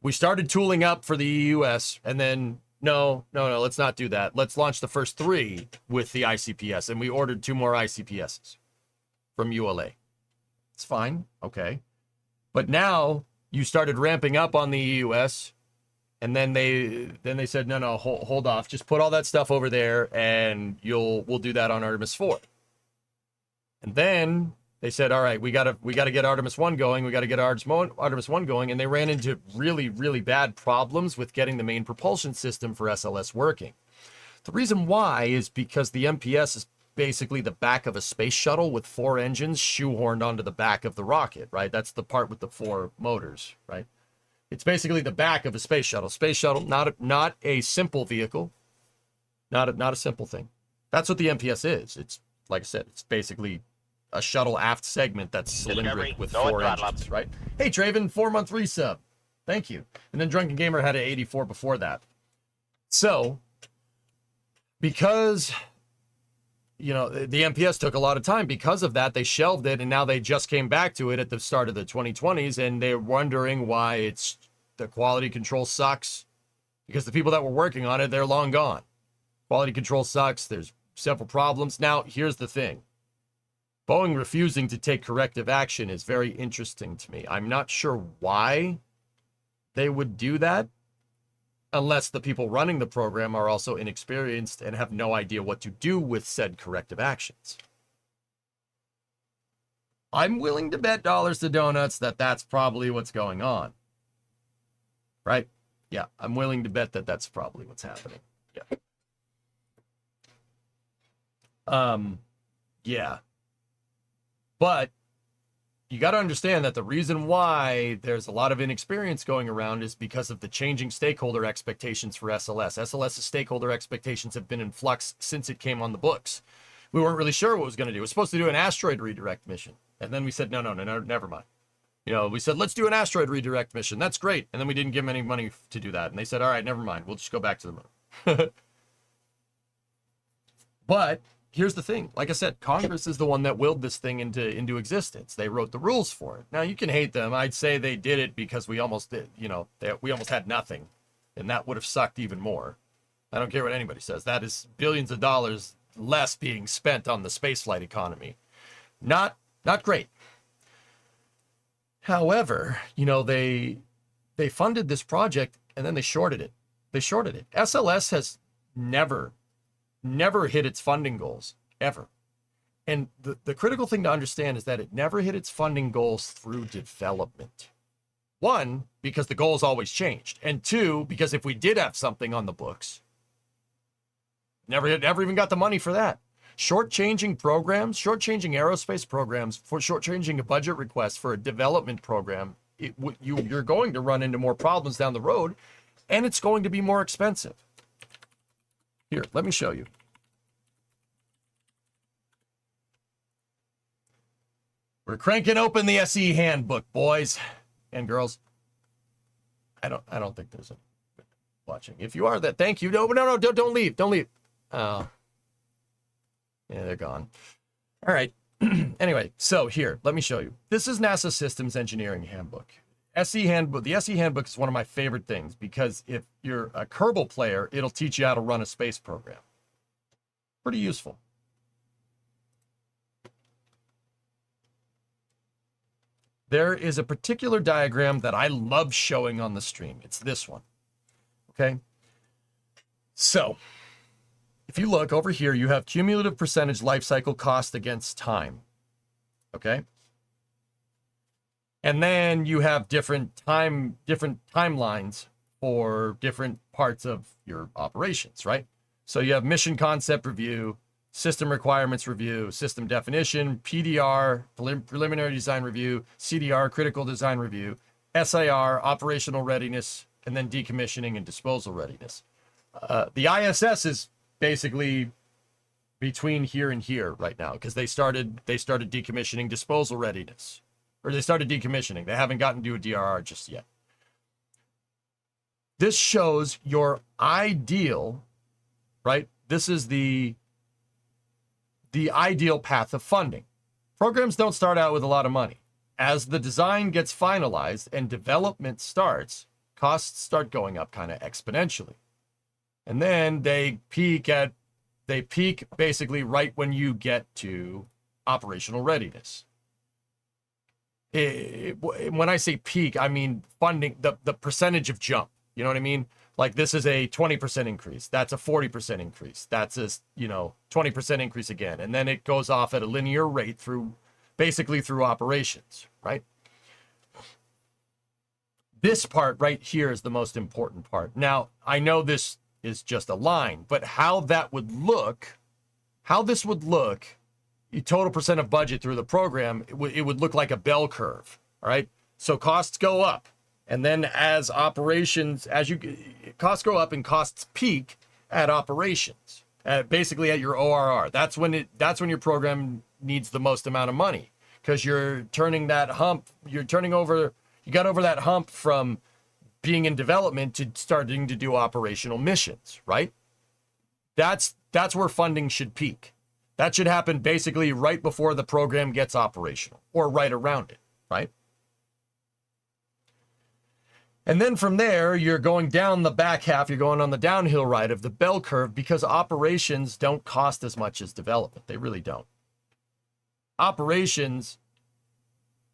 We started tooling up for the EUS, and then, no, let's not do that. Let's launch the first 3 with the ICPS, and we ordered 2 more ICPSs from ULA. It's fine, okay. But now you started ramping up on the EUS, and then they said, no, hold off. Just put all that stuff over there, and we'll do that on Artemis 4. And then they said, all right, we gotta get Artemis 1 going. We gotta get Artemis 1 going, and they ran into really, really bad problems with getting the main propulsion system for SLS working. The reason why is because the MPS is basically the back of a space shuttle with 4 engines shoehorned onto the back of the rocket, right? That's the part with the 4 motors, right? It's basically the back of a space shuttle. Space shuttle, not a simple vehicle, not a simple thing. That's what the MPS is. It's, like I said, it's basically a shuttle aft segment that's cylindric with 4 engines, right? Hey, Traven, 4-month resub. Thank you. And then Drunken Gamer had an 84 before that. So, because, the MPS took a lot of time, because of that, they shelved it, and now they just came back to it at the start of the 2020s, and they're wondering why the quality control sucks, because the people that were working on it, they're long gone. Quality control sucks. There's several problems. Now, here's the thing. Boeing refusing to take corrective action is very interesting to me. I'm not sure why they would do that, unless the people running the program are also inexperienced and have no idea what to do with said corrective actions. I'm willing to bet dollars to donuts that that's probably what's going on. Right? Yeah, I'm willing to bet that that's probably what's happening. Yeah. Yeah. But you got to understand that the reason why there's a lot of inexperience going around is because of the changing stakeholder expectations for SLS. SLS's stakeholder expectations have been in flux since it came on the books. We weren't really sure what it was going to do. It was supposed to do an asteroid redirect mission. And then we said, no, never mind. You know, we said, let's do an asteroid redirect mission. That's great. And then we didn't give them any money to do that. And they said, all right, never mind. We'll just go back to the moon. But here's the thing. Like I said, Congress is the one that willed this thing into existence. They wrote the rules for it. Now, you can hate them. I'd say they did it because we almost did. You know, we almost had nothing. And that would have sucked even more. I don't care what anybody says. That is billions of dollars less being spent on the spaceflight economy. Not great. However, you know, they funded this project and then they shorted it. SLS has never hit its funding goals, ever. And the critical thing to understand is that it never hit its funding goals through development. One, because the goals always changed. And two, because if we did have something on the books, never even got the money for that. Shortchanging aerospace programs, for shortchanging a budget request for a development program, you're going to run into more problems down the road, and it's going to be more expensive. Here, let me show you. We're cranking open the SE handbook, boys and girls. I don't think there's a watching. If you are, that thank you. No, don't leave. Don't leave. Oh. Yeah, they're gone. All right. Anyway, so here, let me show you. This is NASA Systems Engineering Handbook. SE Handbook. The SE Handbook is one of my favorite things because if you're a Kerbal player, it'll teach you how to run a space program. Pretty useful. There is a particular diagram that I love showing on the stream. It's this one. Okay. So if you look over here, you have cumulative percentage life cycle cost against time. Okay. And then you have different timelines for different parts of your operations, right? So you have mission concept review, system requirements review, system definition, PDR, preliminary design review, CDR, critical design review, SIR, operational readiness, and then decommissioning and disposal readiness. The ISS is basically between here and here right now because they started decommissioning disposal readiness. Or they started decommissioning. They haven't gotten to a DRR just yet. This shows your ideal, right? This is the ideal path of funding. Programs don't start out with a lot of money. As the design gets finalized and development starts, costs start going up kind of exponentially. And then they peak basically right when you get to operational readiness. When I say peak, I mean funding, the percentage of jump. You know what I mean? Like this is a 20% increase. That's a 40% increase. That's a 20% increase again. And then it goes off at a linear rate through operations, right? This part right here is the most important part. Now, I know this is just a line, but how this would look, total percent of budget through the program, it would look like a bell curve, all right? So costs go up. And then as costs go up and costs peak at operations, basically at your ORR. That's when your program needs the most amount of money because you're turning that hump, you got over that hump from being in development to starting to do operational missions, right? That's where funding should peak. That should happen basically right before the program gets operational or right around it, right? And then from there, you're going down the back half, you're going on the downhill ride of the bell curve because operations don't cost as much as development. They really don't. Operations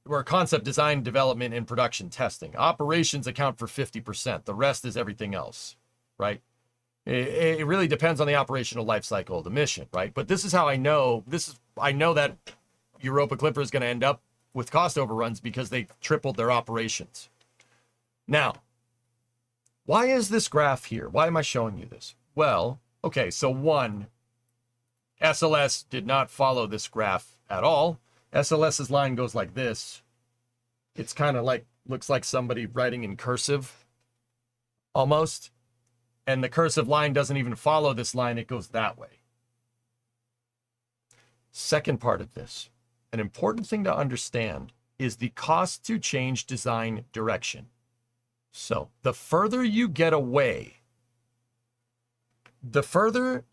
or concept design, development, and production testing. Operations account for 50%. The rest is everything else, right? It really depends on the operational life cycle of the mission, right? But this is how I know I know that Europa Clipper is going to end up with cost overruns because they tripled their operations. Now, why is this graph here? Why am I showing you this? Well, okay, so one, SLS did not follow this graph at all. SLS's line goes like this. It's kind of like, looks like somebody writing in cursive, almost. And the cursive line doesn't even follow this line, it goes that way. Second part of this, an important thing to understand is the cost to change design direction. So the further you get away, the further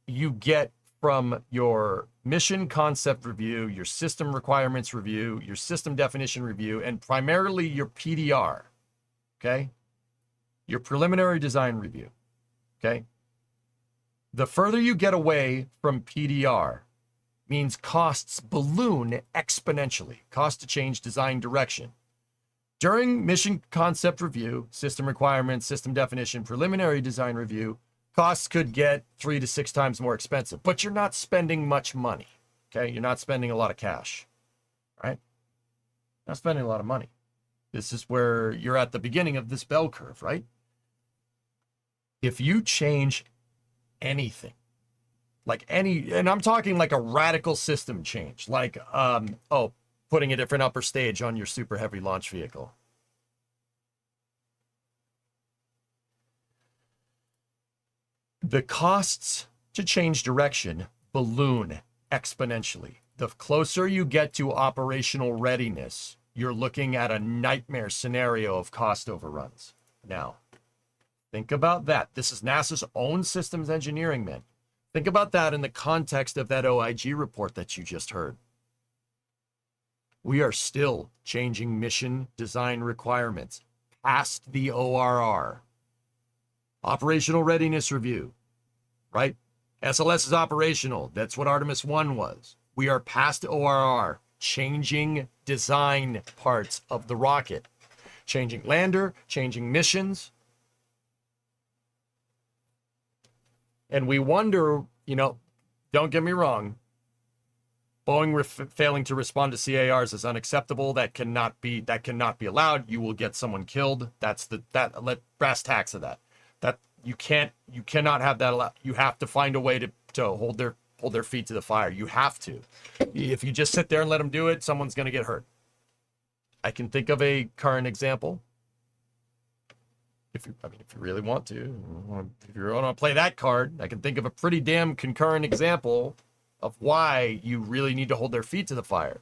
you get from your mission concept review, your system requirements review, your system definition review, and primarily your PDR, okay? Your preliminary design review, okay? The further you get away from PDR means costs balloon exponentially, cost to change design direction. During mission concept review, system requirements, system definition, preliminary design review, costs could get 3 to 6 times more expensive, but you're not spending much money, okay? You're not spending a lot of cash, right? Not spending a lot of money. This is where you're at the beginning of this bell curve, right? If you change anything, like and I'm talking like a radical system change, like, putting a different upper stage on your super heavy launch vehicle. The costs to change direction balloon exponentially. The closer you get to operational readiness, you're looking at a nightmare scenario of cost overruns. Now, think about that. This is NASA's own systems engineering man. Think about that in the context of that OIG report that you just heard. We are still changing mission design requirements past the ORR. Operational readiness review, right? SLS is operational. That's what Artemis 1 was. We are past ORR, changing design parts of the rocket, changing lander, changing missions. And we wonder, don't get me wrong, Boeing failing to respond to CARs is unacceptable. That cannot be allowed. You will get someone killed. Let brass tacks of that. That you cannot have that allowed. You have to find a way to hold their feet to the fire. You have to. If you just sit there and let them do it, someone's going to get hurt. I can think of a current example. If you really want to, if you want to play that card, I can think of a pretty damn concurrent example of why you really need to hold their feet to the fire.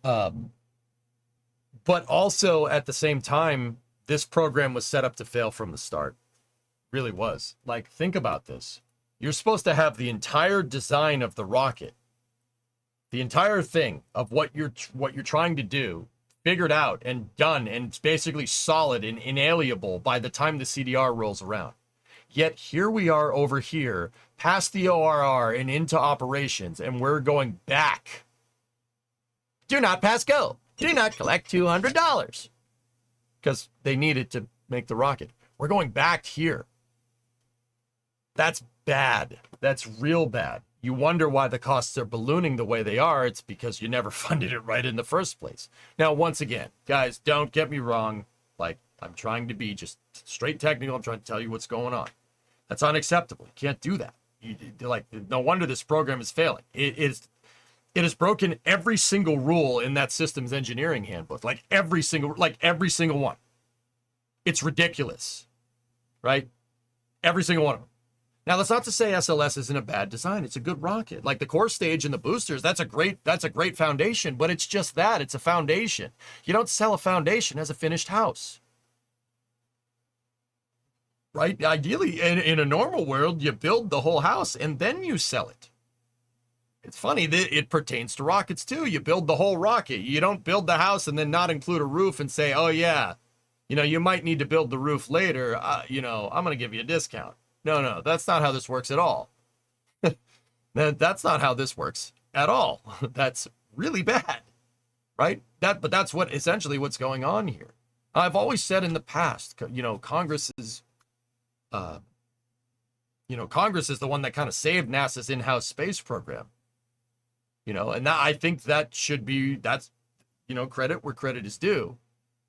But also at the same time, this program was set up to fail from the start. Really was. Like, think about this. You're supposed to have the entire design of the rocket, the entire thing of what you're trying to do, figured out and done and basically solid and inalienable by the time the CDR rolls around. Yet here we are over here, past the ORR and into operations, and we're going back. Do not pass go. Do not collect $200. Because they need it to make the rocket. We're going back here. That's bad. That's real bad. You wonder why the costs are ballooning the way they are. It's because you never funded it right in the first place. Now, once again, guys, don't get me wrong. Like, I'm trying to be just straight technical. I'm trying to tell you what's going on. That's unacceptable. You can't do that. No wonder this program is failing. It has broken every single rule in that systems engineering handbook. Like every single one. It's ridiculous, right? Every single one of them. Now, that's not to say SLS isn't a bad design. It's a good rocket. Like the core stage and the boosters, that's a great foundation, but it's just that. It's a foundation. You don't sell a foundation as a finished house. Right? Ideally, in a normal world, you build the whole house and then you sell it. It's funny that it pertains to rockets too. You build the whole rocket. You don't build the house and then not include a roof and say, oh yeah, you might need to build the roof later. I'm going to give you a discount. No, that's not how this works at all. That's not how this works at all. That's really bad, right? But that's what essentially what's going on here. I've always said in the past, Congress is the one that kind of saved NASA's in-house space program. And I think that's credit where credit is due.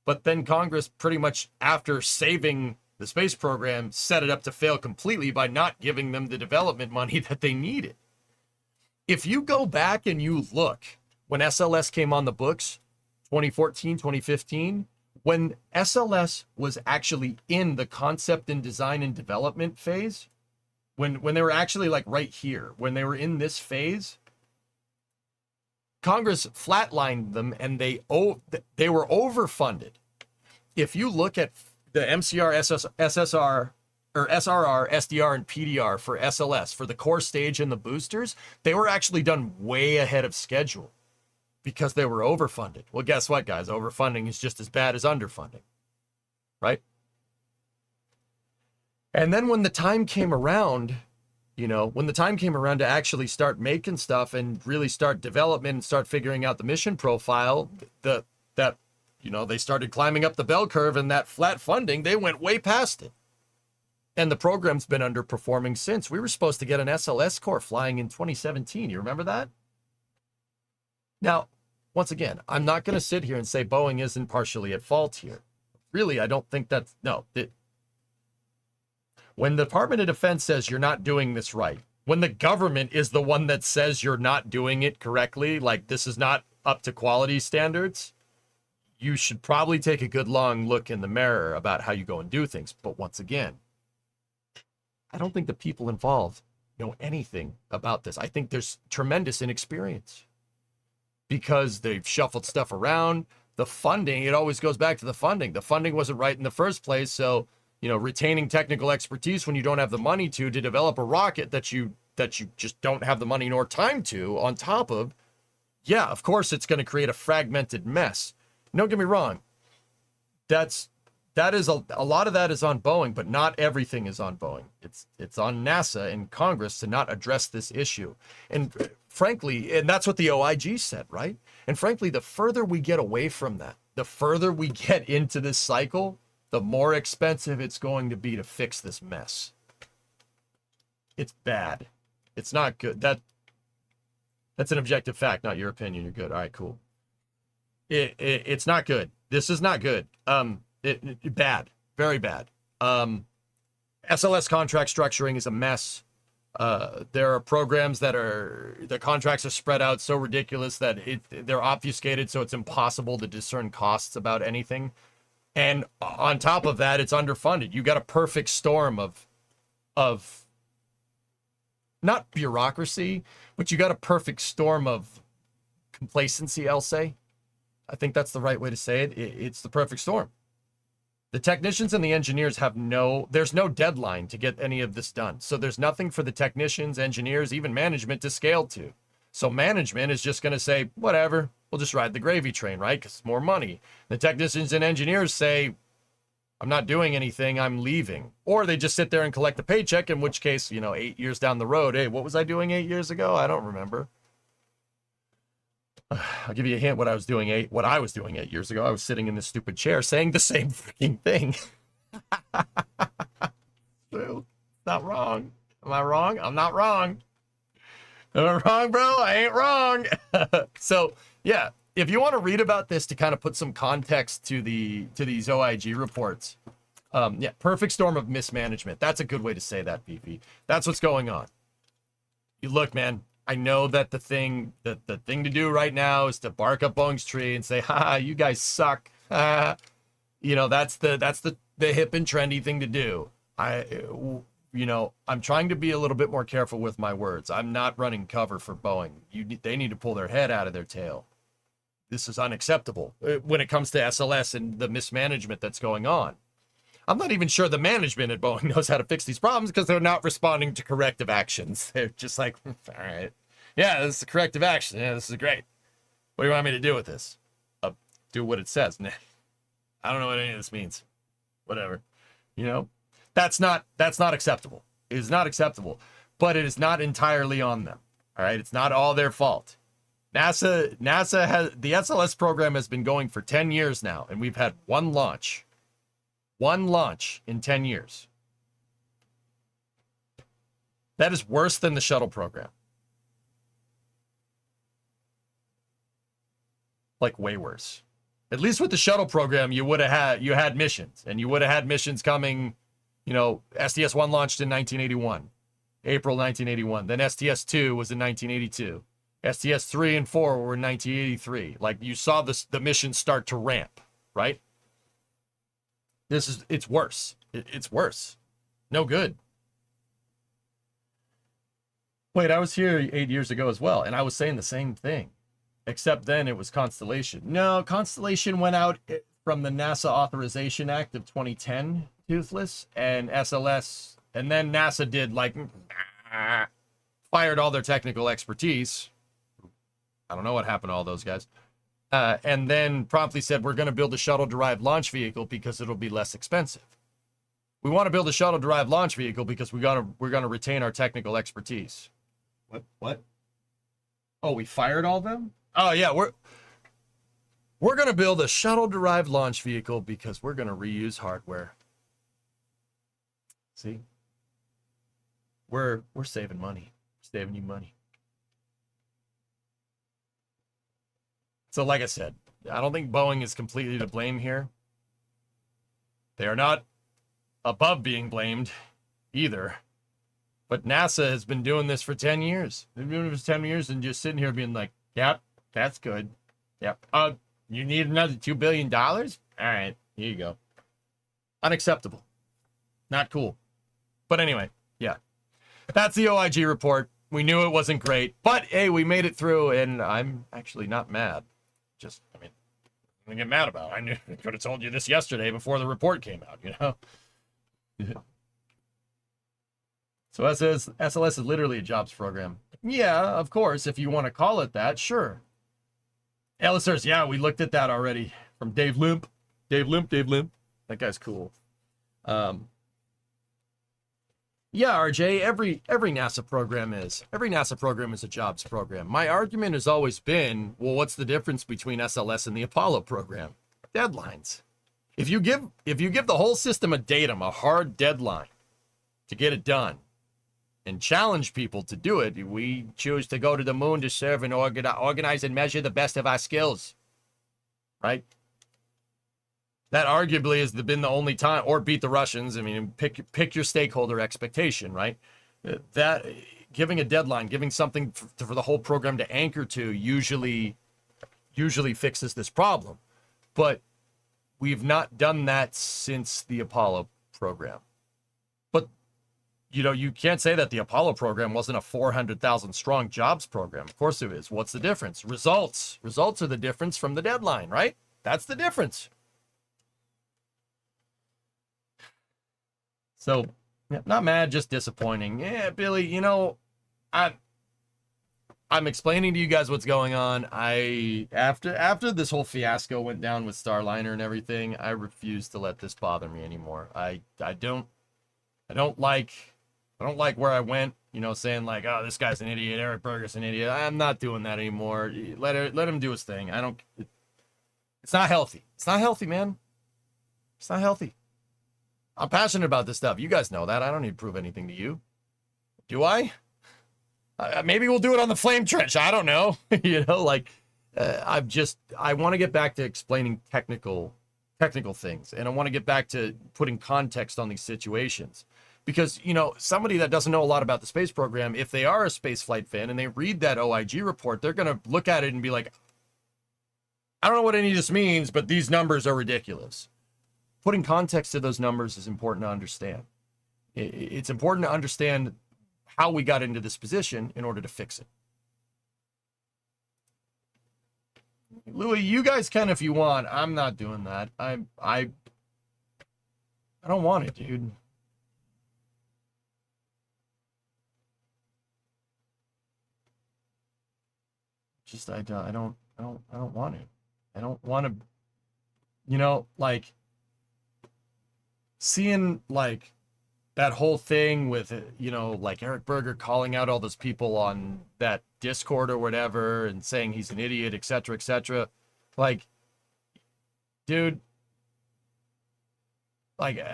But then Congress pretty much, after saving the space program, set it up to fail completely by not giving them the development money that they needed. If you go back and you look, when SLS came on the books, 2014, 2015, when SLS was actually in the concept and design and development phase, when they were actually like right here, when they were in this phase, Congress flatlined them and they were overfunded. If you look at the MCR, SSR, or SRR, SDR, and PDR for SLS, for the core stage and the boosters, they were actually done way ahead of schedule because they were overfunded. Well, guess what, guys? Overfunding is just as bad as underfunding, right? And then when the time came around, to actually start making stuff and really start development and start figuring out the mission profile, they started climbing up the bell curve, and that flat funding, they went way past it. And the program's been underperforming since. We were supposed to get an SLS core flying in 2017. You remember that? Now, once again, I'm not going to sit here and say Boeing isn't partially at fault here. Really, I don't think that's, no. When the Department of Defense says you're not doing this right, when the government is the one that says you're not doing it correctly, like this is not up to quality standards, you should probably take a good long look in the mirror about how you go and do things. But once again, I don't think the people involved know anything about this. I think there's tremendous inexperience because they've shuffled stuff around. The funding, it always goes back to the funding. The funding wasn't right in the first place. So, retaining technical expertise when you don't have the money to develop a rocket that you just don't have the money nor time to, on top of, yeah, of course it's going to create a fragmented mess. Don't get me wrong. That is a lot of that is on Boeing, but not everything is on Boeing. It's on NASA and Congress to not address this issue. And frankly, and that's what the OIG said, right? And frankly, the further we get away from that, the further we get into this cycle, the more expensive it's going to be to fix this mess. It's bad. It's not good. That's an objective fact, not your opinion. You're good. All right, cool. It's not good. This is not good. Bad, very bad. SLS contract structuring is a mess. There are programs the contracts are spread out so ridiculous that they're obfuscated, so it's impossible to discern costs about anything. And on top of that, it's underfunded. You got a perfect storm of not bureaucracy, but you got a perfect storm of complacency, I'll say. I think that's the right way to say it. It's the perfect storm. The technicians and the engineers there's no deadline to get any of this done. So there's nothing for the technicians, engineers, even management to scale to. So management is just going to say, whatever, we'll just ride the gravy train, right? Because it's more money. The technicians and engineers say, I'm not doing anything, I'm leaving. Or they just sit there and collect the paycheck, in which case, 8 years down the road, hey, what was I doing 8 years ago? I don't remember. I'll give you a hint what I was doing 8 years ago. I was sitting in this stupid chair saying the same freaking thing. So, not wrong. Am I wrong? I'm not wrong. Am I wrong, bro? I ain't wrong. So, yeah, if you want to read about this to kind of put some context to these OIG reports, perfect storm of mismanagement. That's a good way to say that, BP. That's what's going on. You look, man, I know that the thing to do right now is to bark up Boeing's tree and say, ha, you guys suck. That's the hip and trendy thing to do. I'm trying to be a little bit more careful with my words. I'm not running cover for Boeing. They need to pull their head out of their tail. This is unacceptable when it comes to SLS and the mismanagement that's going on. I'm not even sure the management at Boeing knows how to fix these problems because they're not responding to corrective actions. They're just like, all right, yeah, this is a corrective action. Yeah, this is great. What do you want me to do with this? Do what it says. Nah, I don't know what any of this means. Whatever. That's not acceptable. It is not acceptable, but it is not entirely on them. All right, it's not all their fault. NASA has the SLS program has been going for 10 years now, and we've had one launch in 10 years. That is worse than the shuttle program. Like way worse. At least with the shuttle program, you had missions, and you would have had missions coming. STS-1 launched in 1981, April 1981. Then STS-2 was in 1982. STS-3 and 4 were in 1983. Like, you saw the missions start to ramp, right? It's worse. It's worse. No good. Wait, I was here 8 years ago as well, and I was saying the same thing. Except then it was Constellation. No, Constellation went out from the NASA Authorization Act of 2010, toothless, and SLS, and then NASA did fired all their technical expertise. I don't know what happened to all those guys. And then promptly said, we're going to build a shuttle-derived launch vehicle because it'll be less expensive. We want to build a shuttle-derived launch vehicle because we're going to retain our technical expertise. What? Oh, we fired all of them? Oh yeah, we're going to build a shuttle-derived launch vehicle because we're going to reuse hardware. See? We're saving money. Saving you money. So like I said, I don't think Boeing is completely to blame here. They are not above being blamed either. But NASA has been doing this for 10 years. They've been doing it for 10 years and just sitting here being like, yep, that's good. Yep. You need another $2 billion? All right, here you go. Unacceptable. Not cool. But anyway, yeah. That's the OIG report. We knew it wasn't great. But, hey, we made it through, and I'm actually not mad. I'm going to get mad about it. I could have told you this yesterday before the report came out, So SLS is literally a jobs program. Yeah, of course, if you want to call it that, sure. Ellisers, yeah, we looked at that already. From Dave Limp. Dave Limp. That guy's cool. Yeah, RJ, every NASA program is. Every NASA program is a jobs program. My argument has always been, well, what's the difference between SLS and the Apollo program? Deadlines. If you give the whole system a datum, a hard deadline to get it done, and challenge people to do it, we choose to go to the moon to serve and organize and measure the best of our skills. Right? That arguably has been the only time, or beat the Russians. I mean, pick your stakeholder expectation, right? That giving a deadline, giving something for the whole program to anchor to usually fixes this problem. But we've not done that since the Apollo program. But you can't say that the Apollo program wasn't a 400,000 strong jobs program. Of course it is. What's the difference? Results. Results are the difference from the deadline, right? That's the difference. So, yeah, not mad, just disappointing. Yeah, Billy, I'm explaining to you guys what's going on. After this whole fiasco went down with Starliner and everything, I refuse to let this bother me anymore. I don't like where I went, saying like, oh, this guy's an idiot, Eric Berger's an idiot. I'm not doing that anymore. Let him do his thing. It's not healthy. It's not healthy, man. It's not healthy. I'm passionate about this stuff. You guys know that. I don't need to prove anything to you. Do I? Maybe we'll do it on the Flame Trench. I don't know. I want to get back to explaining technical things. And I want to get back to putting context on these situations. Because, somebody that doesn't know a lot about the space program, if they are a spaceflight fan and they read that OIG report, they're going to look at it and be like, I don't know what any of this means, but these numbers are ridiculous. Putting context to those numbers is important to understand. It's important to understand how we got into this position in order to fix it. Louis, you guys can if you want. I'm not doing that. I don't want it, dude. Just I don't want it. I don't want to, seeing that whole thing with, like Eric Berger calling out all those people on that Discord or whatever and saying he's an idiot, etc., etc. Like, dude, like,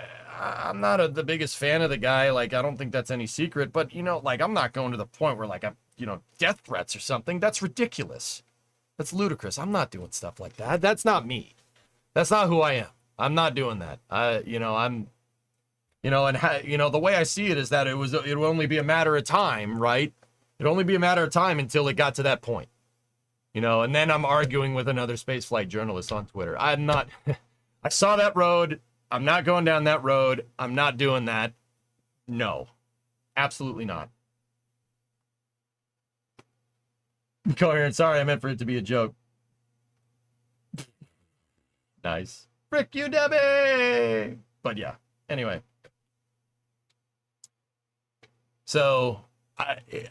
I'm not the biggest fan of the guy. Like, I don't think that's any secret, but, like, I'm not going to the point where, like, I'm, death threats or something. That's ridiculous. That's ludicrous. I'm not doing stuff like that. That's not me. That's not who I am. I'm not doing that. I'm, the way I see it is that it would only be a matter of time, right? It'd only be a matter of time until it got to that point, and then I'm arguing with another spaceflight journalist on Twitter. I'm not, I saw that road. I'm not going down that road. I'm not doing that. No, absolutely not. Coherent, sorry, I meant for it to be a joke. Nice. Frick you, Debbie! But yeah, anyway. So,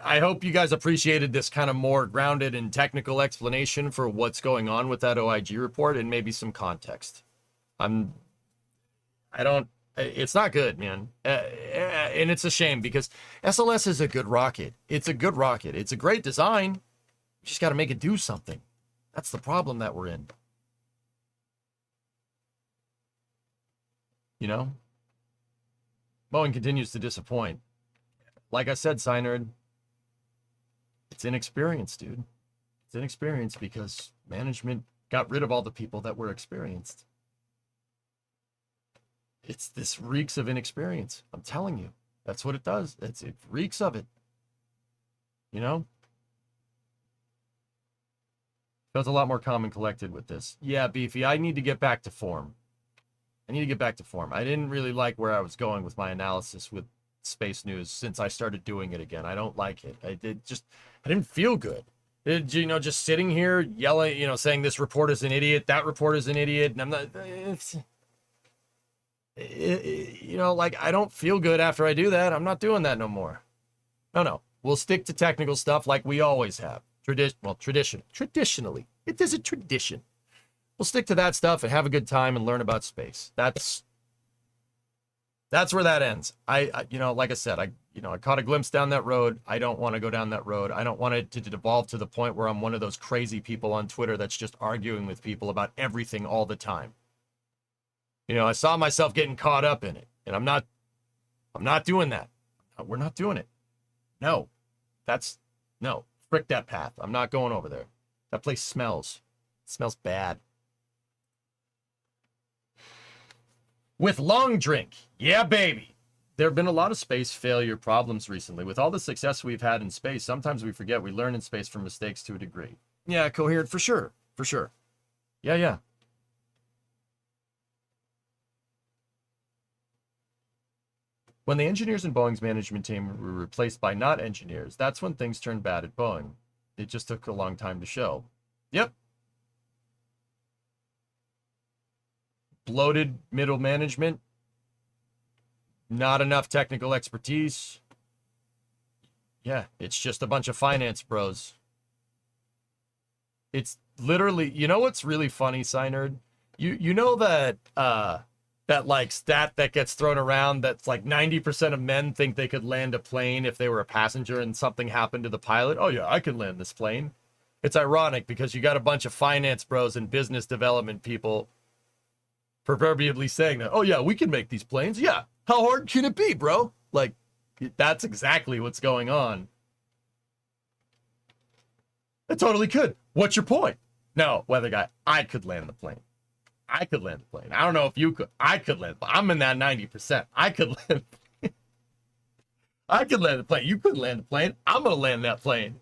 I hope you guys appreciated this kind of more grounded and technical explanation for what's going on with that OIG report and maybe some context. It's not good, man. And it's a shame because SLS is a good rocket. It's a good rocket. It's a great design. You just got to make it do something. That's the problem that we're in. Boeing continues to disappoint. Like I said, Synerd, it's inexperience, dude. It's inexperience because management got rid of all the people that were experienced. This reeks of inexperience. I'm telling you. That's what it does. It reeks of it. Felt a lot more calm and collected with this. Yeah, Beefy, I need to get back to form. I didn't really like where I was going with my analysis with space news since I started doing it again. I don't like it. I didn't feel good. Just sitting here yelling, saying this report is an idiot, that report is an idiot, and I'm not. I don't feel good after I do that. I'm not doing that no more. No. We'll stick to technical stuff like we always have. Traditionally, it is a tradition. We'll stick to that stuff and have a good time and learn about space. That's where that ends. Like I said, I caught a glimpse down that road. I don't want to go down that road. I don't want it to devolve to the point where I'm one of those crazy people on Twitter that's just arguing with people about everything all the time. I saw myself getting caught up in it, and I'm not doing that. We're not doing it. No, frick that path. I'm not going over there. That place smells. It smells bad. With long drink. Yeah, baby. There have been a lot of space failure problems recently. With all the success we've had in space, sometimes we forget we learn in space from mistakes to a degree. Yeah, Coherent, for sure. Yeah. When the engineers in Boeing's management team were replaced by not engineers, that's when things turned bad at Boeing. It just took a long time to show. Yep. Bloated middle management. Not enough technical expertise. Yeah, it's just a bunch of finance bros. It's literally, what's really funny, Synerd? You know that that like stat that gets thrown around that's like 90% of men think they could land a plane if they were a passenger and something happened to the pilot. Oh yeah, I can land this plane. It's ironic because you got a bunch of finance bros and business development people proverbially saying that, oh yeah, we can make these planes. Yeah, how hard can it be, bro? Like, that's exactly what's going on. I totally could. What's your point? No, weather guy, I could land the plane. I don't know if you could. I could land. I'm in that 90%. I could land. I could land the plane. You couldn't land the plane. I'm going to land that plane.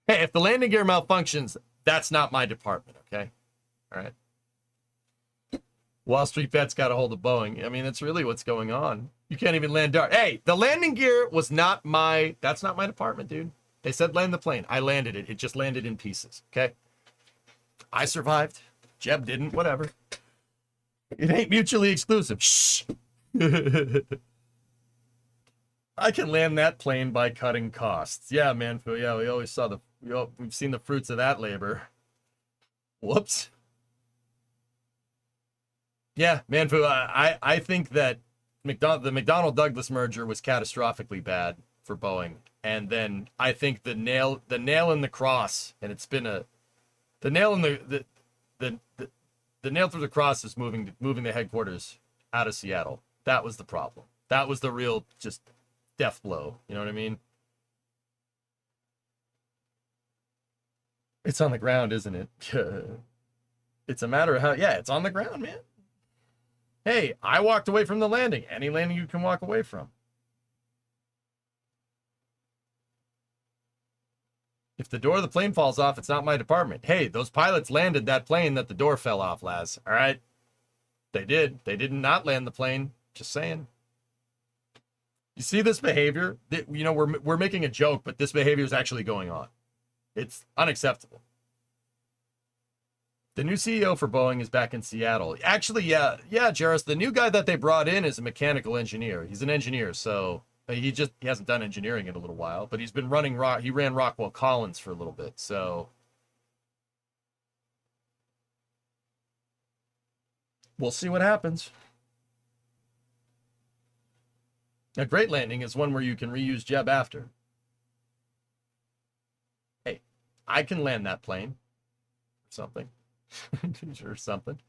Hey, if the landing gear malfunctions, that's not my department, okay? All right. Wall Street Bets got a hold of Boeing. I mean, that's really what's going on. You can't even land Dart. Hey, the landing gear was not my, that's not my department, dude. They said land the plane. I landed it. It just landed in pieces, okay? I survived. Jeb didn't, whatever. It ain't mutually exclusive. Shh. I can land that plane by cutting costs. Yeah, man. Yeah, we always saw we've seen the fruits of that labor. Whoops. Yeah, Manfu, I think that The McDonnell Douglas merger was catastrophically bad for Boeing, and then I think the nail in the cross, and it's been the nail in the nail through the cross is moving the headquarters out of Seattle. That was the problem. That was the real just death blow. You know what I mean? It's on the ground, isn't it? It's a matter of how. Yeah, it's on the ground, man. Hey, I walked away from the landing. Any landing you can walk away from. If the door of the plane falls off, it's not my department. Hey, those pilots landed that plane that the door fell off, Laz. All right? They did. They did not land the plane. Just saying. You see this behavior? You know, we're making a joke, but this behavior is actually going on. It's unacceptable. The new CEO for Boeing is back in Seattle. Actually, yeah, Jarrus, the new guy that they brought in is a mechanical engineer. He's an engineer, so he hasn't done engineering in a little while, but he's been running he ran Rockwell Collins for a little bit, so we'll see what happens. A great landing is one where you can reuse Jeb after. Hey, I can land that plane or something. Or something.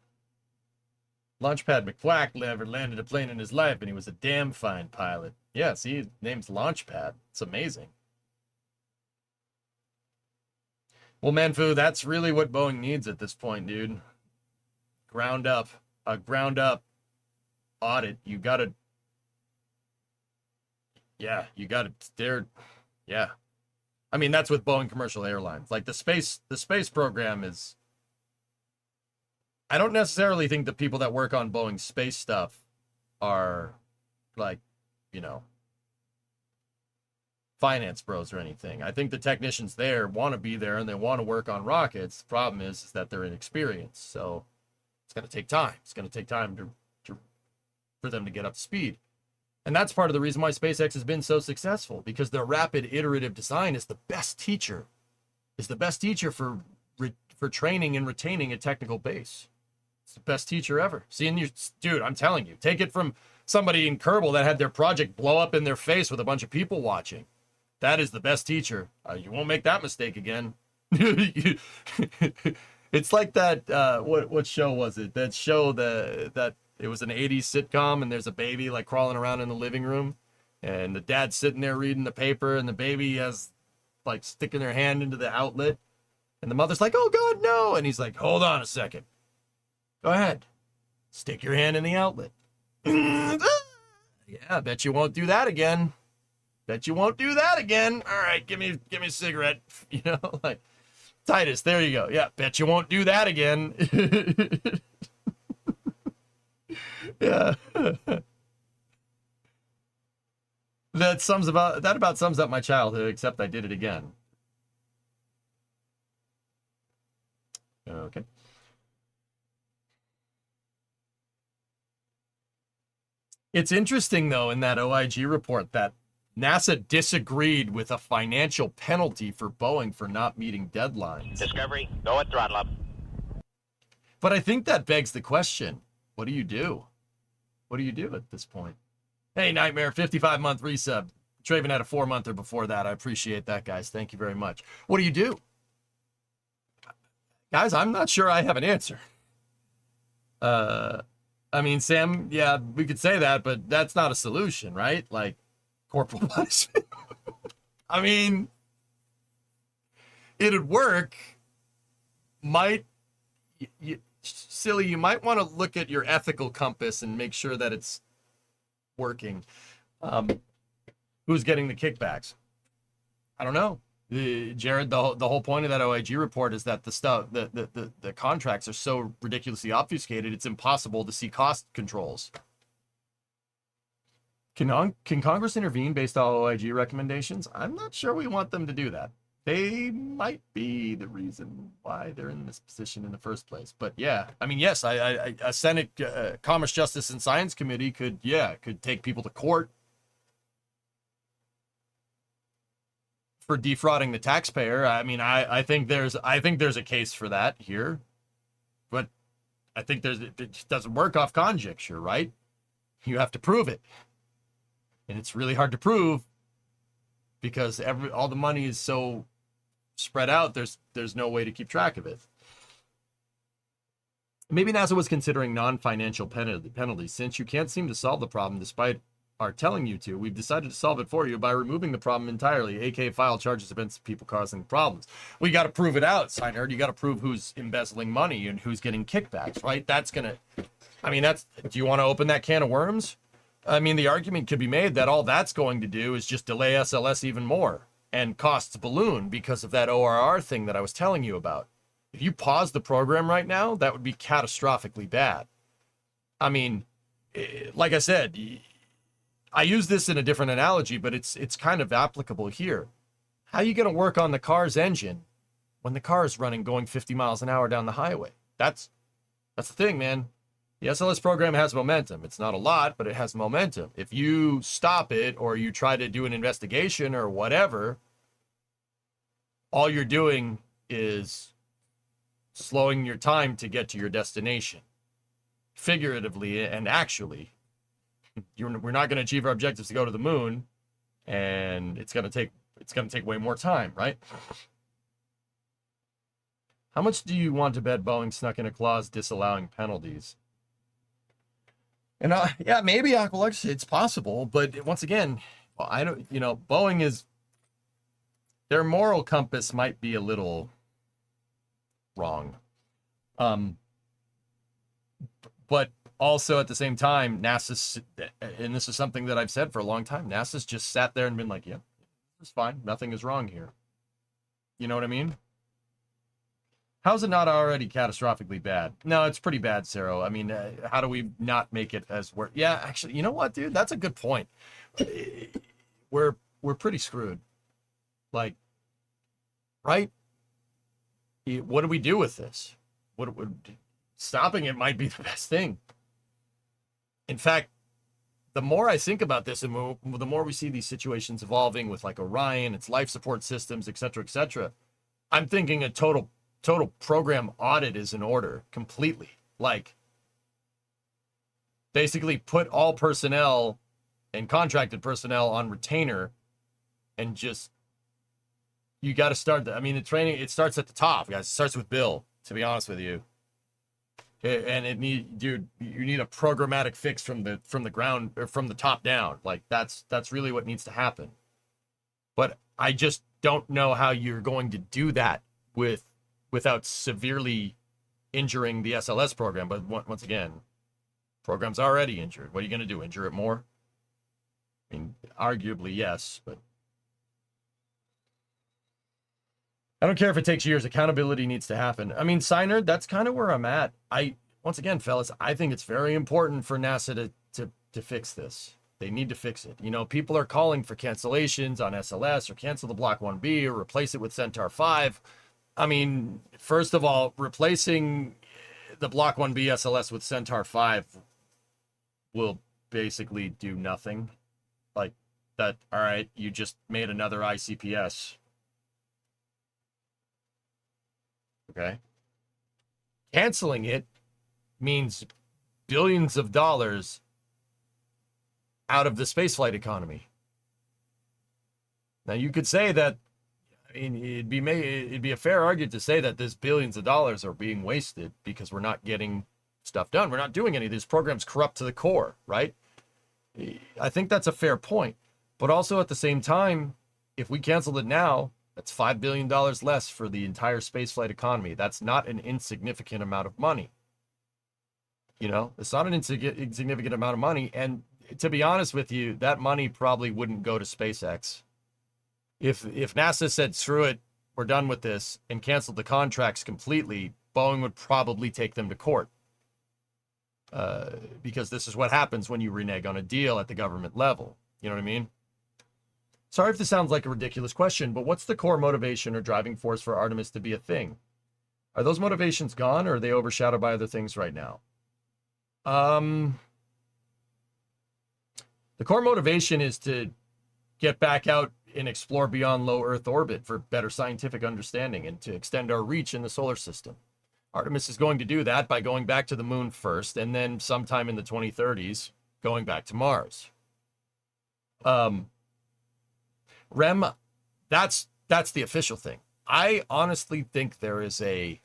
Launchpad McQuack never landed a plane in his life, and he was a damn fine pilot. Yeah, see, his name's Launchpad. It's amazing. Well, Manfu, that's really what Boeing needs at this point, dude. A ground up audit. You gotta, yeah. I mean, that's with Boeing Commercial Airlines. Like the space program is, I don't necessarily think the people that work on Boeing space stuff are like, you know, finance bros or anything. I think the technicians there want to be there and they want to work on rockets. The problem is that they're inexperienced. So it's going to take time. It's going to take time for them to get up to speed. And that's part of the reason why SpaceX has been so successful, because their rapid iterative design is the best teacher. For training and retaining a technical base. It's the best teacher ever. Dude, I'm telling you, take it from somebody in Kerbal that had their project blow up in their face with a bunch of people watching. That is the best teacher. You won't make that mistake again. It's like that, what show was it? That show that it was an 80s sitcom, and there's a baby like crawling around in the living room, and the dad's sitting there reading the paper, and the baby has like sticking their hand into the outlet, and the mother's like, "Oh God, no!" And he's like, "Hold on a second. Go ahead. Stick your hand in the outlet." Yeah, I bet you won't do that again. All right, give me a cigarette. You know, like Titus, there you go. Yeah, bet you won't do that again. Yeah. That about sums up my childhood, except I did it again. Okay. It's interesting, though, in that OIG report that NASA disagreed with a financial penalty for Boeing for not meeting deadlines. Discovery, go at throttle up. But I think that begs the question, what do you do? What do you do at this point? Hey, Nightmare, 55-month resub. Traven had a 4-monther before that. I appreciate that, guys. Thank you very much. What do you do? Guys, I'm not sure I have an answer. I mean, Sam, yeah, we could say that, but that's not a solution, right? Like, corporal punishment. I mean, it'd work. Silly, you might want to look at your ethical compass and make sure that it's working. Who's getting the kickbacks? I don't know. Jared, the whole point of that OIG report is that the contracts are so ridiculously obfuscated, it's impossible to see cost controls. Can Congress intervene based on OIG recommendations? I'm not sure we want them to do that. They might be the reason why they're in this position in the first place. But yeah, I mean, yes, a Senate Commerce, Justice, and Science Committee could take people to court for defrauding the taxpayer. I mean, I think there's a case for that here, but I think it doesn't work off conjecture, right? You have to prove it. And it's really hard to prove because all the money is so spread out, there's no way to keep track of it. Maybe NASA was considering non-financial penalties. Since you can't seem to solve the problem despite our telling you to, we've decided to solve it for you by removing the problem entirely, aka file charges against people causing problems. We got to prove it out, Signer. You got to prove who's embezzling money and who's getting kickbacks, right? Do you want to open that can of worms? I mean, the argument could be made that all that's going to do is just delay SLS even more and costs balloon because of that ORR thing that I was telling you about. If you pause the program right now, that would be catastrophically bad. I mean, like I said, I use this in a different analogy, but it's kind of applicable here. How are you going to work on the car's engine when the car is running going 50 miles an hour down the highway? That's the thing, man. The SLS program has momentum. It's not a lot, but it has momentum. If you stop it or you try to do an investigation or whatever, all you're doing is slowing your time to get to your destination. Figuratively and actually, we're not going to achieve our objectives to go to the moon, and it's going to take way more time, right? How much do you want to bet Boeing snuck in a clause disallowing penalties? And yeah, maybe Aqualux, it's possible, but once again, I don't, Boeing is, their moral compass might be a little wrong. But also at the same time, NASA's, and this is something that I've said for a long time, NASA's just sat there and been like, yeah, it's fine. Nothing is wrong here. You know what I mean? How's it not already catastrophically bad? No, it's pretty bad, Sarah. I mean, how do we not make it as worse? Yeah, actually, you know what, dude? That's a good point. We're pretty screwed. Like, right? What do we do with this? Stopping it might be the best thing. In fact, the more I think about this, and the more we see these situations evolving with like Orion, its life support systems, et cetera, I'm thinking a total program audit is in order completely. Like, basically put all personnel and contracted personnel on retainer and just, you got to start. I mean, the training, it starts at the top, guys. It starts with Bill, to be honest with you. And you need a programmatic fix from the ground, or from the top down. Like, that's really what needs to happen. But I just don't know how you're going to do that without severely injuring the SLS program. But once again, program's already injured. What are you going to do? Injure it more? I mean, arguably, yes, but I don't care if it takes years. Accountability needs to happen. I mean, Signer, that's kind of where I'm at. Once again, fellas, I think it's very important for NASA to fix this. They need to fix it. People are calling for cancellations on SLS, or cancel the Block 1B, or replace it with Centaur 5. I mean, first of all, replacing the Block 1B SLS with Centaur 5 will basically do nothing. Like that, all right, you just made another ICPS. Okay. Canceling it means billions of dollars out of the spaceflight economy. Now, you could say that, I mean, it'd be a fair argument to say that this billions of dollars are being wasted because we're not getting stuff done. We're not doing any of these programs, corrupt to the core, right? I think that's a fair point. But also at the same time, if we canceled it now, that's $5 billion less for the entire spaceflight economy. That's not an insignificant amount of money. It's not an insignificant amount of money. And to be honest with you, that money probably wouldn't go to SpaceX. If NASA said, screw it, we're done with this, and canceled the contracts completely, Boeing would probably take them to court. Because this is what happens when you renege on a deal at the government level. You know what I mean? Sorry if this sounds like a ridiculous question, but what's the core motivation or driving force for Artemis to be a thing? Are those motivations gone, or are they overshadowed by other things right now? The core motivation is to get back out and explore beyond low Earth orbit for better scientific understanding and to extend our reach in the solar system. Artemis is going to do that by going back to the moon first, and then sometime in the 2030s, going back to Mars. Rem, that's the official thing. I honestly think there is there's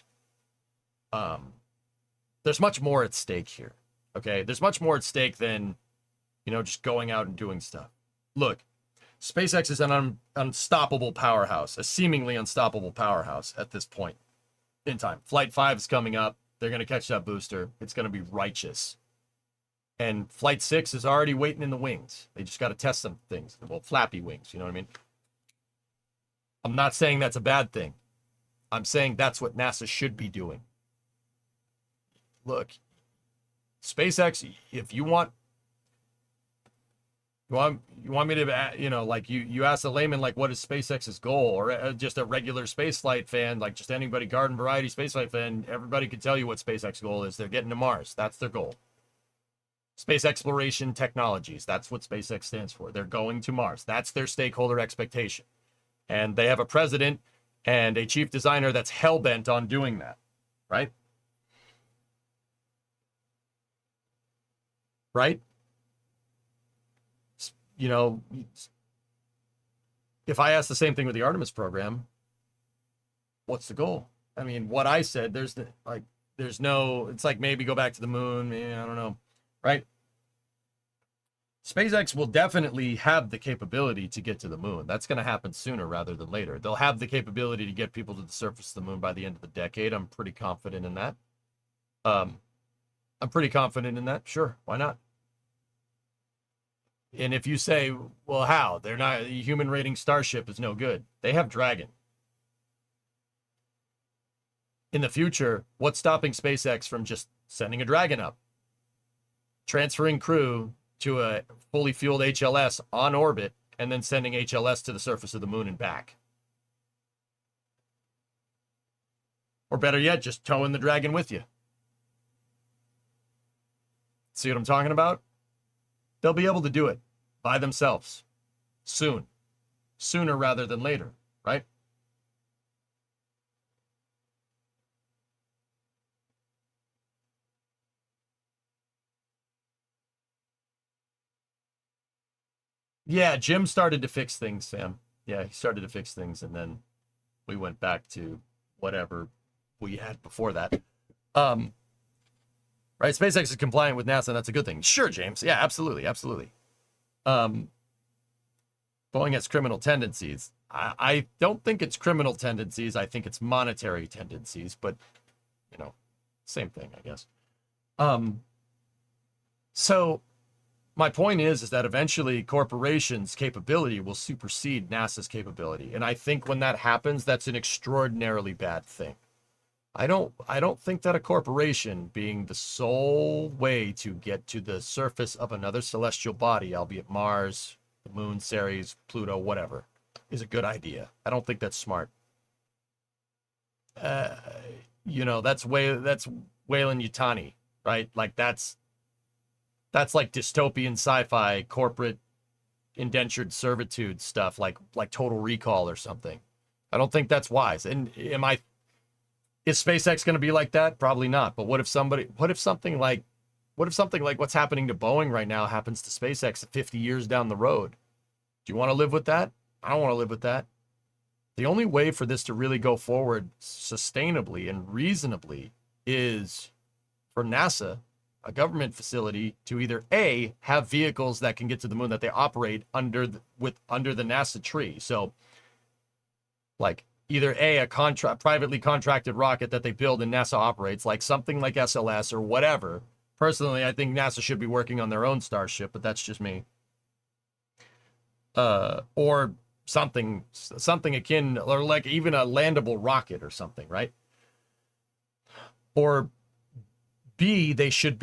much more at stake here. Okay, there's much more at stake than, just going out and doing stuff. Look, SpaceX is an unstoppable powerhouse, a seemingly unstoppable powerhouse at this point in time. Flight 5 is coming up. They're going to catch that booster. It's going to be righteous. And Flight 6 is already waiting in the wings. They just got to test some things. Well, flappy wings, you know what I mean? I'm not saying that's a bad thing. I'm saying that's what NASA should be doing. Look, SpaceX, if you want me to, like you ask a layman, like, what is SpaceX's goal? Or just a regular spaceflight fan, like just anybody, garden variety spaceflight fan, everybody could tell you what SpaceX's goal is. They're getting to Mars. That's their goal. Space Exploration Technologies. That's what SpaceX stands for. They're going to Mars. That's their stakeholder expectation. And they have a president and a chief designer that's hell-bent on doing that, right? Right? If I ask the same thing with the Artemis program, what's the goal? I mean, what I said, it's like maybe go back to the moon. I don't know, right? SpaceX will definitely have the capability to get to the moon. That's going to happen sooner rather than later. They'll have the capability to get people to the surface of the moon by the end of the decade. I'm pretty confident in that. Sure, why not? And if you say, well, how? They're not, human rating Starship is no good. They have Dragon. In the future, what's stopping SpaceX from just sending a Dragon up? Transferring crew to a fully fueled HLS on orbit, and then sending HLS to the surface of the moon and back. Or better yet, just towing the Dragon with you. See what I'm talking about? They'll be able to do it by themselves soon. Sooner rather than later, right? Yeah, Jim started to fix things, Sam. Yeah, he started to fix things, and then we went back to whatever we had before that. Right, SpaceX is compliant with NASA, and that's a good thing. Sure, James. Yeah, absolutely. Boeing has criminal tendencies. I don't think it's criminal tendencies. I think it's monetary tendencies, but, same thing, I guess. So my point is that eventually corporations' capability will supersede NASA's capability. And I think when that happens, that's an extraordinarily bad thing. I don't think that a corporation being the sole way to get to the surface of another celestial body, albeit Mars, the Moon, Ceres, Pluto, whatever, is a good idea. I don't think that's smart. That's Weyland-Yutani, right? Like that's like dystopian sci-fi corporate indentured servitude stuff, like Total Recall or something. I don't think that's wise. And is SpaceX going to be like that? Probably not. But what if something like what's happening to Boeing right now happens to SpaceX 50 years down the road? Do you want to live with that? I don't want to live with that. The only way for this to really go forward sustainably and reasonably is for NASA, a government facility, to either A, have vehicles that can get to the moon that they operate under the NASA tree. So like either a privately contracted rocket that they build and NASA operates, like something like SLS or whatever. Personally, I think NASA should be working on their own Starship, but that's just me. Or something akin, or like even a landable rocket or something, right? Or B, they should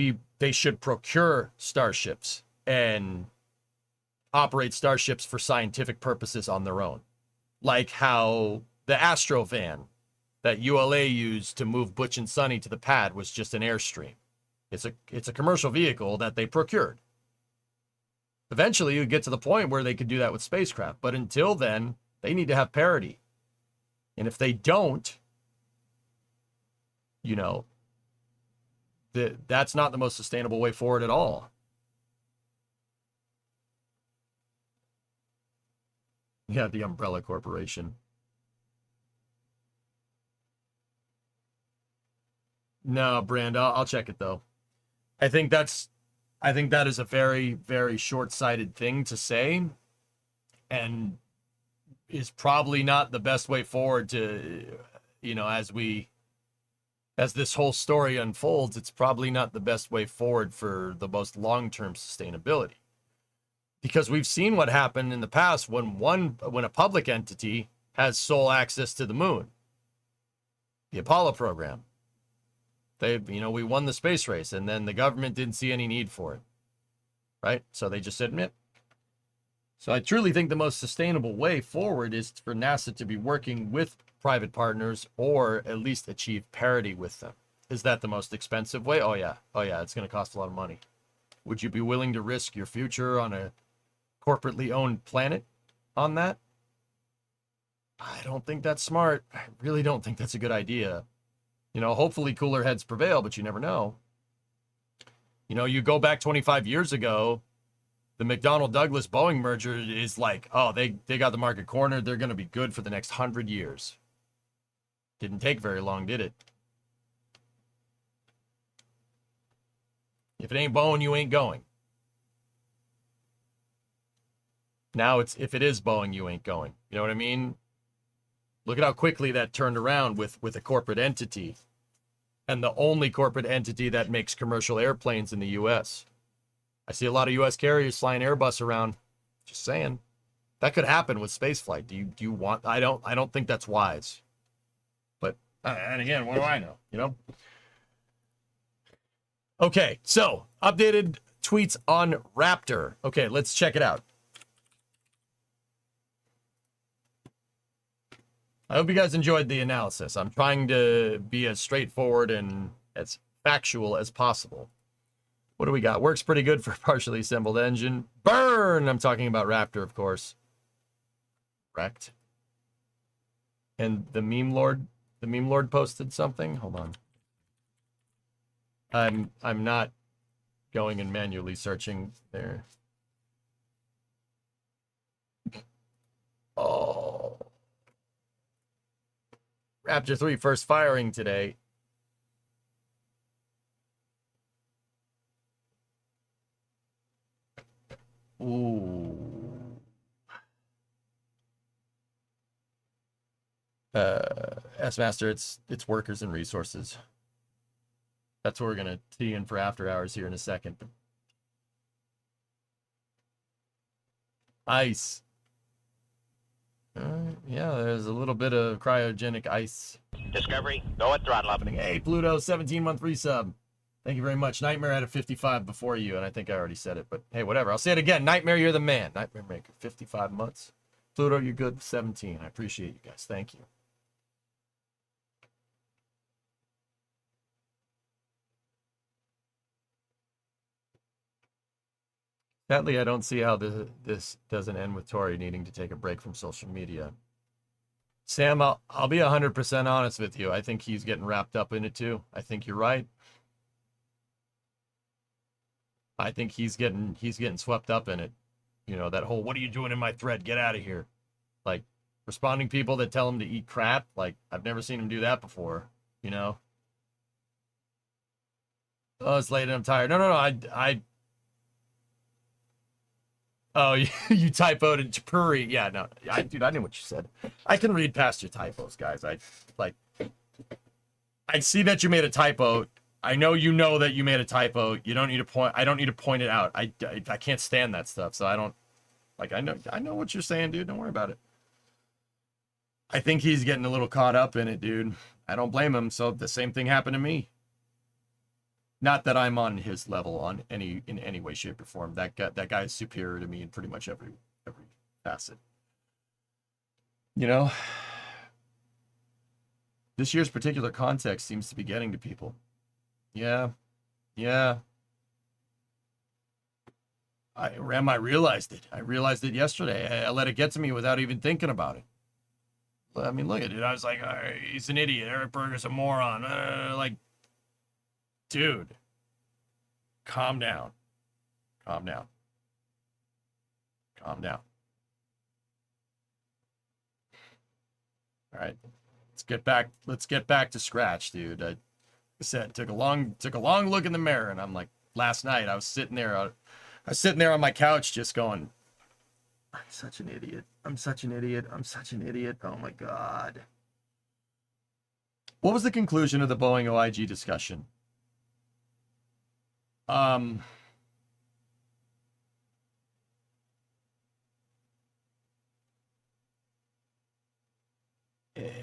procure starships and operate starships for scientific purposes on their own. Like how the Astro van that ULA used to move Butch and Sonny to the pad was just an Airstream. It's a commercial vehicle that they procured. Eventually, you get to the point where they could do that with spacecraft. But until then, they need to have parity. And if they don't, that's not the most sustainable way forward at all. Yeah, the umbrella corporation. No, Brand, I'll check it though. I think that's I think that is a very, very short-sighted thing to say, and is probably not the best way forward to, as this whole story unfolds, it's probably not the best way forward for the most long-term sustainability. Because we've seen what happened in the past when a public entity has sole access to the moon. The Apollo program. We won the space race, and then the government didn't see any need for it. Right? So they just said, meh. So I truly think the most sustainable way forward is for NASA to be working with private partners, or at least achieve parity with them. Is that the most expensive way? Oh yeah. It's going to cost a lot of money. Would you be willing to risk your future on a corporately owned planet on that? I don't think that's smart. I really don't think that's a good idea. Hopefully cooler heads prevail, but you never know. You go back 25 years ago, the McDonnell Douglas Boeing merger is like, oh, they got the market cornered. They're going to be good for the next 100 years. Didn't take very long, did it? If it ain't Boeing, you ain't going. Now it's, if it is Boeing, you ain't going. You know what I mean? Look at how quickly that turned around with a corporate entity, and the only corporate entity that makes commercial airplanes in the U.S. I see a lot of U.S. carriers flying Airbus around. Just saying, that could happen with spaceflight. Do you want? I don't think that's wise. But and again, what do I know? Okay, so updated tweets on Raptor. Okay, let's check it out. I hope you guys enjoyed the analysis. I'm trying to be as straightforward and as factual as possible. What do we got? Works pretty good for a partially assembled engine. Burn! I'm talking about Raptor, of course. Correct. And the meme lord posted something. Hold on. I'm not going and manually searching there. Oh. Raptor 3 first firing today. Ooh. S-Master, it's workers and resources. That's what we're going to tee in for after hours here in a second. Ice. Yeah, there's a little bit of cryogenic ice. Discovery, go at throttle up. Hey, Pluto, 17-month resub. Thank you very much. Nightmare had a 55 before you, and I think I already said it, but hey, whatever. I'll say it again. Nightmare, you're the man. Nightmare Maker, 55 months. Pluto, you're good, 17. I appreciate you guys. Thank you. Sadly, I don't see how this doesn't end with Tori needing to take a break from social media. Sam, I'll be 100% honest with you. I think he's getting wrapped up in it too. I think you're right. I think he's getting swept up in it. That whole, what are you doing in my thread? Get out of here. Like, responding people that tell him to eat crap. Like, I've never seen him do that before. Oh, it's late and I'm tired. No. Oh, you typoed in Chapuri. Yeah, no. Dude, I knew what you said. I can read past your typos, guys. I see that you made a typo. I know that you made a typo. You don't need to point. I don't need to point it out. I can't stand that stuff. So I don't, I know what you're saying, dude. Don't worry about it. I think he's getting a little caught up in it, dude. I don't blame him. So the same thing happened to me. Not that I'm on his level in any way, shape, or form. That guy is superior to me in pretty much every facet. This year's particular context seems to be getting to people. Yeah. I realized it. I realized it yesterday. I let it get to me without even thinking about it. I mean, look at it. I was like, he's an idiot. Eric Berger's a moron. Dude, calm down. Calm down. All right, let's get back to scratch, dude. I said took a long look in the mirror, and I'm like, last night I was sitting there on my couch just going, I'm such an idiot. I'm such an idiot. I'm such an idiot. Oh my god. What was the conclusion of the Boeing OIG discussion?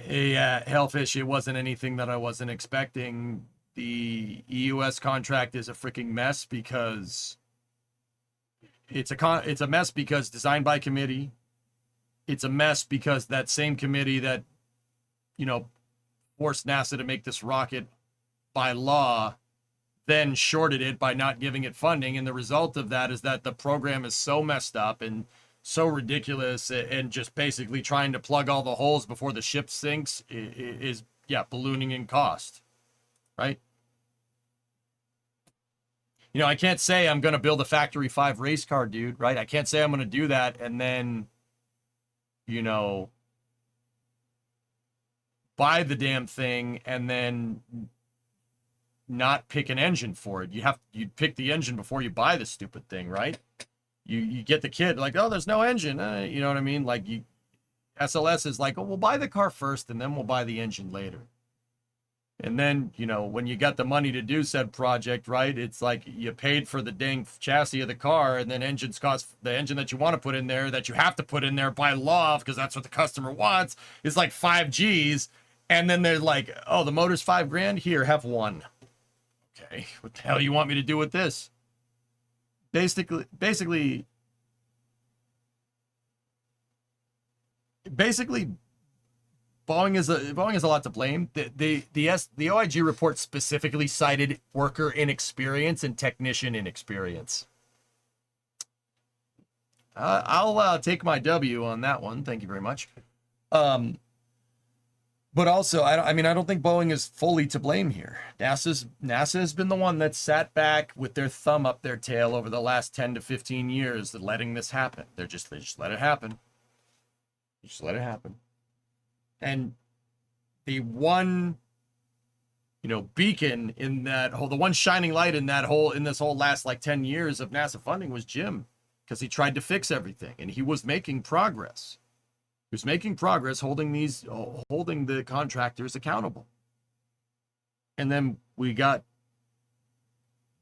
Yeah, Hellfish, it wasn't anything that I wasn't expecting. The EUS contract is a freaking mess because it's a mess because designed by committee. It's a mess because that same committee that, you know, forced NASA to make this rocket by law then shorted it by not giving it funding. And the result of that is that the program is so messed up and so ridiculous and just basically trying to plug all the holes before the ship sinks is ballooning in cost, right? You know, I can't say I'm going to build a Factory 5 race car, dude, right? I can't say I'm going to do that and then, you know, buy the damn thing and then not pick an engine for it. You'd pick the engine before you buy the stupid thing, right? You get the kid like, oh, there's no engine. You know what I mean? Like SLS is like, oh, we'll buy the car first and then we'll buy the engine later. And then, you know, when you got the money to do said project, right, it's like you paid for the dang chassis of the car and then engines cost, the engine that you want to put in there, that you have to put in there by law because that's what the customer wants, is like 5 G's. And then they're like, oh, the motor's $5,000. Here, have one. Okay, what the hell you want me to do with this? Basically, Boeing is a lot to blame. The OIG report specifically cited worker inexperience and technician inexperience. I'll take my W on that one. Thank you very much. But also, I don't think Boeing is fully to blame here. NASA has been the one that sat back with their thumb up their tail over the last 10 to 15 years, letting this happen. They just let it happen. Just let it happen. And the one, you know, beacon in that whole, the one shining light in this whole last like 10 years of NASA funding was Jim, because he tried to fix everything and he was making progress. He was making progress, holding the contractors accountable. And then we got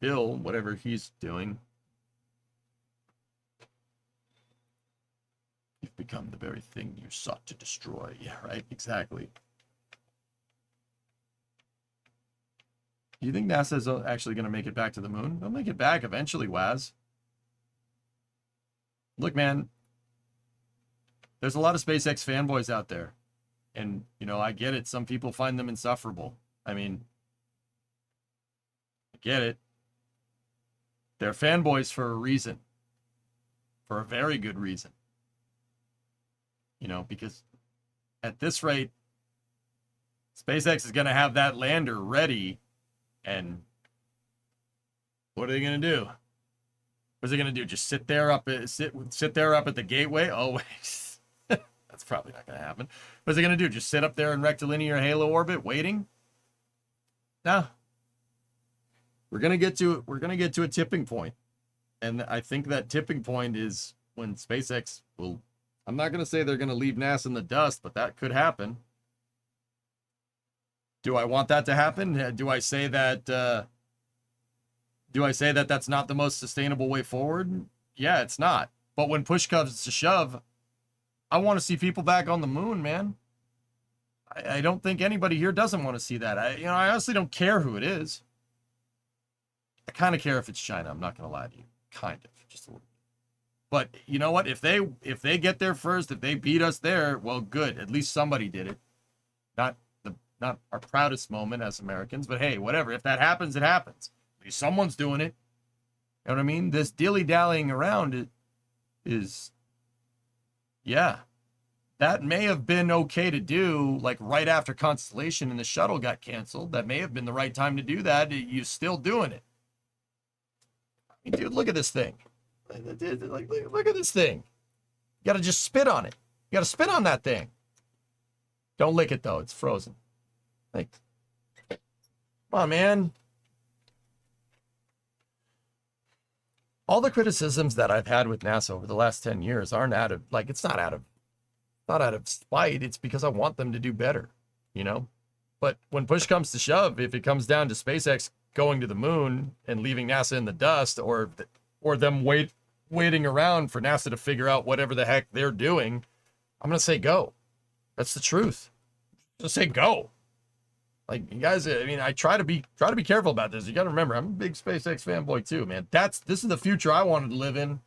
Bill, whatever he's doing. You've become the very thing you sought to destroy. Yeah, right, exactly. Do you think NASA's actually going to make it back to the moon? They'll make it back eventually, Waz. Look, man, there's a lot of SpaceX fanboys out there. And, you know, I get it. Some people find them insufferable. I mean, I get it. They're fanboys for a reason. For a very good reason. You know, because at this rate, SpaceX is going to have that lander ready. And what are they going to do? What's it going to do? Just sit there up at the gateway? Oh, wait. That's probably not going to happen. What's it going to do? Just sit up there in rectilinear halo orbit waiting? No. We're going to get to a tipping point. And I think that tipping point is when SpaceX will, I'm not going to say they're going to leave NASA in the dust, but that could happen. Do I want that to happen? Do I say that that's not the most sustainable way forward? Yeah, it's not. But when push comes to shove, I want to see people back on the moon, man. I don't think anybody here doesn't want to see that. I honestly don't care who it is. I kind of care if it's China. I'm not going to lie to you. Kind of, just a little. But you know what? If they get there first, if they beat us there, well, good. At least somebody did it. Not our proudest moment as Americans, but hey, whatever. If that happens, it happens. At least someone's doing it. You know what I mean? This dilly-dallying around is, yeah, that may have been okay to do, like right after Constellation and the shuttle got canceled. That may have been the right time to do that. You're still doing it. I mean, dude, look at this thing. Like, look at this thing. You got to just spit on it. You got to spit on that thing. Don't lick it though. It's frozen. Like, come on, man. All the criticisms that I've had with NASA over the last 10 years aren't out of, like, it's not out of spite. It's because I want them to do better, you know? But when push comes to shove, if it comes down to SpaceX going to the moon and leaving NASA in the dust, or them waiting around for NASA to figure out whatever the heck they're doing, I'm going to say go. That's the truth. Just say go. Like, you guys, I mean, I try to be careful about this. You got to remember, I'm a big SpaceX fanboy too, man. This is the future I wanted to live in.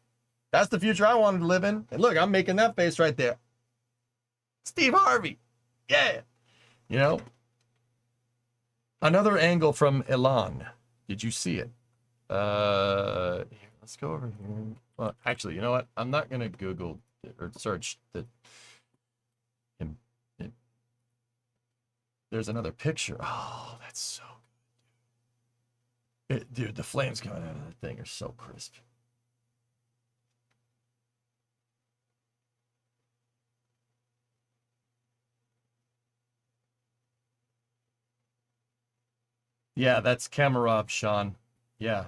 That's the future I wanted to live in. And look, I'm making that face right there. Steve Harvey. Yeah. You know? Another angle from Elon. Did you see it? Let's go over here. Well, actually, you know what? I'm not going to Google or search the him. There's another picture. Oh, that's so good. Dude, the flames coming out of that thing are so crisp. Yeah, that's Kamarov, Sean. Yeah.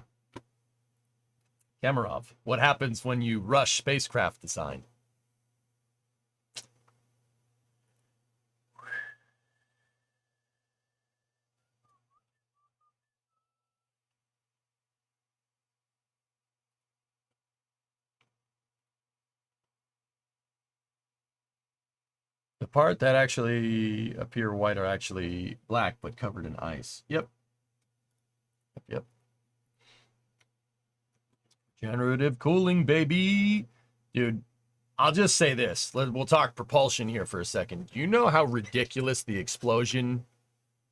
Kamarov. What happens when you rush spacecraft design? The part that actually appear white are actually black, but covered in ice. Yep. Yep. Generative cooling, baby. Dude, I'll just say this. We'll talk propulsion here for a second. Do you know how ridiculous the explosion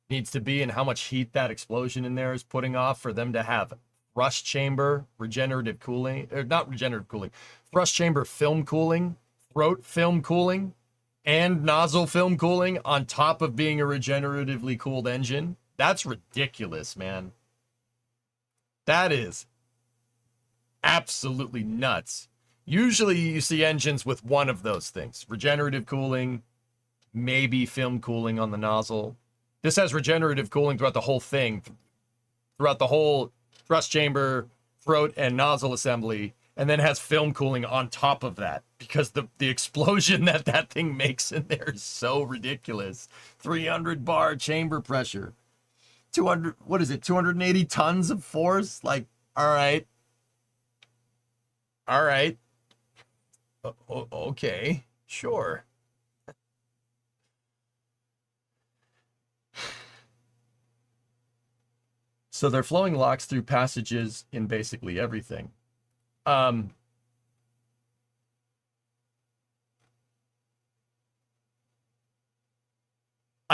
needs to be and how much heat that explosion in there is putting off for them to have thrust chamber regenerative cooling, or not regenerative cooling, thrust chamber film cooling, throat film cooling, and nozzle film cooling on top of being a regeneratively cooled engine? That's ridiculous, man. That is absolutely nuts. Usually you see engines with one of those things. Regenerative cooling, maybe film cooling on the nozzle. This has regenerative cooling throughout the whole thing, throughout the whole thrust chamber, throat, and nozzle assembly, and then has film cooling on top of that because the explosion that thing makes in there is so ridiculous. 300 bar chamber pressure. 200, what is it, 280 tons of force? Like, all right. All right. Okay, sure. So they're flowing locks through passages in basically everything. I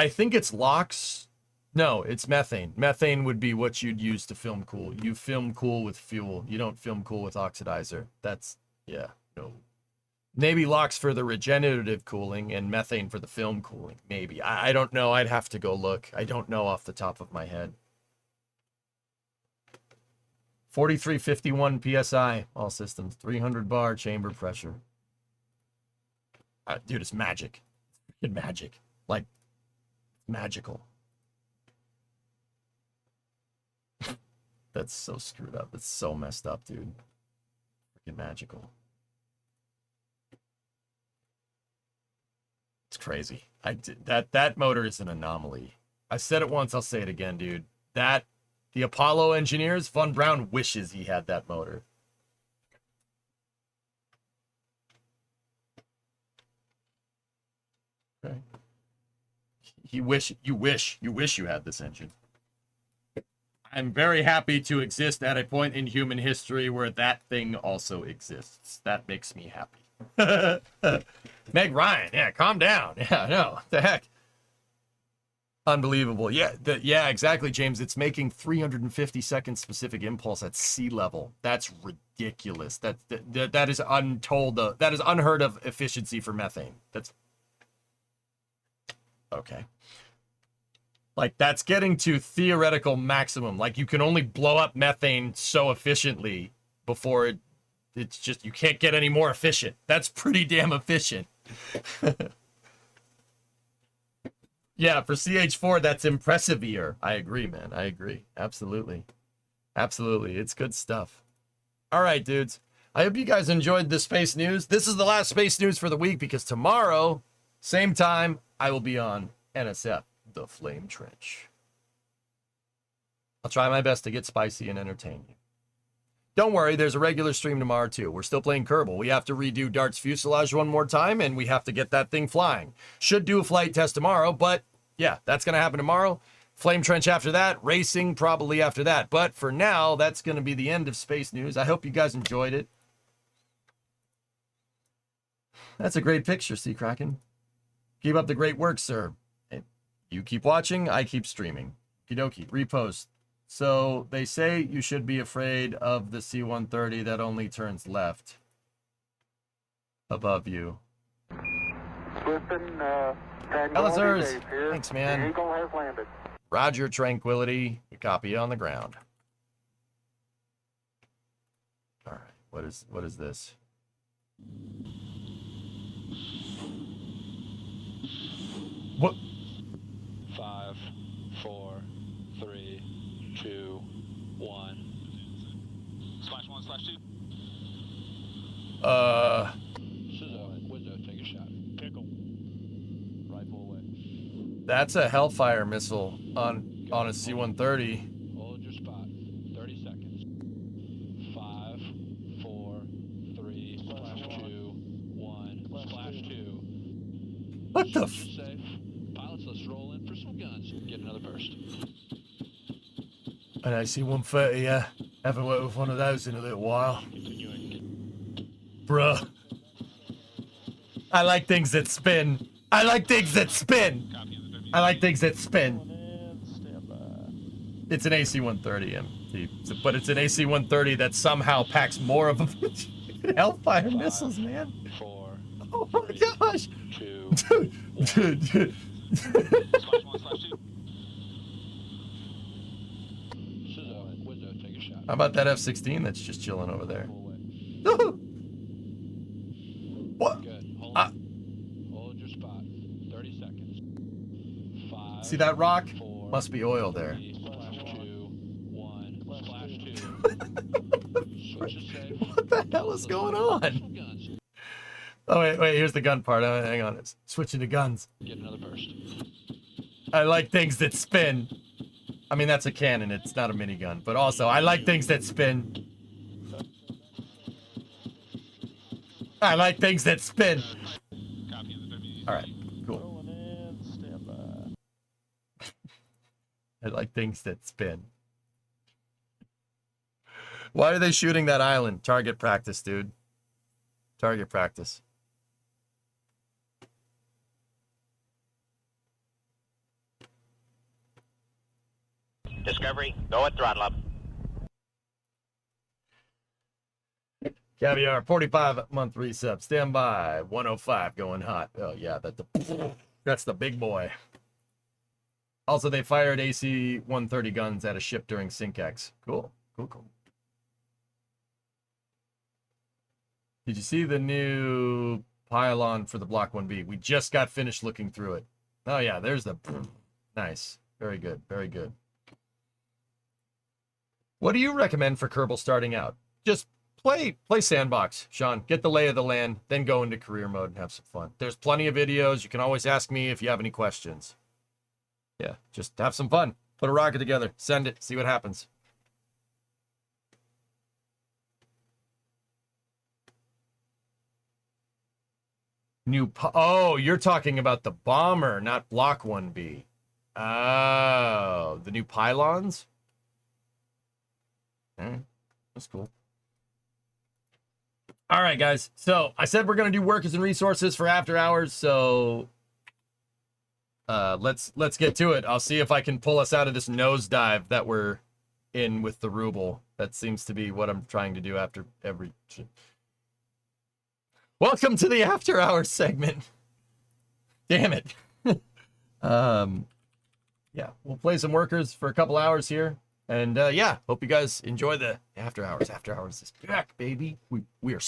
think it's locks. No, it's methane. Methane would be what you'd use to film cool. You film cool with fuel. You don't film cool with oxidizer. That's, yeah, no. Maybe locks for the regenerative cooling and methane for the film cooling. Maybe. I don't know. I'd have to go look. I don't know off the top of my head. 4351 PSI, all systems. 300 bar chamber pressure. Dude, it's magic. It's magic. Like, magical. That's so screwed up. It's so messed up, dude. Freaking magical. It's crazy. That motor is an anomaly. I said it once, I'll say it again, dude. The Apollo engineers, Von Braun wishes he had that motor. Okay. You wish you had this engine. I'm very happy to exist at a point in human history where that thing also exists. That makes me happy. Meg Ryan, yeah, calm down. Yeah, no, what the heck. Unbelievable. Yeah, yeah, exactly, James. It's making 350-second specific impulse at sea level. That's ridiculous. That is untold. That is unheard of efficiency for methane. That's okay. Like, that's getting to theoretical maximum. Like, you can only blow up methane so efficiently before it's just, you can't get any more efficient. That's pretty damn efficient. Yeah, for CH4, that's impressive-ier. I agree, man. I agree. Absolutely. Absolutely. It's good stuff. All right, dudes. I hope you guys enjoyed the space news. This is the last space news for the week because tomorrow, same time, I will be on NSF, The Flame Trench. I'll try my best to get spicy and entertain you. Don't worry, there's a regular stream tomorrow too. We're still playing Kerbal. We have to redo Dart's fuselage one more time, and we have to get that thing flying. Should do a flight test tomorrow, but yeah, that's going to happen tomorrow. Flame Trench after that, racing probably after that. But for now, that's going to be the end of space news. I hope you guys enjoyed it. That's a great picture, Sea Kraken. Keep up the great work, sir. You keep watching, I keep streaming. Kidoki, repost. So they say you should be afraid of the C-130 that only turns left. Above you. Swiftton, Hello, Tranquility sirs. Base here. Thanks, man. The Eagle has landed. Roger, Tranquility. We copy you on the ground. All right. What is this? What? 5, 4, 3, 2, 1. Slash 1, slash 2. Sizzo, window, take a shot. Pickle. Rifle away. That's a Hellfire missile on a C-130. Hold your spot. 30 seconds. 5, 4, 3, slash 2, 1, slash 2. What the? Switch is safe. Pilots, let's roll in for some guns. Get another burst. An AC-130, yeah. Haven't worked with one of those in a little while. Bruh. I like things that spin. I like things that spin. I like things that spin. It's an AC-130, MT. But it's an AC-130 that somehow packs more of them. Hellfire missiles, man. 4, Oh my gosh. 2, Dude. slash 1, slash 2. Sizzo, window, take a shot. How about that F-16 that's just chilling over there? Pull away. What? Good. Hold your spot. 30 seconds. 5. See that rock? 4, Must be oil there. 3, slash 2, 1, slash 2. Switch is safe. What the hell is going on? Some guns. Oh, wait, here's the gun part. Hang on. It's switching to guns. Get another burst. I like things that spin. I mean, that's a cannon. It's not a minigun. But also, I like things that spin. I like things that spin. All right, cool. I like things that spin. Why are they shooting that island? Target practice, dude. Target practice. Discovery, go at throttle up. Caviar, 45-month resub. Stand by. 105 going hot. Oh, yeah, that's the big boy. Also, they fired AC-130 guns at a ship during SyncX. Cool. Did you see the new pylon for the Block 1B? We just got finished looking through it. Oh, yeah, there's the... Nice. Very good. What do you recommend for Kerbal starting out? Just play sandbox, Sean. Get the lay of the land, then go into career mode and have some fun. There's plenty of videos. You can always ask me if you have any questions. Yeah, just have some fun. Put a rocket together. Send it. See what happens. Oh, you're talking about the bomber, not Block 1B. Oh, the new pylons? That's cool. All right, guys. So I said we're going to do workers and resources for after hours. So let's get to it. I'll see if I can pull us out of this nosedive that we're in with the ruble. That seems to be what I'm trying to do after every... Welcome to the after hours segment. Damn it. Yeah, we'll play some workers for a couple hours here. And yeah, hope you guys enjoy the after hours. After hours is back, baby. We are